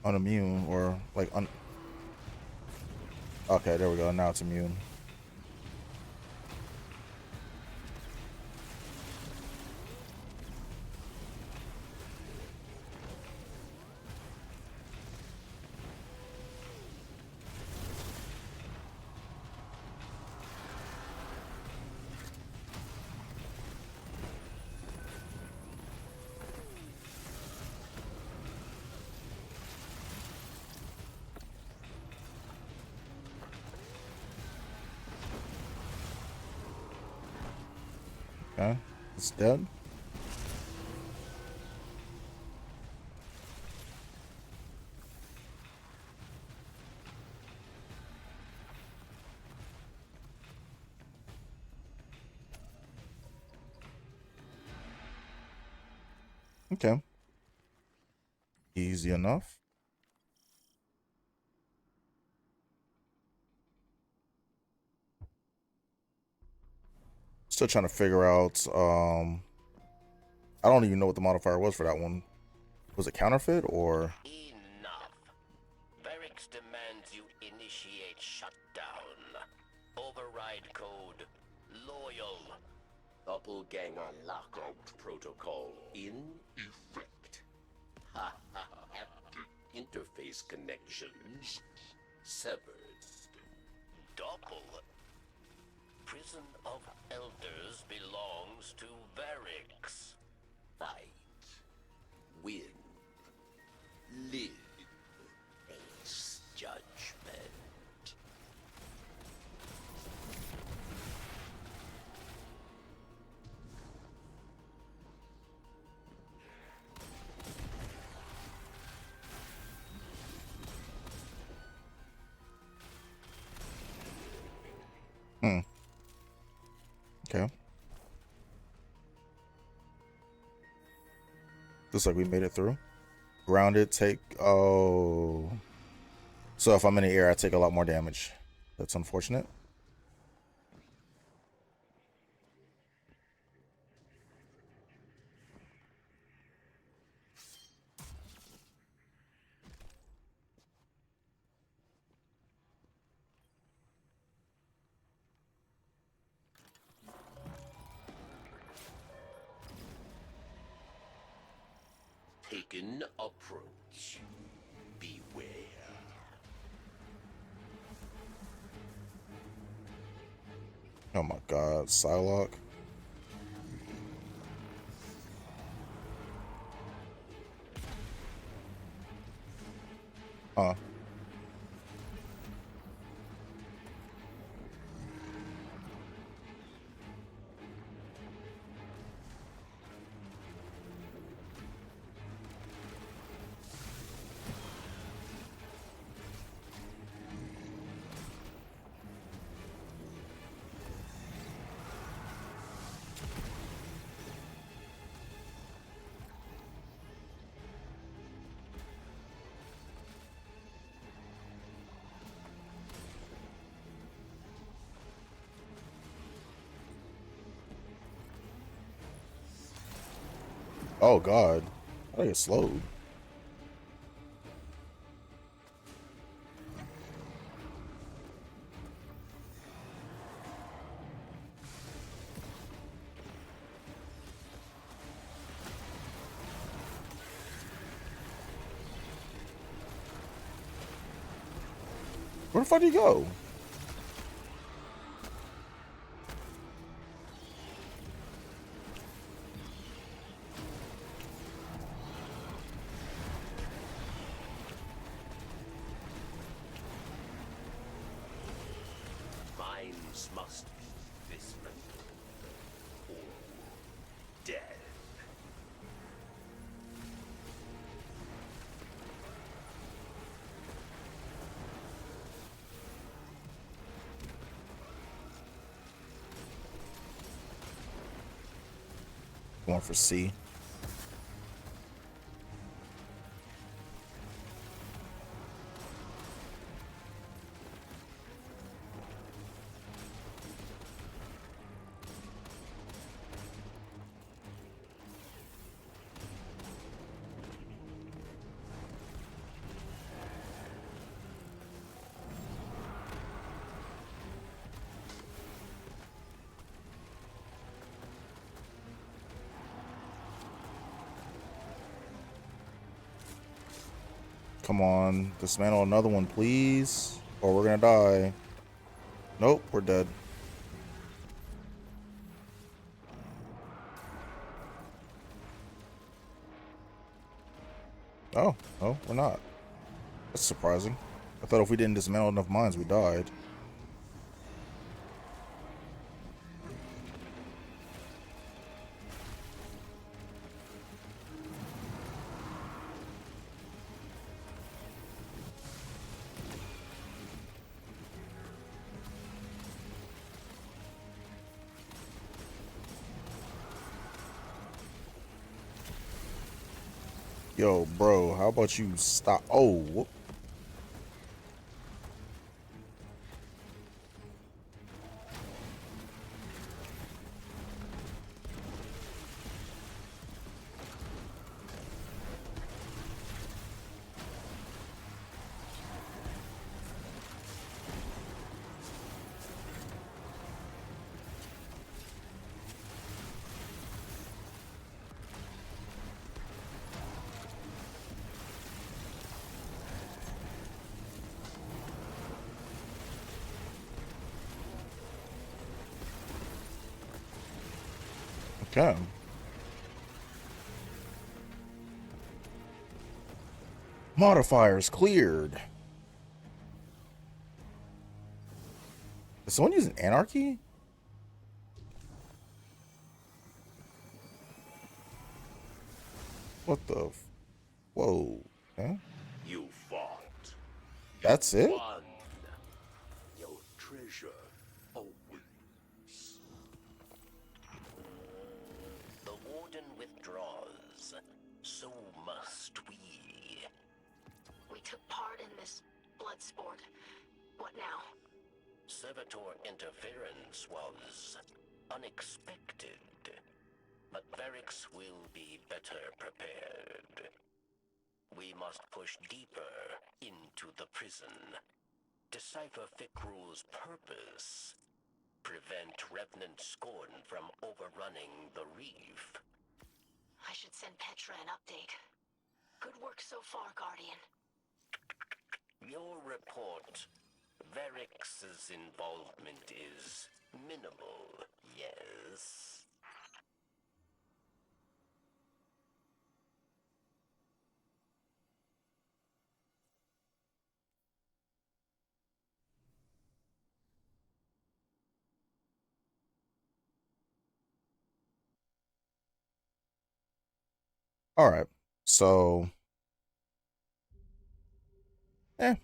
unimmune or like okay, there we go. Now it's immune. Okay, it's dead. Okay, easy enough. Still trying to figure out. I don't even know what the modifier was for that one. Was it counterfeit or? Enough. Barracks demands you initiate shutdown. Override code loyal. Doppelganger lockout protocol in effect. Ha ha ha. Interface connections severed. Doppel. Prison of Elders belongs to Barracks. Fight. Win. Live. Face judgment. Okay. Looks like we made it through. Grounded, take. Oh. So if I'm in the air, I take a lot more damage. That's unfortunate. Taken approach. Beware. Oh my god, Psylocke. Huh. Oh god. I get slowed. Where the fuck did he go? Heroes must be dismantled or dead. Going for C. Come on, dismantle another one, please, or we're gonna die. Nope, we're dead. Oh, no, we're not. That's surprising. I thought if we didn't dismantle enough mines, we died. Yo, bro, how about you stop? Oh, whoop. Okay. Modifiers cleared. Is someone using anarchy? What the? Whoa. Okay. You fought. That's it? Won. Your treasure awaits. The Warden withdraws. So must we. We took part in this blood sport. What now? Servitor interference was unexpected, but Varix will be better prepared. We must push deeper into the prison, decipher Fikrul's purpose, prevent Revenant Scorn from overrunning the reef. I should send Petra an update. Good work so far, Guardian. Your report. Varix's involvement is minimal, yes? All right. So, eh.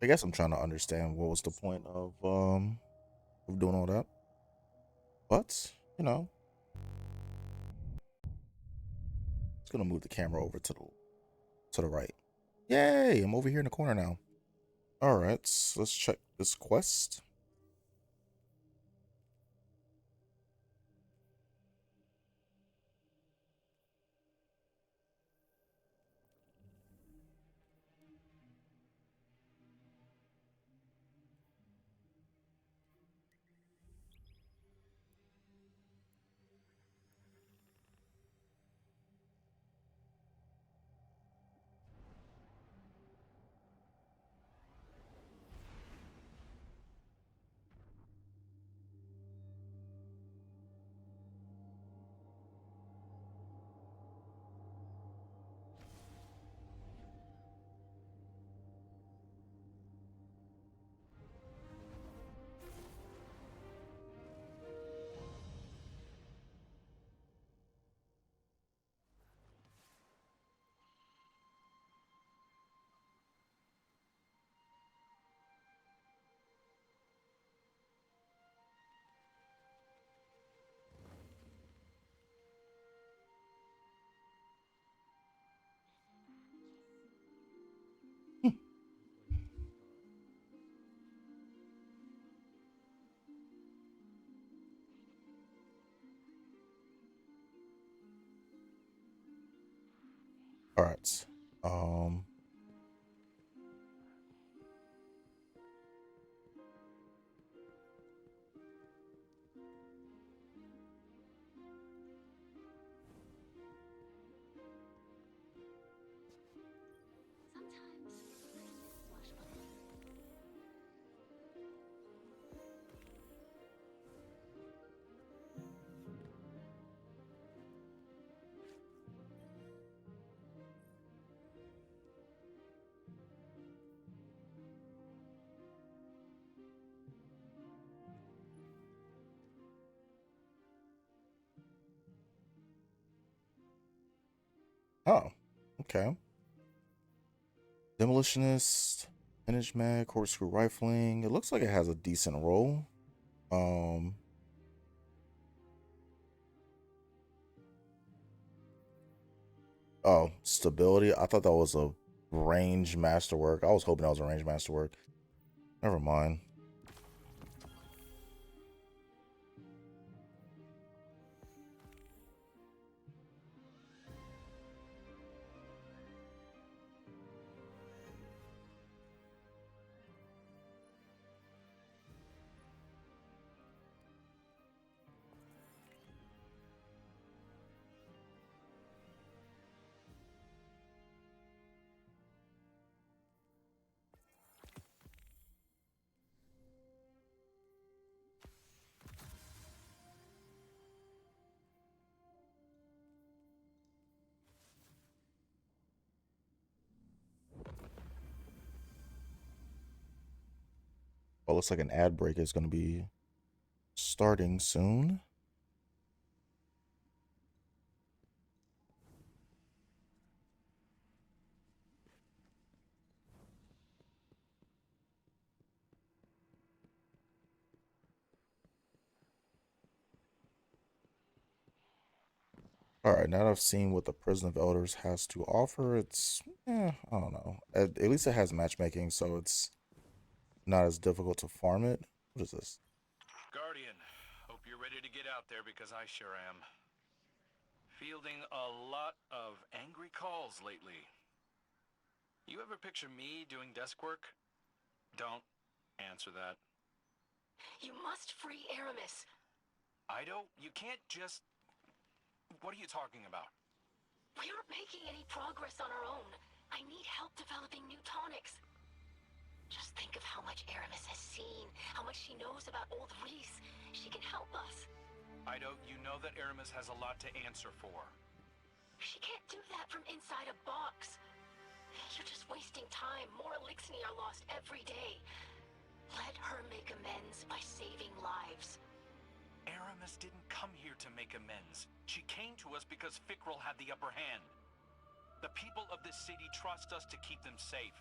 I guess I'm trying to understand what was the point of doing all that. But, you know, it's gonna move the camera over to the right. Yay! I'm over here in the corner now. All right, so let's check this quest. All right. Um. Sometimes it's nice to hit swashbuckling. Oh. Okay. Demolitionist, vintage mag, corkscrew rifling. It looks like it has a decent roll. Um. Oh, stability. I thought that was a range masterwork. I was hoping that was a range masterwork. Never mind. Well, looks like an ad break is going to be starting soon. All right, now that I've seen what the Prison of Elders has to offer, it's, I don't know. At least it has matchmaking, so it's not as difficult to farm it. What is this? Guardian, hope you're ready to get out there because I sure am. Fielding a lot of angry calls lately. You ever picture me doing desk work? Don't answer that. You must free Aramis. Ido, you can't just... What are you talking about? We aren't making any progress on our own. I need help developing new tonics. Just think of how much Aramis has seen, how much she knows about Old Reese. She can help us. Ido, you know that Aramis has a lot to answer for. She can't do that from inside a box. You're just wasting time. More elixir are lost every day. Let her make amends by saving lives. Aramis didn't come here to make amends. She came to us because Fickrell had the upper hand. The people of this city trust us to keep them safe.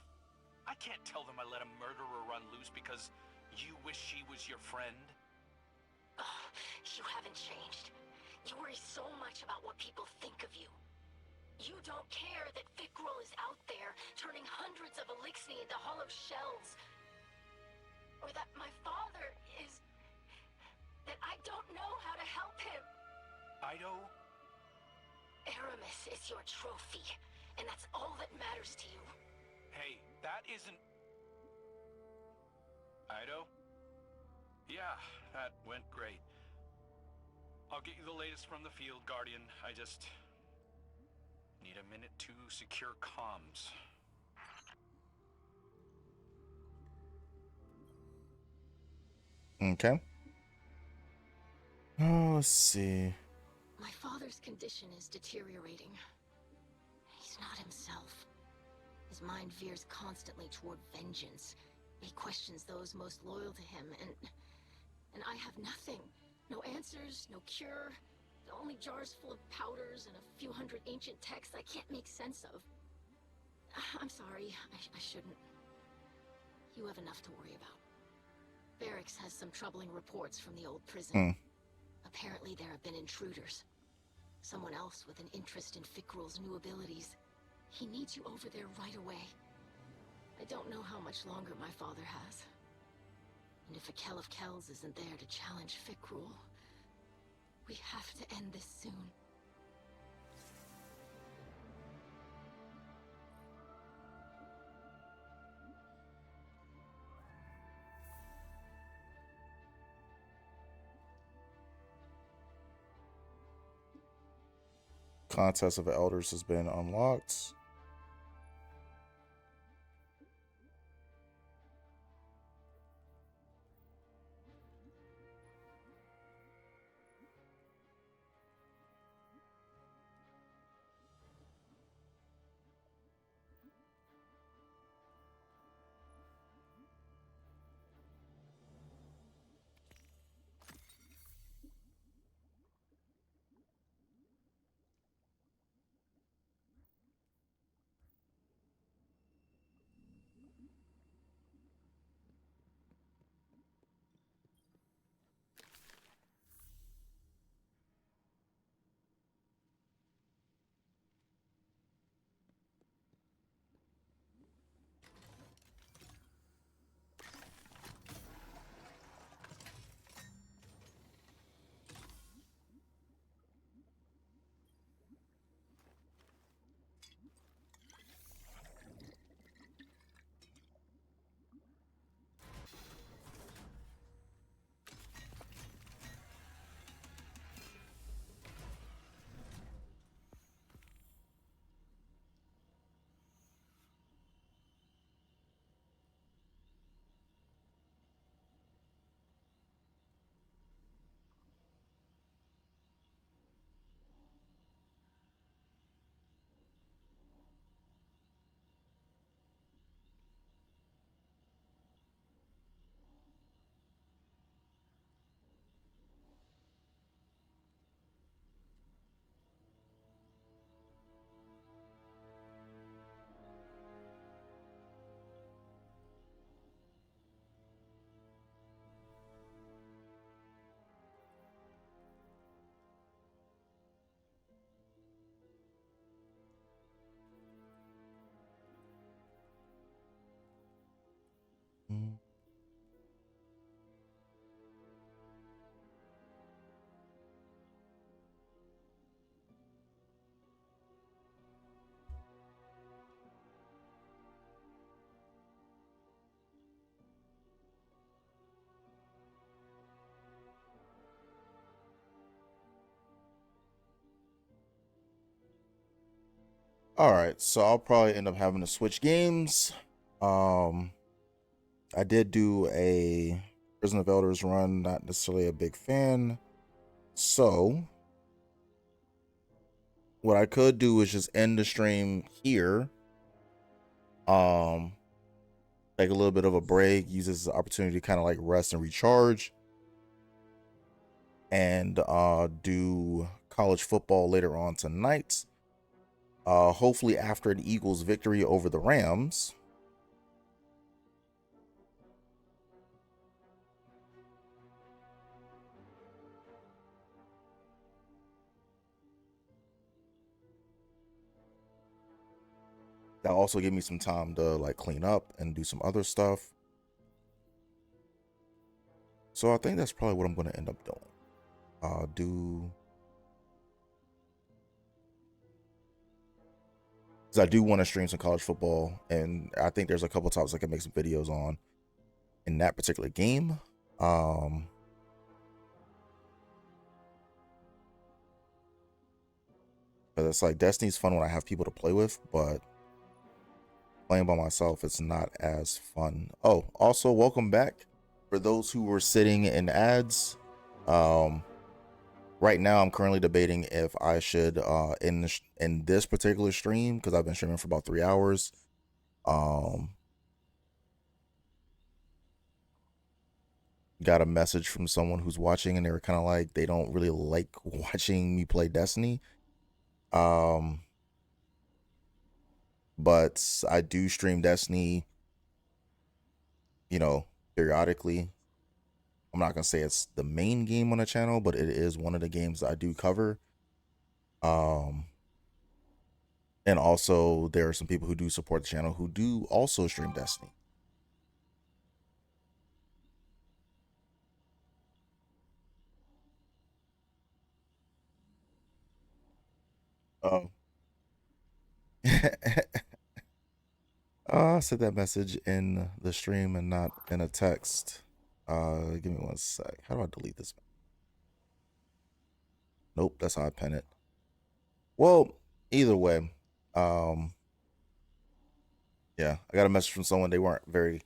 I can't tell them I let a murderer run loose because you wish she was your friend. Ugh, you haven't changed. You worry so much about what people think of you. You don't care that Fickrell is out there, turning hundreds of elixir into hollow shells. Or that my father is... that I don't know how to help him. Ido? Aramis is your trophy, and that's all that matters to you. Hey, that isn't... Ido? Yeah, that went great. I'll get you the latest from the field, Guardian. I just... need a minute to secure comms. Okay. Oh, let's see. My father's condition is deteriorating. He's not himself. His mind veers constantly toward vengeance. He questions those most loyal to him, and I have nothing. No answers, no cure. Only jars full of powders and a few hundred ancient texts I can't make sense of. I'm sorry, I shouldn't. You have enough to worry about. Barracks has some troubling reports from the old prison. Apparently there have been intruders. Someone else with an interest in Fickrell's new abilities. He needs you over there right away. I don't know how much longer my father has. And if a Kell of Kells isn't there to challenge Fickrell, we have to end this soon. Contest of Elders has been unlocked. Mm. All right, so I'll probably end up having to switch games. Um, I did do a Prison of Elders run, not necessarily a big fan. So what I could do is just end the stream here. Take a little bit of a break, use this as an opportunity to kind of like rest and recharge, and do college football later on tonight. Hopefully after an Eagles victory over the Rams. That'll also give me some time to like clean up and do some other stuff. So I think that's probably what I'm going to end up doing. Because I do want to stream some college football, and I think there's a couple topics I can make some videos on in that particular game. But it's like Destiny's fun when I have people to play with, but playing by myself, it's not as fun. Oh, also welcome back for those who were sitting in ads. Right now I'm currently debating if I should in this particular stream, because I've been streaming for about 3 hours, got a message from someone who's watching, and they were kind of like they don't really like watching me play Destiny. But I do stream Destiny, you know, periodically. I'm not gonna say it's the main game on the channel, but it is one of the games I do cover. And also there are some people who do support the channel who do also stream Destiny. Oh. I sent that message in the stream and not in a text. Give me one sec. How do I delete this? Nope, that's how I pen it. Well, either way, um, yeah, I got a message from someone. They weren't very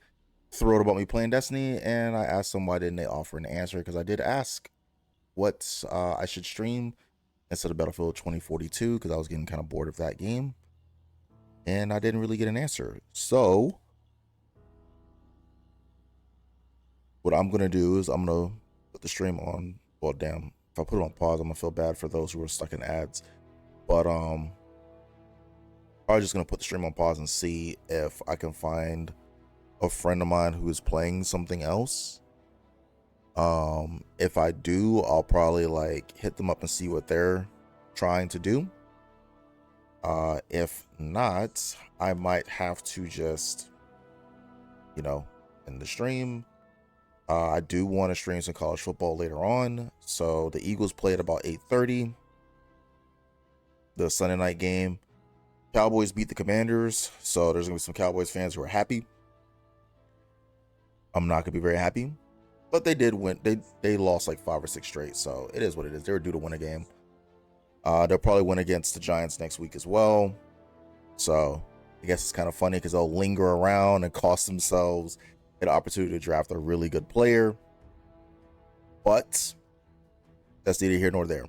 thrilled about me playing Destiny, and I asked them why didn't they offer an answer, because I did ask what I should stream instead of Battlefield 2042, because I was getting kind of bored of that game, and I didn't really get an answer. So what I'm gonna do is I'm gonna put the stream on. Well, damn, if I put it on pause, I'm gonna feel bad for those who are stuck in ads. But I'm just gonna put the stream on pause and see if I can find a friend of mine who is playing something else. If I do, I'll probably like hit them up and see what they're trying to do. If not, I might have to just, in the stream. I do want to stream some college football later on. So the Eagles play at about 8:30. The Sunday night game. Cowboys beat the Commanders, so there's gonna be some Cowboys fans who are happy. I'm not gonna be very happy, but they did win. They lost like 5 or 6 straight, so it is what it is. They were due to win a game. They'll probably win against the Giants next week as well. So I guess it's kind of funny because they'll linger around and cost themselves an opportunity to draft a really good player. But that's neither here nor there.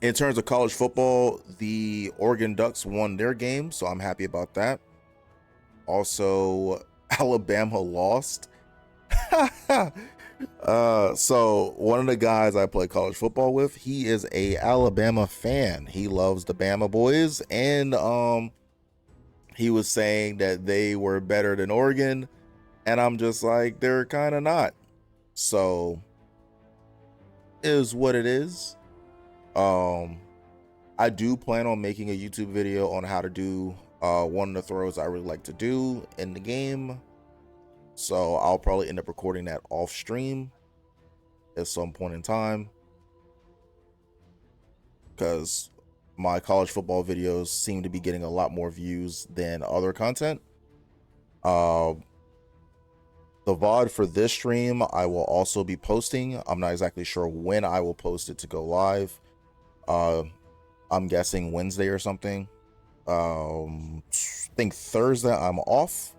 In terms of college football, the Oregon Ducks won their game, so I'm happy about that. Also, Alabama lost. So one of the guys I play college football with, he is a Alabama fan. He loves the Bama boys, and he was saying that they were better than Oregon, and I'm just like, they're kind of not. So is what it is. I do plan on making a YouTube video on how to do one of the throws I really like to do in the game. So I'll probably end up recording that off stream at some point in time, because my college football videos seem to be getting a lot more views than other content. The VOD for this stream I will also be posting. I'm not exactly sure when I will post it to go live. I'm guessing Wednesday or something. I think Thursday I'm off.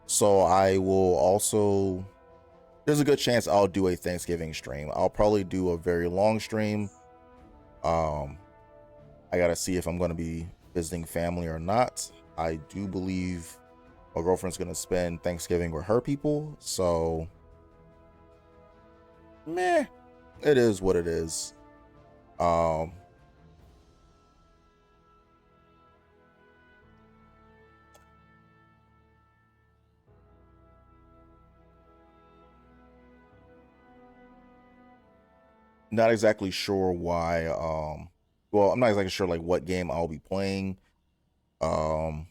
So I will also, there's a good chance I'll do a Thanksgiving stream. I'll probably do a very long stream. I gotta see if I'm gonna be visiting family or not. I do believe my girlfriend's gonna spend Thanksgiving with her people. So meh, it is what it is. Not exactly sure why. Well, I'm not exactly sure like what game I'll be playing. I'll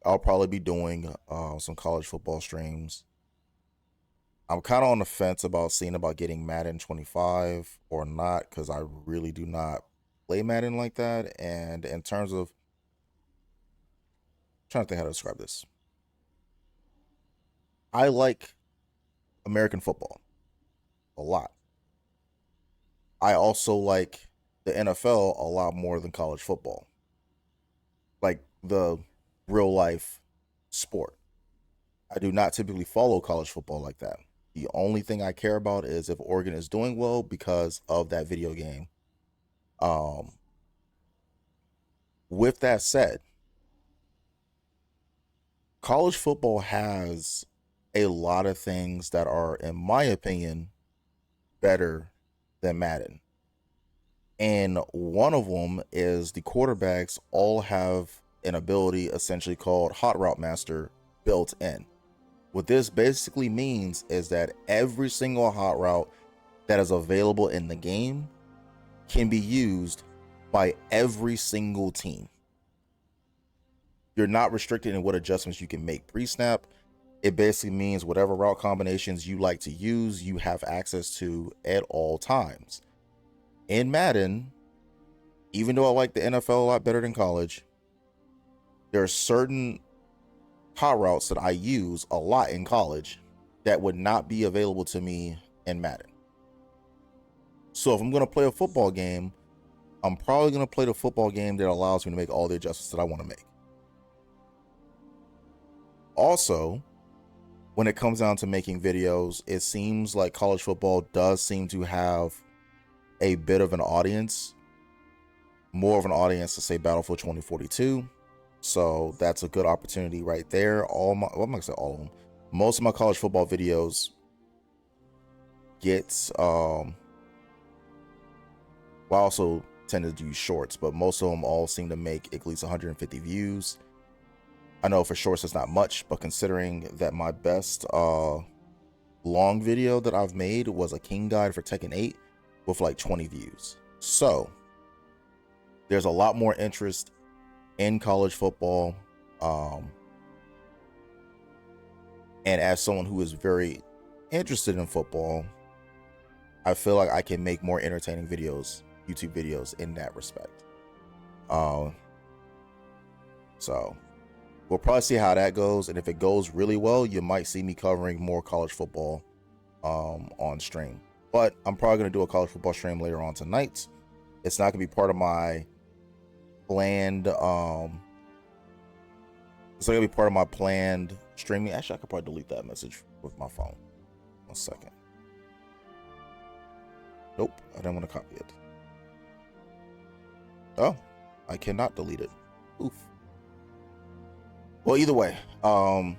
probably be doing some college football streams. I'm kind of on the fence about seeing about getting Madden 25 or not, because I really do not play Madden like that. And in terms of, trying to think how to describe this, I like American football a lot. I also like the NFL a lot more than college football, like the real life sport. I do not typically follow college football like that. The only thing I care about is if Oregon is doing well because of that video game. With that said, college football has a lot of things that are, in my opinion, better than Madden. And one of them is the quarterbacks all have an ability essentially called Hot Route Master built in. What this basically means is that every single hot route that is available in the game can be used by every single team. You're not restricted in what adjustments you can make pre-snap. It basically means whatever route combinations you like to use, you have access to at all times. In Madden, even though I like the NFL a lot better than college, there are certain hot routes that I use a lot in college that would not be available to me in Madden. So if I'm going to play a football game, I'm probably going to play the football game that allows me to make all the adjustments that I want to make. Also, when it comes down to making videos, it seems like college football does seem to have a bit of an audience, more of an audience to say Battlefield 2042. So that's a good opportunity right there. I'm not gonna say all of them. Most of my college football videos get well, I also tend to do shorts, but most of them all seem to make at least 150 views. I know for shorts it's not much, but considering that my best long video that I've made was a King guide for Tekken 8 with like 20 views. So there's a lot more interest in college football. And as someone who is very interested in football, I feel like I can make more entertaining videos, YouTube videos in that respect. So we'll probably see how that goes. And if it goes really well, you might see me covering more college football on stream. But I'm probably going to do a college football stream later on tonight. It's not going to be part of my planned it's not gonna be part of my planned streaming. Actually, I could probably delete that message with my phone. 1 second. Nope, I didn't want to copy it. Oh, I cannot delete it. Oof. Well, either way, I'll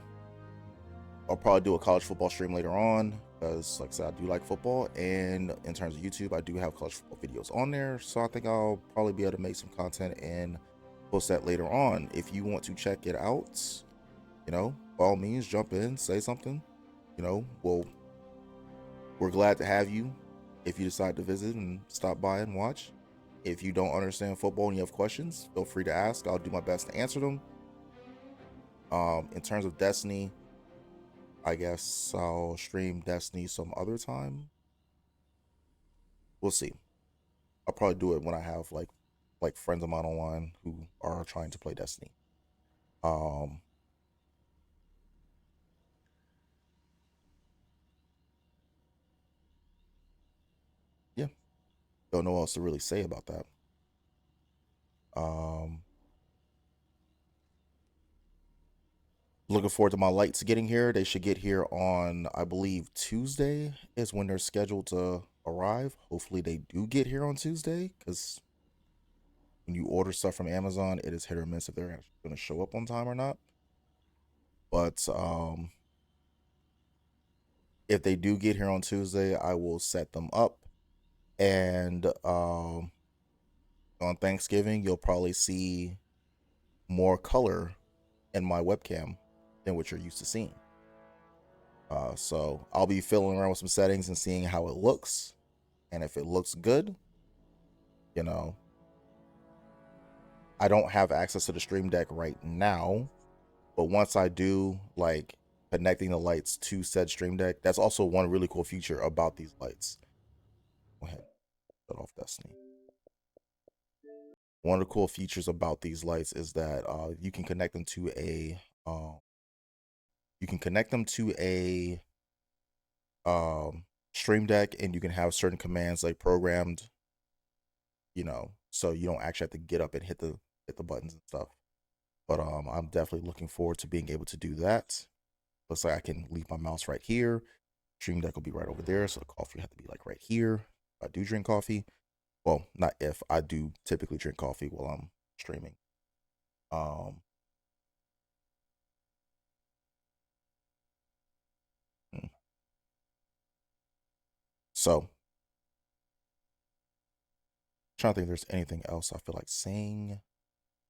probably do a college football stream later on because, like I said, I do like football, and in terms of YouTube, I do have college football videos on there. So I think I'll probably be able to make some content and post that later on. If you want to check it out, you know, by all means, jump in, say something. You know, we're glad to have you if you decide to visit and stop by and watch. If you don't understand football and you have questions, feel free to ask. I'll do my best to answer them. In terms of Destiny, I guess I'll stream Destiny some other time. We'll see. I'll probably do it when I have like friends of mine online who are trying to play Destiny. Yeah, don't know what else to really say about that. Looking forward to my lights getting here. They should get here on, I believe, Tuesday is when they're scheduled to arrive. Hopefully they do get here on Tuesday, because when you order stuff from Amazon, it is hit or miss if they're going to show up on time or not. But if they do get here on Tuesday, I will set them up. And on Thanksgiving, you'll probably see more color in my webcam than what you're used to seeing. So I'll be fiddling around with some settings and seeing how it looks. And if it looks good, you know, I don't have access to the Stream Deck right now, but once I do, like connecting the lights to said Stream Deck, that's also one really cool feature about these lights. Go ahead, shut off Destiny. One of the cool features about these lights is that you can connect them to a Stream Deck, and you can have certain commands like programmed, you know, so you don't actually have to get up and hit the buttons and stuff. But I'm definitely looking forward to being able to do that. Looks like I can leave my mouse right here. Stream Deck will be right over there, so the coffee will have to be like right here. If I do drink coffee, well, not if, I do typically drink coffee while I'm streaming. So, trying to think if there's anything else I feel like saying.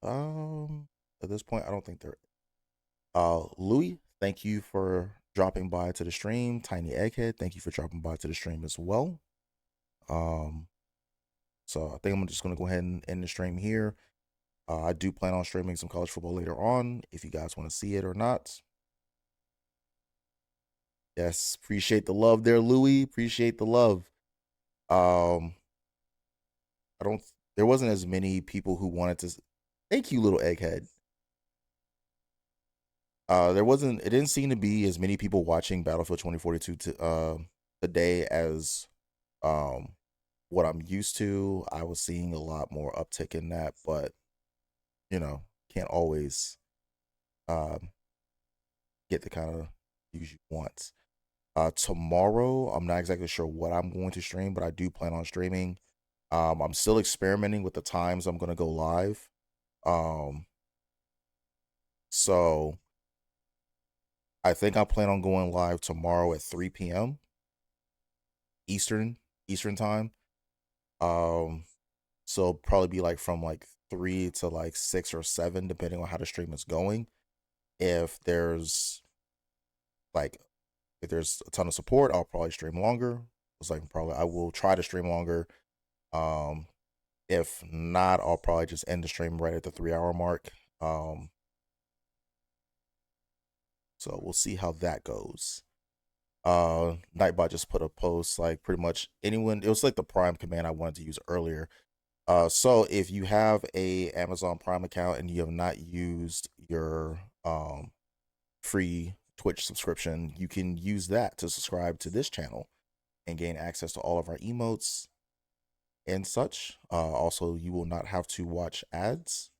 At this point, I don't think there. Louis, thank you for dropping by to the stream. Tiny Egghead, thank you for dropping by to the stream as well. So I think I'm just gonna go ahead and end the stream here. I do plan on streaming some college football later on, if you guys want to see it or not. Yes, appreciate the love there, Louis. Appreciate the love. There wasn't as many people who wanted to. Thank you, little egghead. it didn't seem to be as many people watching Battlefield 2042 today as what I'm used to. I was seeing a lot more uptick in that, but can't always um get the kind of views you want. Tomorrow, I'm not exactly sure what I'm going to stream, but I do plan on streaming. I'm still experimenting with the times I'm gonna go live. Um, so I think I plan on going live tomorrow at 3 p.m. Eastern time. Um, so it'll probably be like from like 3 to like 6 or 7, depending on how the stream is going. If there's like if there's a ton of support, I'll probably stream longer. It's like probably I will try to stream longer. Um, if not, I'll probably just end the stream right at the 3 hour mark. So we'll see how that goes. Nightbot just put a post like pretty much anyone. It was like the Prime command I wanted to use earlier. So if you have a Amazon Prime account and you have not used your free Twitch subscription, you can use that to subscribe to this channel and gain access to all of our emotes and such. Also, you will not have to watch ads.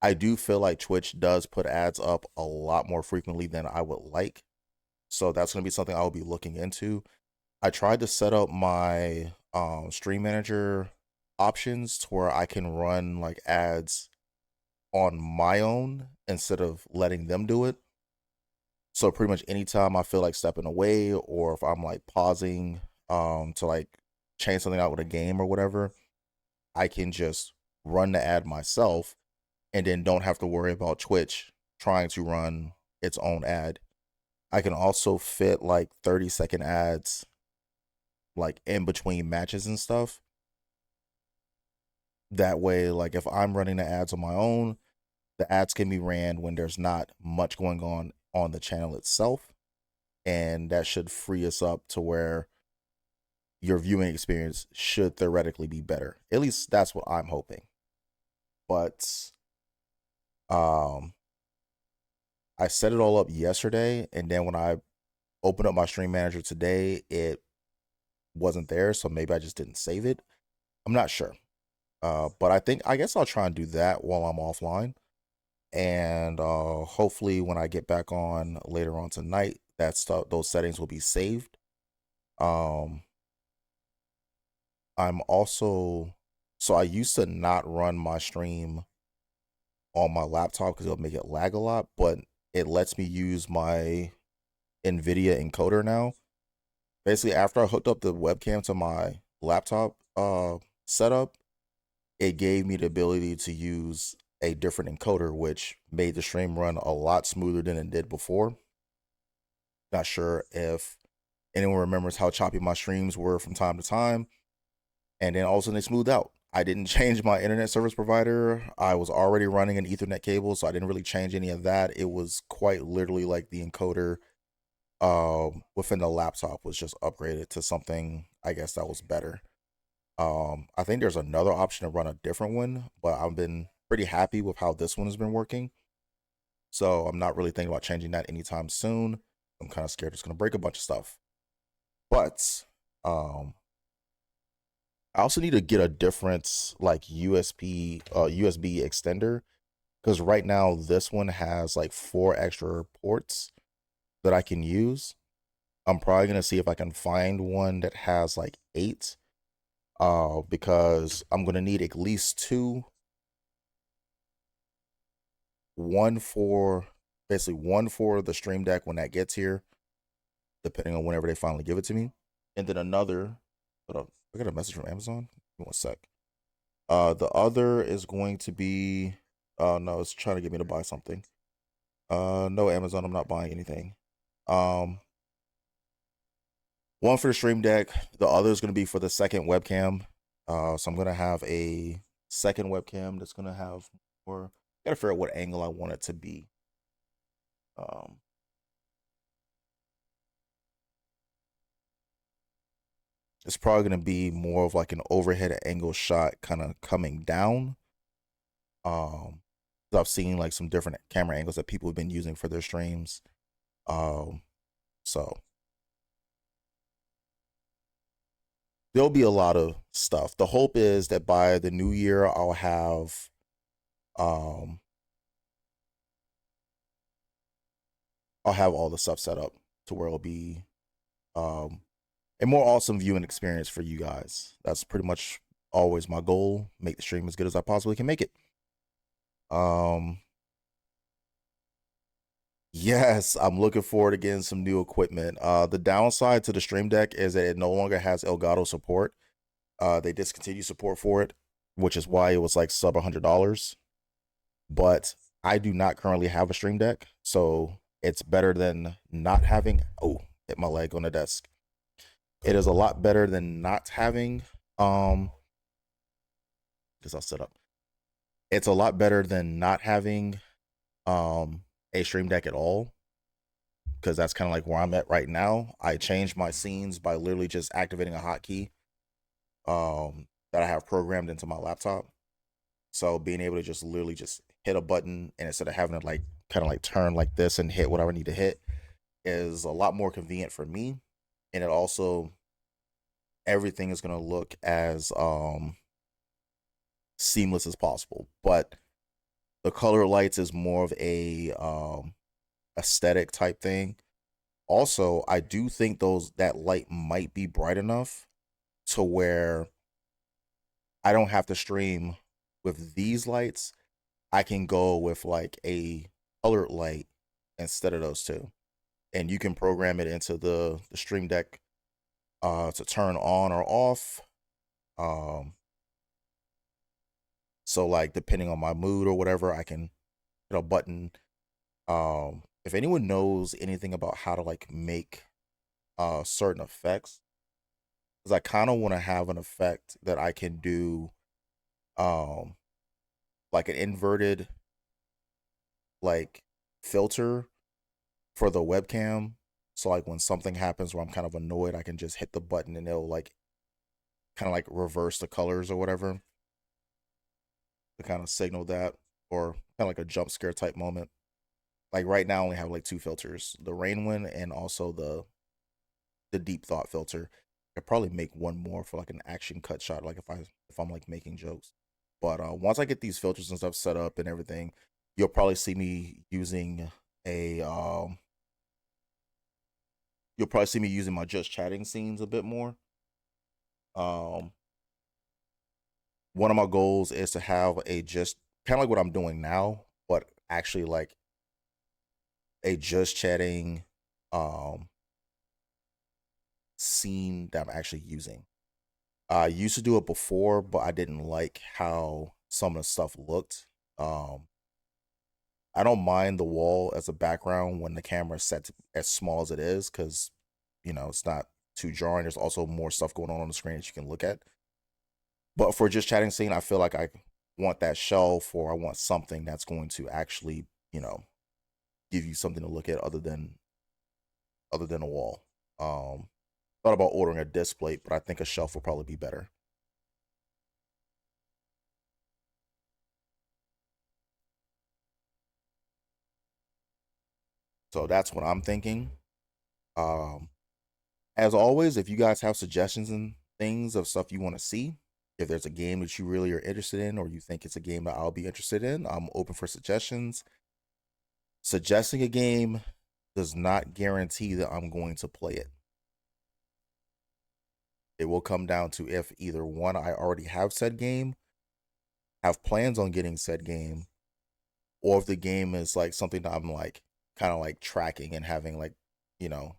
I do feel like Twitch does put ads up a lot more frequently than I would like. So that's going to be something I'll be looking into. I tried to set up my stream manager options to where I can run like ads on my own instead of letting them do it. So pretty much anytime I feel like stepping away or if I'm like pausing to like change something out with a game or whatever, I can just run the ad myself and then don't have to worry about Twitch trying to run its own ad. I can also fit like 30-second ads like in between matches and stuff. That way, like if I'm running the ads on my own, the ads can be ran when there's not much going on the channel itself. And that should free us up to where your viewing experience should theoretically be better. At least that's what I'm hoping. But I set it all up yesterday, and then when I opened up my stream manager today, it wasn't there, so maybe I just didn't save it. I'm not sure. But I guess I'll try and do that while I'm offline. And hopefully when I get back on later on tonight, those settings will be saved. I'm also I used to not run my stream on my laptop because it'll make it lag a lot, but it lets me use my NVIDIA encoder now. Basically, after I hooked up the webcam to my laptop setup, it gave me the ability to use a different encoder, which made the stream run a lot smoother than it did before. Not sure if anyone remembers how choppy my streams were from time to time. And then all of a sudden they smoothed out. I didn't change my internet service provider. I was already running an Ethernet cable, so I didn't really change any of that. It was quite literally like the encoder within the laptop was just upgraded to something, I guess, that was better. I think there's another option to run a different one, but I've been pretty happy with how this one has been working. So I'm not really thinking about changing that anytime soon. I'm kind of scared it's going to break a bunch of stuff. But I also need to get a different like USB extender, because right now this one has like 4 extra ports that I can use. I'm probably gonna see if I can find one that has like 8, because I'm gonna need at least 2. One for the Stream Deck when that gets here, depending on whenever they finally give it to me, and then another. Hold up, I got a message from Amazon. Give me one sec. The other is going to be. No, it's trying to get me to buy something. No, Amazon, I'm not buying anything. One for the Stream Deck. The other is going to be for the second webcam. So I'm going to have a second webcam that's going to have more. Gotta figure out what angle I want it to be. It's probably going to be more of like an overhead angle shot kind of coming down. I've seen like some different camera angles that people have been using for their streams. So there'll be a lot of stuff. The hope is that by the new year I'll have all the stuff set up to where it'll be a more awesome viewing experience for you guys. That's pretty much always my goal. Make the stream as good as I possibly can make it. Yes, I'm looking forward to getting some new equipment. The downside to the Stream Deck is that it no longer has Elgato support. They discontinued support for it, which is why it was like sub $100. But I do not currently have a Stream Deck, so it's better than not having. Oh, hit my leg on the desk. It is a lot better than not having. Because I'll set up. It's a lot better than not having a Stream Deck at all, because that's kind of like where I'm at right now. I changed my scenes by literally just activating a hotkey that I have programmed into my laptop. So being able to just literally just hit a button, and instead of having to like kind of like turn like this and hit whatever I need to hit, is a lot more convenient for me. And it also, everything is going to look as seamless as possible. But the color lights is more of a aesthetic type thing. Also, I do think that light might be bright enough to where I don't have to stream with these lights. I can go with like a colored light instead of those two. And you can program it into the Stream Deck to turn on or off. So like depending on my mood or whatever, I can hit a button. If anyone knows anything about how to like make certain effects, because I kind of want to have an effect that I can do like an inverted like filter for the webcam. So like when something happens where I'm kind of annoyed, I can just hit the button and it'll like kind of like reverse the colors or whatever to kind of signal that, or kind of like a jump scare type moment. Like right now I only have like two filters, the rain one and also the deep thought filter. I could probably make one more for like an action cut shot, like if I'm like making jokes. But once I get these filters and stuff set up and everything, you'll probably see me using you'll probably see me using my just chatting scenes a bit more. One of my goals is to have a just kind of like what I'm doing now, but actually like a just chatting scene that I'm actually using. I used to do it before, but I didn't like how some of the stuff looked. I don't mind the wall as a background when the camera is set to as small as it is, because it's not too jarring. There's also more stuff going on the screen that you can look at. But for just chatting scene, I feel like I want that shelf, or I want something that's going to actually, give you something to look at other than a wall. Thought about ordering a disc plate, but I think a shelf will probably be better. So that's what I'm thinking. As always, if you guys have suggestions and things of stuff you want to see, if there's a game that you really are interested in, or you think it's a game that I'll be interested in, I'm open for suggestions. Suggesting a game does not guarantee that I'm going to play it. It will come down to if either one, I already have said game, have plans on getting said game, or if the game is like something that I'm like kind of like tracking and having like,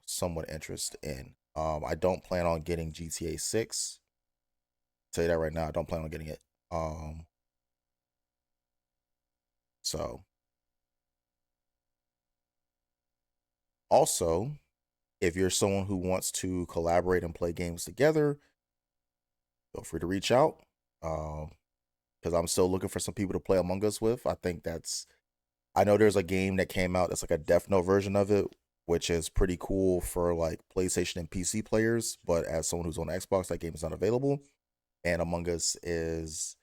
somewhat interest in. I don't plan on getting GTA 6. Tell you that right now, I don't plan on getting it. So also, if you're someone who wants to collaborate and play games together, feel free to reach out. Because I'm still looking for some people to play Among Us with. I know there's a game that came out that's like a Death Note version of it, which is pretty cool for like PlayStation and PC players. But as someone who's on Xbox, that game is not available. And Among Us is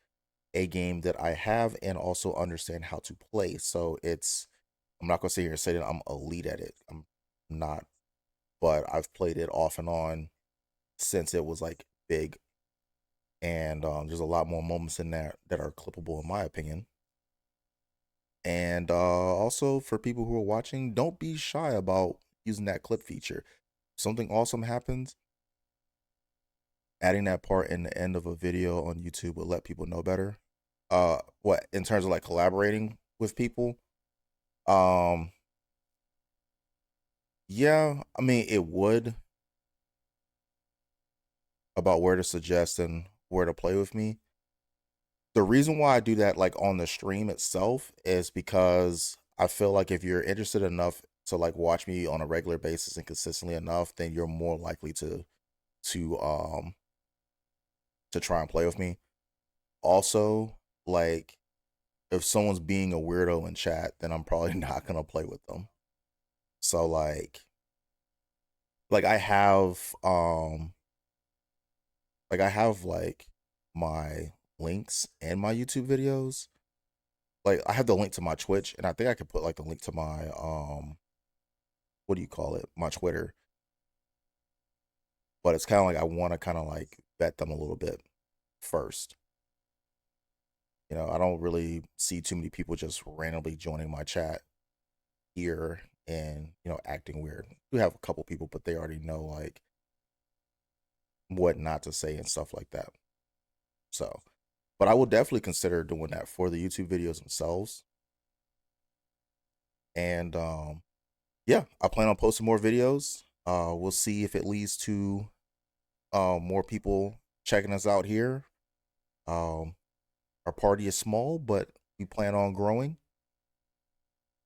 a game that I have and also understand how to play. So I'm not gonna sit here and say that I'm elite at it. I'm not, but I've played it off and on since it was like big, and there's a lot more moments in there that are clippable in my opinion. And also for people who are watching, don't be shy about using that clip feature. Something awesome happens, adding that part in the end of a video on YouTube will let people know better. What in terms of like collaborating with people? Um, yeah, I mean it would, about where to suggest and where to play with me. The reason why I do that like on the stream itself is because I feel like if you're interested enough to like watch me on a regular basis and consistently enough, then you're more likely to um to try and play with me. Also, like if someone's being a weirdo in chat, then I'm probably not gonna play with them. So like I have like my links and my YouTube videos. Like I have the link to my Twitch, and I think I could put like the link to my what do you call it? My Twitter. But it's kind of like I want to kind of like vet them a little bit first. You know, I don't really see too many people just randomly joining my chat here and, you know, acting weird. We have a couple people, but they already know like what not to say and stuff like that. So, but I will definitely consider doing that for the YouTube videos themselves. And yeah, I plan on posting more videos. We'll see if it leads to more people checking us out here. Our party is small, but we plan on growing.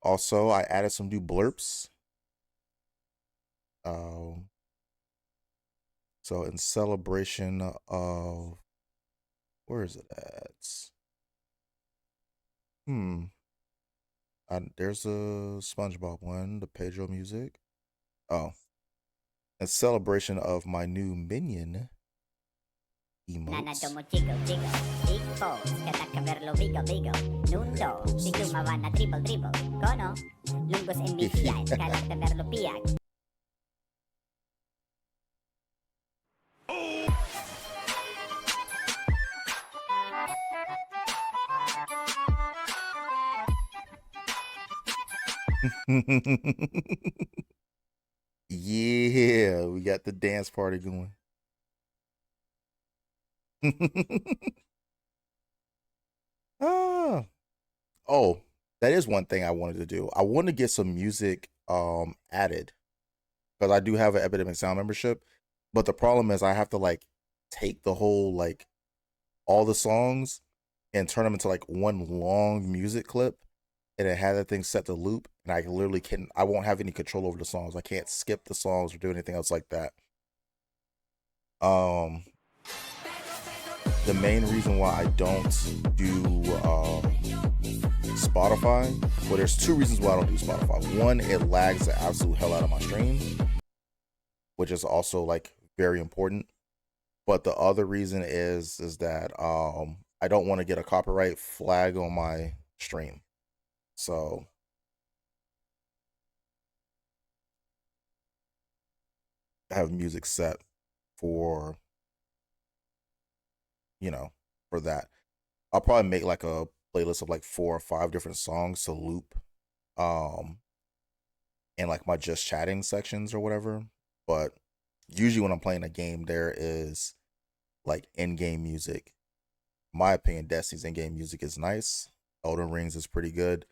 Also, I added some new blerps. So in celebration of, where is it at? There's a SpongeBob one, the Pedro music. Oh, in celebration of my new minion emotes. Yeah, we got the dance party going. Ah. Oh, that is one thing I wanted to do. I wanted to get some music added because I do have an Epidemic Sound membership, but the problem is I have to like take the whole like all the songs and turn them into like one long music clip, and it had that thing set to loop, and I literally can't. I won't have any control over the songs. I can't skip the songs or do anything else like that. The main reason why I don't do Spotify, well, there's two reasons why I don't do Spotify. One, it lags the absolute hell out of my stream, which is also like very important. But the other reason is that I don't want to get a copyright flag on my stream. So I have music set for, you know, for that. I'll probably make like a playlist of like 4 or 5 different songs to loop in like my just chatting sections or whatever. But usually when I'm playing a game, there is like in-game music. In my opinion, Destiny's in-game music is nice. Elden Rings is pretty good.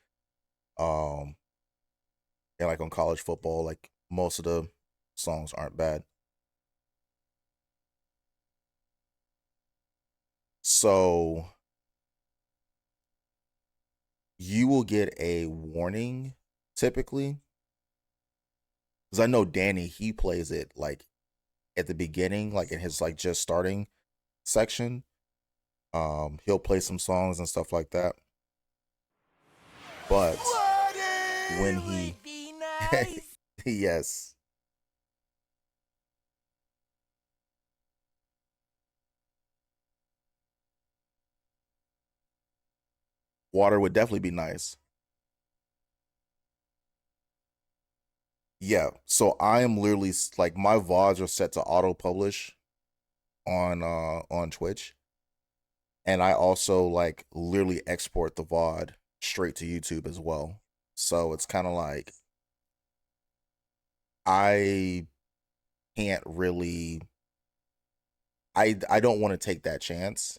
And like on college football, like most of the songs aren't bad. So you will get a warning typically, because I know Danny, he plays it like at the beginning, like in his like just starting section. He'll play some songs and stuff like that. But when he yes. Water would definitely be nice. Yeah. So I am literally like my VODs are set to auto publish on Twitch, and I also like literally export the VOD straight to YouTube as well. So it's kind of like I can't really I don't want to take that chance.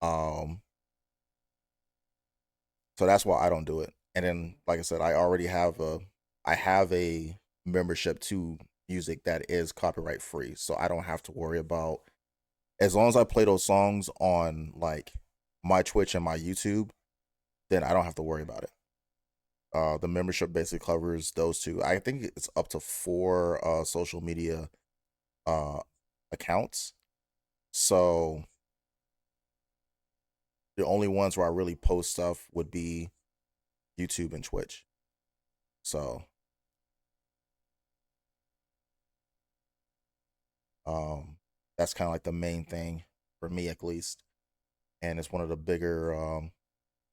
Um so that's why I don't do it. And then like I said, I have a membership to music that is copyright free. So I don't have to worry about, as long as I play those songs on like my Twitch and my YouTube, then I don't have to worry about it. The membership basically covers those two. I think it's up to 4 social media uh accounts. So the only ones where I really post stuff would be YouTube and Twitch. So that's kind of like the main thing for me at least. And it's one of the bigger one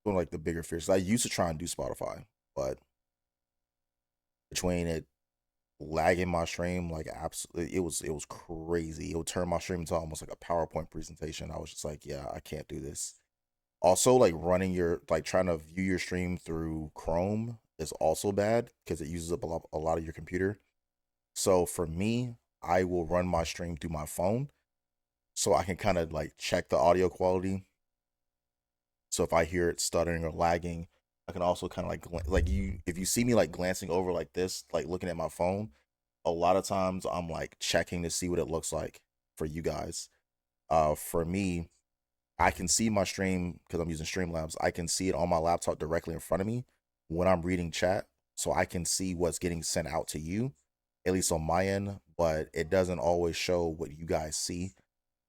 of like the bigger fears. I used to try and do Spotify, but between it lagging my stream like absolutely, it was crazy. It would turn my stream into almost like a PowerPoint presentation. I was just like, yeah, I can't do this. Also, like running your like trying to view your stream through Chrome is also bad because it uses up a lot of your computer. So for me, I will run my stream through my phone so I can kind of like check the audio quality. So if I hear it stuttering or lagging, I can also kind of like you if you see me like glancing over like this, like looking at my phone, a lot of times I'm like checking to see what it looks like for you guys. For me, I can see my stream because I'm using Streamlabs. I can see it on my laptop directly in front of me when I'm reading chat, so I can see what's getting sent out to you, at least on my end. But it doesn't always show what you guys see,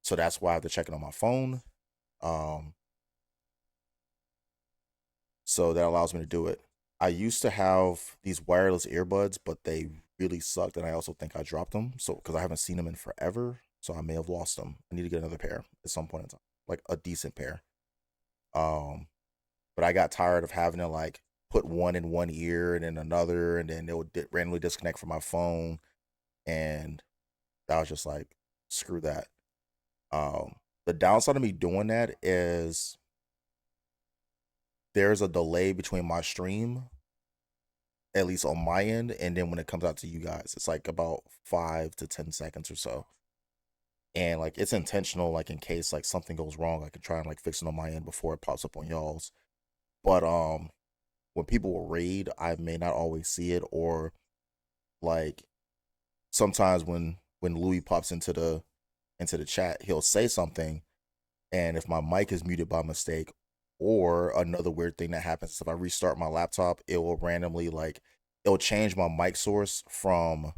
so that's why I have to check it on my phone. Um, so that allows me to do it. I used to have these wireless earbuds, but they really sucked, and I also think I dropped them. So because I haven't seen them in forever, so I may have lost them. I need to get another pair at some point in time, like a decent pair. Um, but I got tired of having to like put one in one ear and then another, and then it would randomly disconnect from my phone, and I was just like, screw that. The downside of me doing that is there's a delay between my stream, at least on my end, and then when it comes out to you guys, it's like about 5 to 10 seconds or so. And like it's intentional, like in case like something goes wrong, I can try and like fix it on my end before it pops up on y'all's. But when people will raid, I may not always see it, or like sometimes when Louis pops into the chat, he'll say something, and if my mic is muted by mistake, or another weird thing that happens is if I restart my laptop, it will randomly like it'll change my mic source from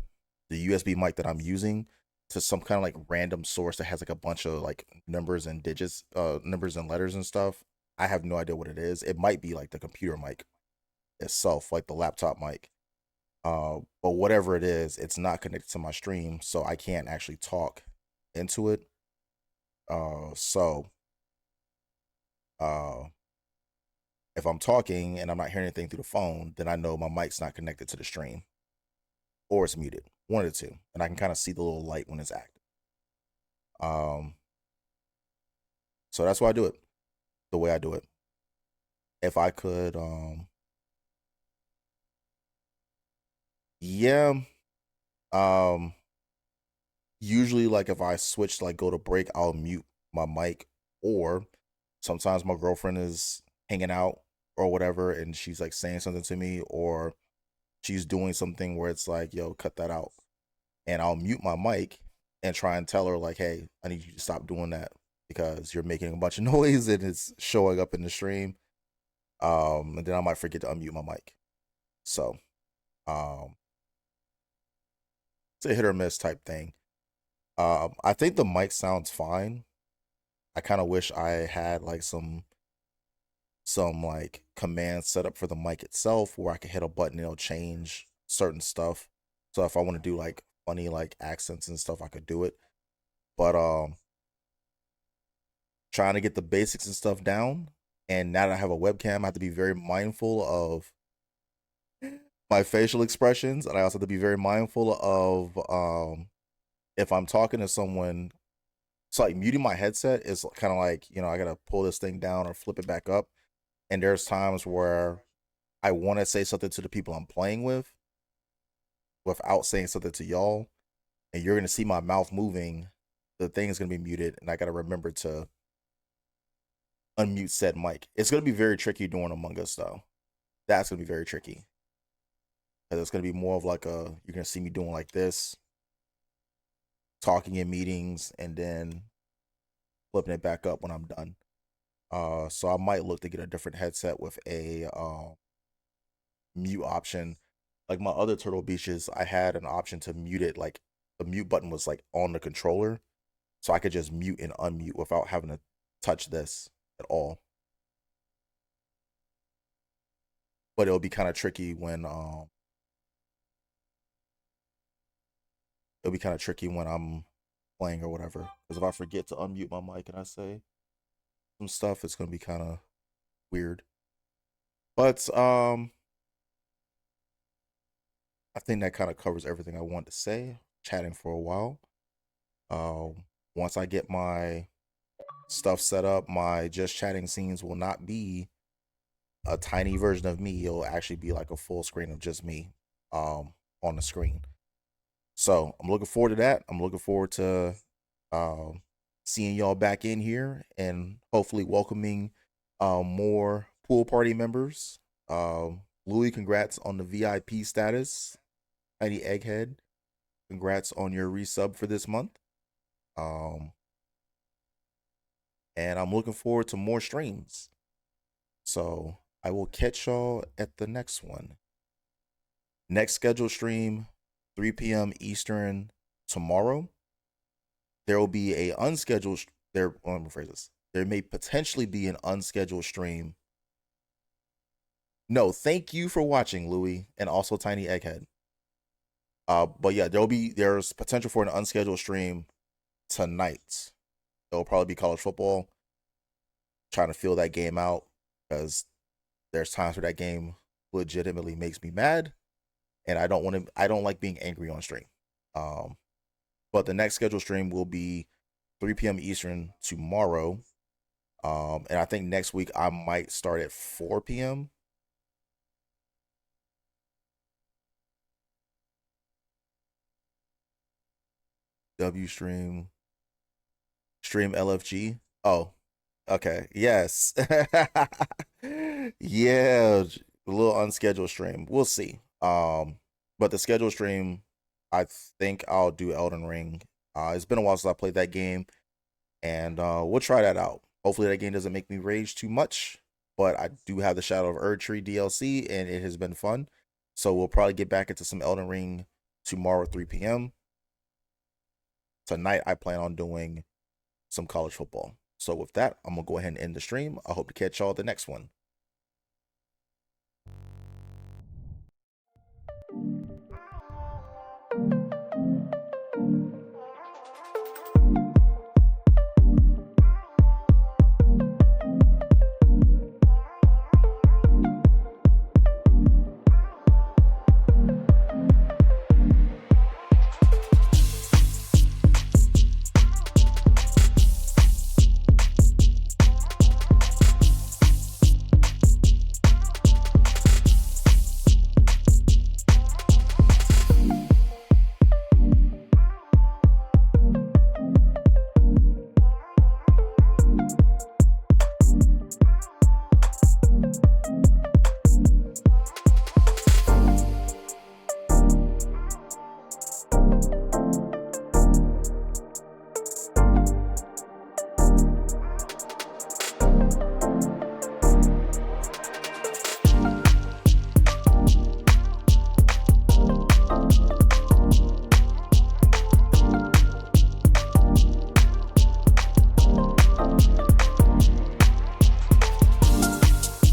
the USB mic that I'm using to some kind of like random source that has like a bunch of like numbers and digits, numbers and letters and stuff. I have no idea what it is. It might be like the computer mic itself, like the laptop mic. But whatever it is, it's not connected to my stream, so I can't actually talk into it. So uh if I'm talking and I'm not hearing anything through the phone, then I know my mic's not connected to the stream or it's muted. One of the two. And I can kind of see the little light when it's active. Um so that's why I do it the way I do it. If I could yeah, um usually like if I switch like go to break, I'll mute my mic, or sometimes my girlfriend is hanging out or whatever and she's like saying something to me, or she's doing something where it's like, yo, cut that out. And I'll mute my mic and try and tell her like, hey, I need you to stop doing that because you're making a bunch of noise and it's showing up in the stream. And then I might forget to unmute my mic. So it's a hit or miss type thing. I think the mic sounds fine. I kind of wish I had like some like commands set up for the mic itself where I could hit a button and it'll change certain stuff. So if I want to do like funny like accents and stuff, I could do it. But trying to get the basics and stuff down And now that I have a webcam, I have to be very mindful of my facial expressions, and I also have to be very mindful of if I'm talking to someone. So like muting my headset is kind of like, you know, I gotta pull this thing down or flip it back up. And there's times where I want to say something to the people I'm playing with without saying something to y'all, and you're gonna see my mouth moving. The thing is gonna be muted, and I gotta remember to unmute said mic. It's gonna be very tricky doing Among Us though. That's gonna be very tricky because it's gonna be more of like a, you're gonna see me doing like this, talking in meetings, and then flipping it back up when I'm done. So I might look to get a different headset with a mute option. Like my other Turtle Beaches, I had an option to mute it. Like the mute button was like on the controller, so I could just mute and unmute without having to touch this at all. But it'll be kind of tricky when I'm playing or whatever. Because if I forget to unmute my mic and I say some stuff, it's gonna be kind of weird. But I think that kind of covers everything I want to say. Chatting for a while. Once I get my stuff set up, my just chatting scenes will not be a tiny version of me. It'll actually be like a full screen of just me on the screen. So I'm looking forward to that. I'm looking forward to seeing y'all back in here and hopefully welcoming more pool party members. Louis, congrats on the VIP status. Tiny Egghead, congrats on your resub for this month. And I'm looking forward to more streams. So I will catch y'all at the next one. Next scheduled stream, 3 p.m. Eastern tomorrow. There will be a unscheduled, let me rephrase this. There may potentially be an unscheduled stream. No, thank you for watching, Louis, and also Tiny Egghead. But yeah, there's potential for an unscheduled stream tonight. It'll probably be college football. Trying to feel that game out because there's times where that game legitimately makes me mad, and I don't like being angry on stream. But the next scheduled stream will be 3 p.m. Eastern tomorrow. And I think next week I might start at 4 p.m. W stream LFG. Oh, okay. Yes. Yeah, a little unscheduled stream. We'll see. But the scheduled stream, I think I'll do Elden Ring. It's been a while since I played that game, and we'll try that out. Hopefully that game doesn't make me rage too much, but I do have the Shadow of Erdtree DLC, and it has been fun. So we'll probably get back into some Elden Ring tomorrow at 3 p.m. Tonight, I plan on doing some college football. So with that, I'm going to go ahead and end the stream. I hope to catch y'all at the next one.